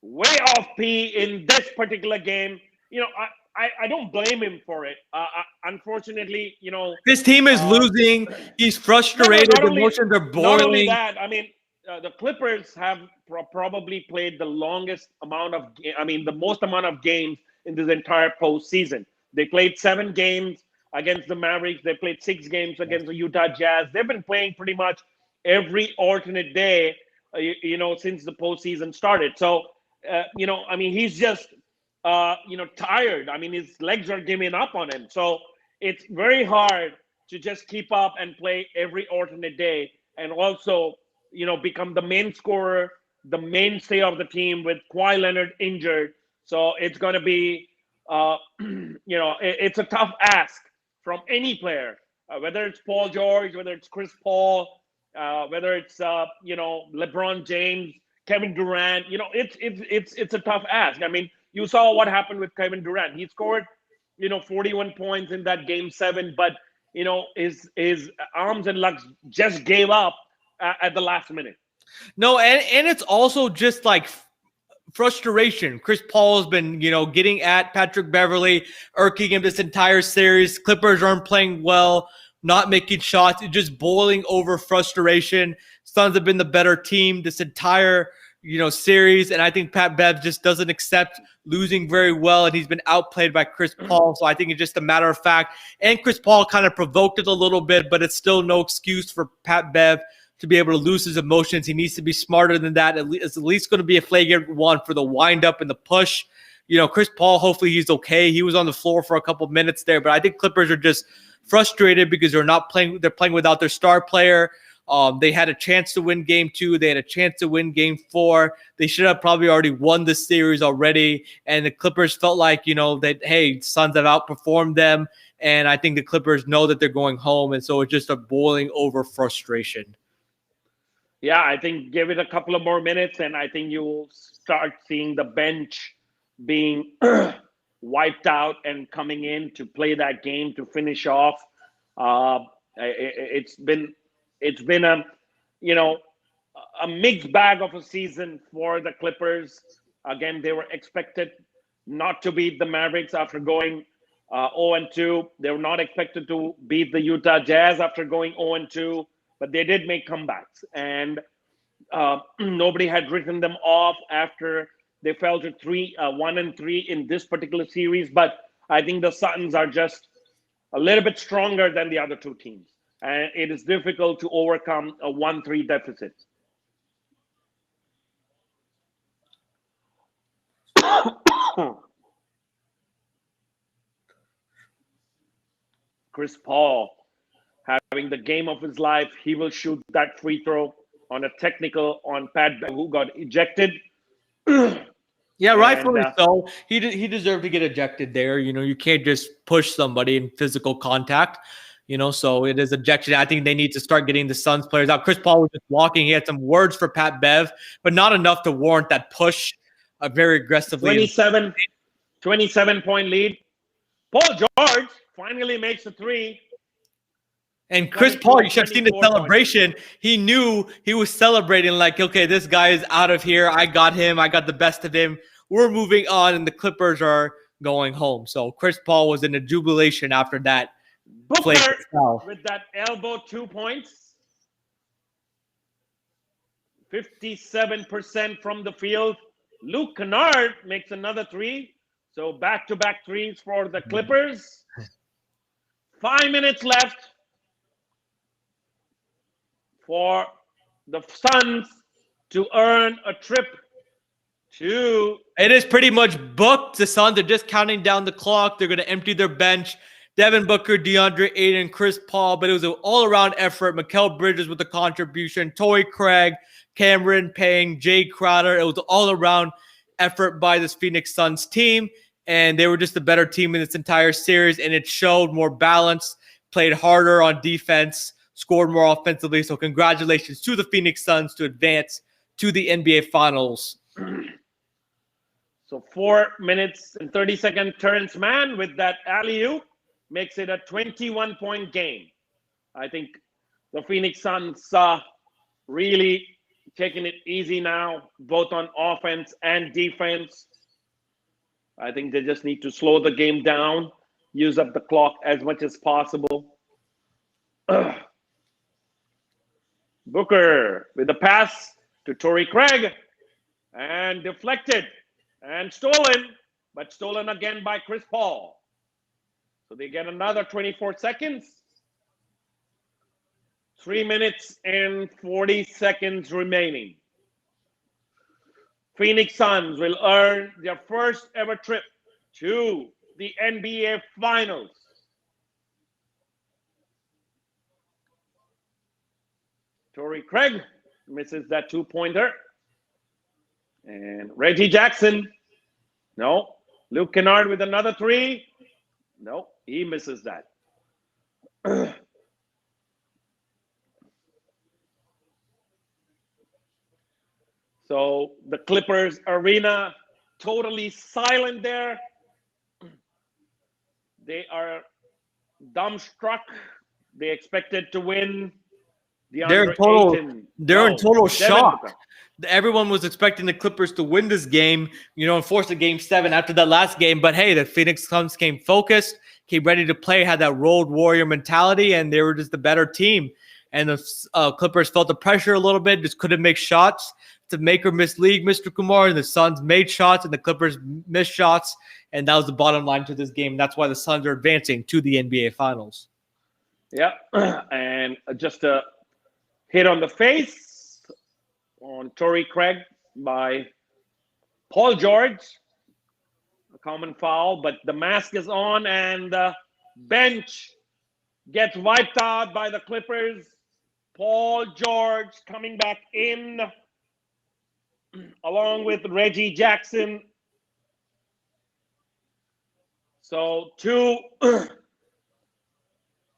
way off P in this particular game. I don't blame him for it. Unfortunately, his team is losing. He's frustrated. Emotions are boiling. Not only that, the Clippers have probably played the most amount of games in this entire postseason. They played 7 games against the Mavericks. They played 6 games against the Utah Jazz. They've been playing pretty much every alternate day, since the postseason started. So, he's just, tired. His legs are giving up on him. So it's very hard to just keep up and play every alternate day and also, become the main scorer, the mainstay of the team with Kawhi Leonard injured. So it's going to be, it's a tough ask from any player, whether it's Paul George, whether it's Chris Paul, whether it's, LeBron James, Kevin Durant. It's a tough ask. You saw what happened with Kevin Durant. He scored, 41 points in that game 7, but, his arms and legs just gave up at the last minute. No, and it's also just like frustration. Chris Paul has been, getting at Patrick Beverley, irking him this entire series. Clippers aren't playing well. not making shots, just boiling over frustration. Suns have been the better team this entire series, and I think Pat Bev just doesn't accept losing very well, and he's been outplayed by Chris Paul. So I think it's just a matter of fact. And Chris Paul kind of provoked it a little bit, but it's still no excuse for Pat Bev to be able to lose his emotions. He needs to be smarter than that. It's at least going to be a flagrant one for the wind-up and the push. Chris Paul, hopefully he's okay. He was on the floor for a couple minutes there, but I think Clippers are just frustrated because they're playing without their star player. They had a chance to win game 2. They had a chance to win game 4. They should have probably already won this series already. And the Clippers felt like, that, hey, Suns have outperformed them. And I think the Clippers know that they're going home. And so it's just a boiling over frustration. Yeah, I think give it a couple of more minutes, and I think you'll start seeing the bench being wiped out and coming in to play that game to finish off. It's been a a mixed bag of a season for the Clippers. Again, they were expected not to beat the Mavericks after going 0-2. They were not expected to beat the Utah Jazz after going 0-2. But they did make comebacks, and nobody had written them off after they fell to 1-3 in this particular series. But I think the Suns are just a little bit stronger than the other two teams, and it is difficult to overcome a 1-3 deficit. Chris Paul, having the game of his life, he will shoot that free throw on a technical on Pat, who got ejected. Yeah, rightfully so. He deserved to get ejected there. You can't just push somebody in physical contact. So it is ejection. I think they need to start getting the Suns players out. Chris Paul was just walking. He had some words for Pat Bev, but not enough to warrant that push very aggressively. 27-point lead. Paul George finally makes a 3. And Chris Paul, you should have seen the celebration. He knew he was celebrating like, okay, this guy is out of here. I got him. I got the best of him. We're moving on, and the Clippers are going home. So Chris Paul was in a jubilation after that. Gupta with that elbow 2 points. 57% from the field. Luke Kennard makes another 3. So back-to-back threes for the Clippers. 5 minutes left for the Suns to earn a trip to... It is pretty much booked. The Suns are just counting down the clock. They're going to empty their bench. Devin Booker, DeAndre Ayton, Chris Paul, but it was an all-around effort. Mikal Bridges with the contribution. Torrey Craig, Cameron Payne, Jay Crowder. It was an all-around effort by this Phoenix Suns team, and they were just a better team in this entire series, and it showed more balance, played harder on defense, scored more offensively. So congratulations to the Phoenix Suns to advance to the NBA Finals. So 4 minutes and 30-second Terrence Mann with that alley-oop makes it a 21-point game. I think the Phoenix Suns really taking it easy now, both on offense and defense. I think they just need to slow the game down, use up the clock as much as possible. Booker with the pass to Torrey Craig, and deflected and stolen, but stolen again by Chris Paul. So they get another 24 seconds. 3 minutes and 40 seconds remaining. Phoenix Suns will earn their first ever trip to the NBA Finals. Torrey Craig misses that 2-pointer. And Reggie Jackson, no. Luke Kennard with another 3. No, he misses that. So the Clippers arena totally silent there. They are dumbstruck. They expected to win. DeAndre Ayton. They're in total Devin shock. Booker. Everyone was expecting the Clippers to win this game, and force a game 7 after that last game. But hey, the Phoenix Suns came focused, came ready to play, had that road warrior mentality, and they were just the better team. And the Clippers felt the pressure a little bit, just couldn't make shots. It's a make or miss league, Mr. Kumar. And the Suns made shots, and the Clippers missed shots. And that was the bottom line to this game. That's why the Suns are advancing to the NBA Finals. Yeah, and just a hit on the face on Torrey Craig by Paul George. A common foul, but the mask is on, and the bench gets wiped out by the Clippers. Paul George coming back in along with Reggie Jackson. So 2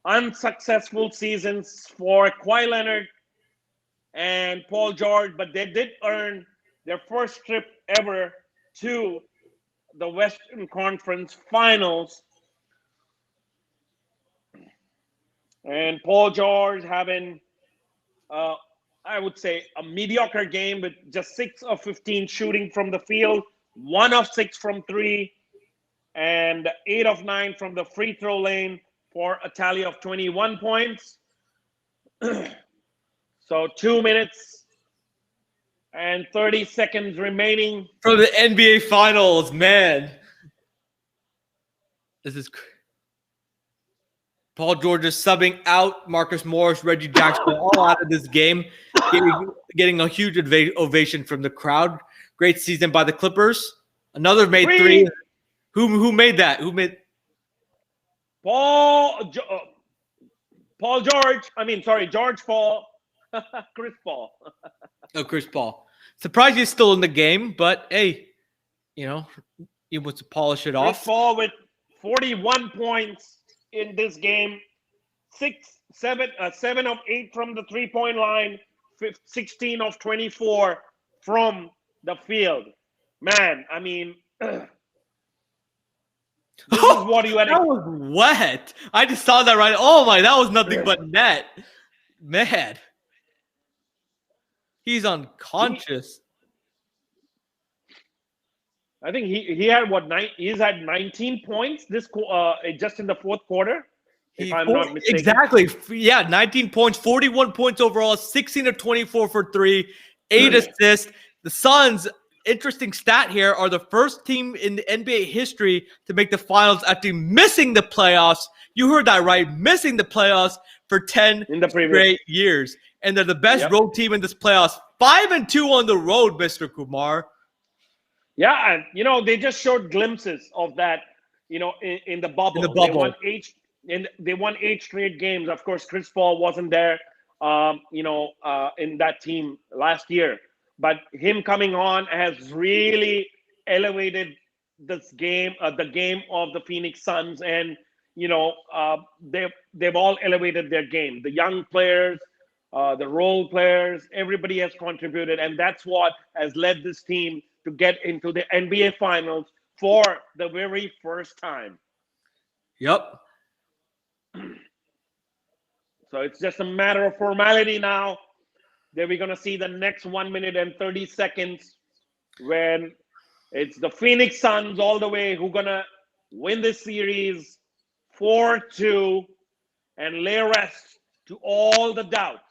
unsuccessful seasons for Kawhi Leonard and Paul George, but they did earn their first trip ever to the Western Conference Finals. And Paul George having, I would say, a mediocre game with just 6 of 15 shooting from the field, 1 of 6 from 3, and 8 of 9 from the free throw lane for a tally of 21 points. So 2 minutes and 30 seconds remaining. From the NBA Finals, man. This is Paul George is subbing out Marcus Morris, Reggie Jackson, all out of this game, getting a huge ovation from the crowd. Great season by the Clippers. Another made 3. Who made that? Who made George Paul. Chris Paul. Oh, Chris Paul. Surprised he's still in the game, but hey, he wants to polish it off. Chris Paul with 41 points in this game. 7 of 8 from the 3-point line, 16 of 24 from the field. Man, I mean, this is what you had. That was wet. I just saw that right. Oh my, that was nothing but net. Man. He's unconscious. I think he had he's had 19 points just in the fourth quarter. If I'm not mistaken. Exactly. Yeah, 19 points, 41 points overall, 16 of 24 for 3, 8 assists. The Suns, interesting stat here, are the first team in the NBA history to make the finals after missing the playoffs. You heard that right, missing the playoffs for 10 straight years. And they're the best road team in this playoffs. 5-2 on the road, Mr. Kumar. Yeah, and they just showed glimpses of that, in the bubble. They won 8 straight games. Of course, Chris Paul wasn't there, in that team last year. But him coming on has really elevated this game, the game of the Phoenix Suns, and they've all elevated their game. The young players, the role players, everybody has contributed, and that's what has led this team to get into the NBA Finals for the very first time. Yep. So it's just a matter of formality now. Then we're going to see the next 1 minute and 30 seconds when it's the Phoenix Suns all the way who are going to win this series 4-2 and lay rest to all the doubts.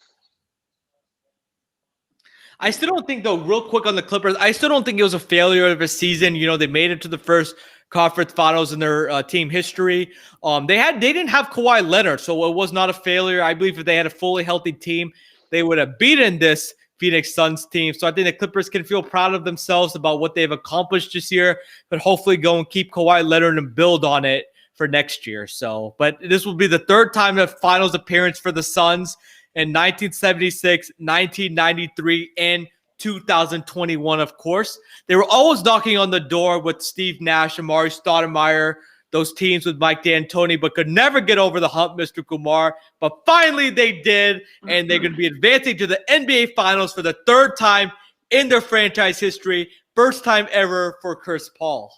I still don't think, though, real quick on the Clippers, I still don't think it was a failure of a season. They made it to the first conference finals in their team history. They didn't have Kawhi Leonard, so it was not a failure. I believe if they had a fully healthy team, they would have beaten this Phoenix Suns team. So I think the Clippers can feel proud of themselves about what they've accomplished this year, but hopefully go and keep Kawhi Leonard and build on it for next year. So, but this will be the third time a finals appearance for the Suns in 1976, 1993, and 2021, of course. They were always knocking on the door with Steve Nash, Amari Stoudemire, those teams with Mike D'Antoni, but could never get over the hump, Mr. Kumar. But finally they did, and they're going to be advancing to the NBA Finals for the third time in their franchise history. First time ever for Chris Paul.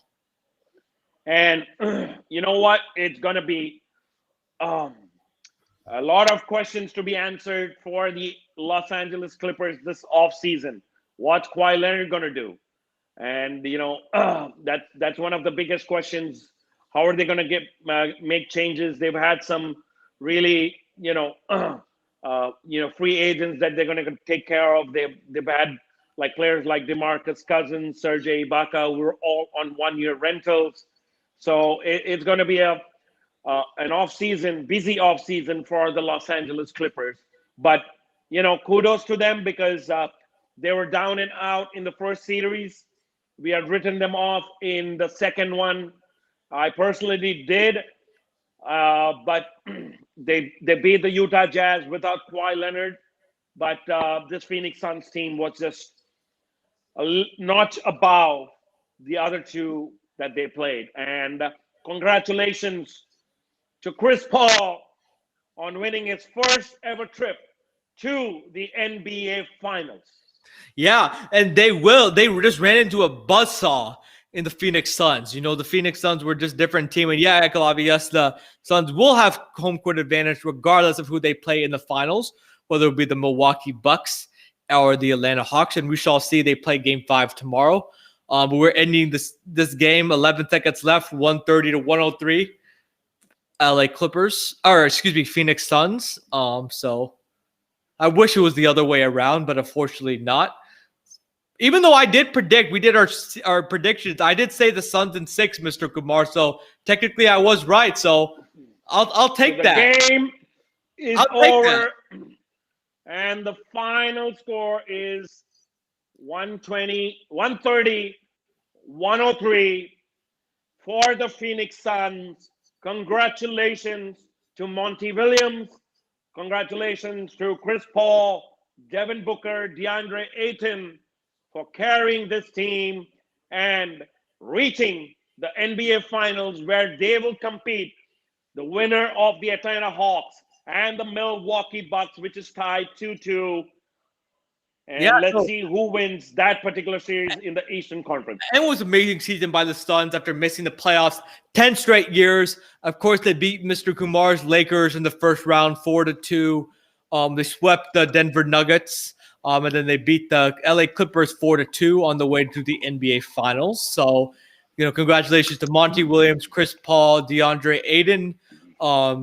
And you know what? It's going to be A lot of questions to be answered for the Los Angeles Clippers this offseason. What's Kawhi Leonard going to do? And that's one of the biggest questions. How are they going to make changes? They've had some really free agents that they're going to take care of. They've had like players like Demarcus Cousins, Serge Ibaka, who are all on 1-year rentals. So it's going to be an busy off season for the Los Angeles Clippers. But kudos to them because they were down and out in the first series. We had written them off in the second one. I personally did, but they beat the Utah Jazz without Kawhi Leonard. But this Phoenix Suns team was just a notch above the other two that they played. And congratulations to Chris Paul on winning his first ever trip to the NBA Finals. Yeah, and they just ran into a buzzsaw in the Phoenix Suns. The Phoenix Suns were just different team. And yeah, Ekalavi, yes, the Suns will have home court advantage regardless of who they play in the finals, whether it be the Milwaukee Bucks or the Atlanta Hawks. And we shall see. They play Game 5 tomorrow. But we're ending this game, 11 seconds left, 130 to 103. Phoenix Suns. So I wish it was the other way around, but unfortunately not. Even though I did predict, we did our predictions. I did say the Suns in 6, Mr. Kumar. So technically, I was right. So I'll take that. The game is over, and the final score is 130, 103 for the Phoenix Suns. Congratulations to Monty Williams. Congratulations to Chris Paul, Devin Booker, DeAndre Ayton for carrying this team and reaching the NBA Finals where they will compete the winner of the Atlanta Hawks and the Milwaukee Bucks, which is tied 2-2. And let's see who wins that particular series in the Eastern Conference. It was an amazing season by the Suns after missing the playoffs 10 straight years. Of course, they beat Mr. Kumar's Lakers in the first round 4-2. They swept the Denver Nuggets. And then they beat the LA Clippers 4-2 on the way to the NBA Finals. So, congratulations to Monty Williams, Chris Paul, DeAndre Ayton,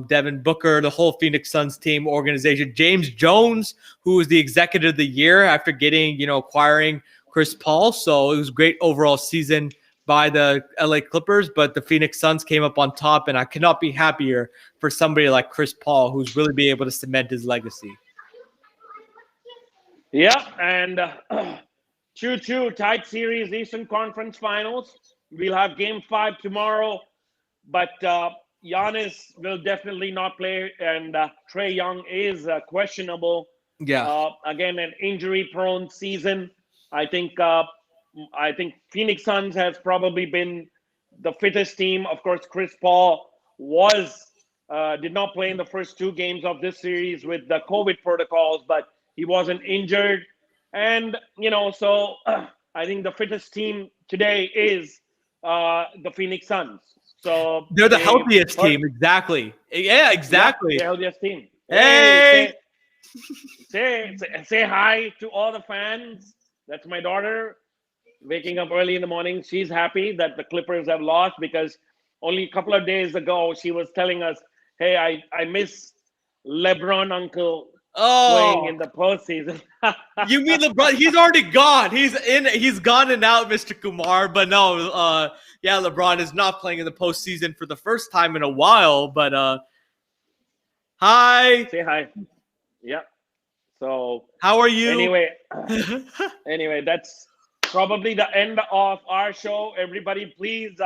Devin Booker, the whole Phoenix Suns team organization. James Jones, who was the executive of the year after acquiring Chris Paul. So it was a great overall season by the LA Clippers, but the Phoenix Suns came up on top, and I cannot be happier for somebody like Chris Paul, who's really be able to cement his legacy. Yeah, and 2-2 tight series, Eastern Conference Finals. We'll have Game 5 tomorrow, but Giannis will definitely not play, and Trae Young is questionable. Yeah. Again, an injury-prone season. I think Phoenix Suns has probably been the fittest team. Of course, Chris Paul did not play in the first 2 games of this series with the COVID protocols, but he wasn't injured. And, so I think the fittest team today is the Phoenix Suns. So they're the healthiest team. Exactly. Yeah, exactly. The healthiest team. Hey! Say hi to all the fans. That's my daughter waking up early in the morning. She's happy that the Clippers have lost because only a couple of days ago she was telling us, hey, I miss LeBron uncle playing in the postseason. You mean LeBron? He's already gone. He's gone and out, Mr. Kumar. But no, LeBron is not playing in the postseason for the first time in a while. But hi. Say hi. Yeah. So how are you? Anyway, that's probably the end of our show. Everybody, please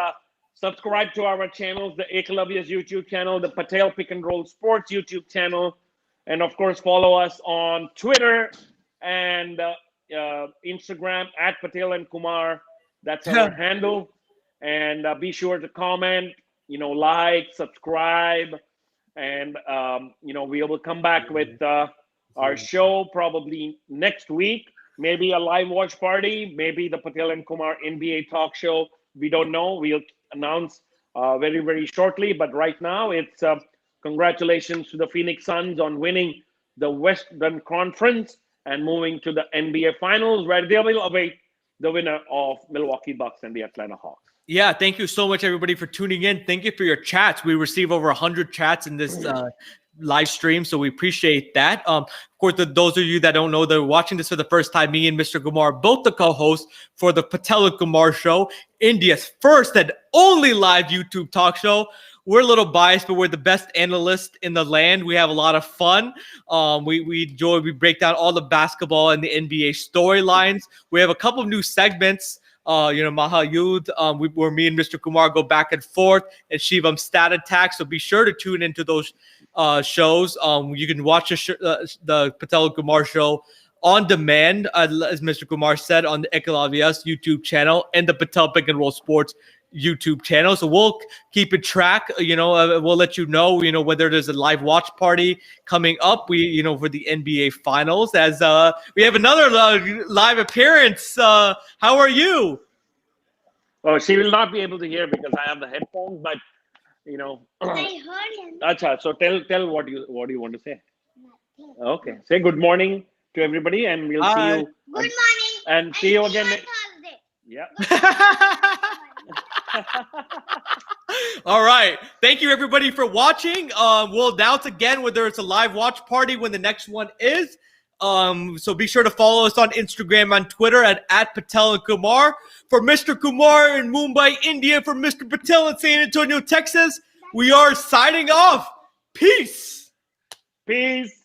subscribe to our channels, the Ekalavia's YouTube channel, the Patel Pick and Roll Sports YouTube channel, and of course, follow us on Twitter and Instagram at Patel and Kumar. That's our handle. And be sure to comment, like, subscribe, and we will come back with our show probably next week. Maybe a live watch party, maybe the Patel and Kumar NBA talk show. We don't know. We'll announce very, very shortly. But right now, it's Congratulations to the Phoenix Suns on winning the Western Conference and moving to the NBA Finals, where they will await the winner of Milwaukee Bucks and the Atlanta Hawks. Yeah, thank you so much, everybody, for tuning in. Thank you for your chats. We receive over 100 chats in this live stream, so we appreciate that. Of course, those of you that don't know, they're watching this for the first time. Me and Mr. Kumar, both the co-hosts for the Patel Kumar Show, India's first and only live YouTube talk show. We're a little biased, but we're the best analysts in the land. We have a lot of fun. We enjoy. We break down all the basketball and the NBA storylines. We have a couple of new segments. Maha Yud, where me and Mr. Kumar go back and forth, and Shivam Stat Attack. So be sure to tune into those shows. You can watch the Patel Kumar Show on demand, as Mr. Kumar said, on the Ekalavias YouTube channel and the Patel Pick and Roll Sports YouTube channel. So we'll keep it track. We'll let you know, whether there's a live watch party coming up. For the NBA Finals, as we have another live appearance. How are you? Oh, she will not be able to hear because I have the headphones, but I heard him. Acha, so tell what you want to say. Okay, say good morning to everybody, and we'll see you. Good morning. And see you again. Thursday. Yeah. All right. Thank you, everybody, for watching. We'll announce again whether it's a live watch party when the next one is. So be sure to follow us on Instagram and Twitter at Patel and Kumar. For Mr. Kumar in Mumbai, India, for Mr. Patel in San Antonio, Texas, we are signing off. Peace. Peace.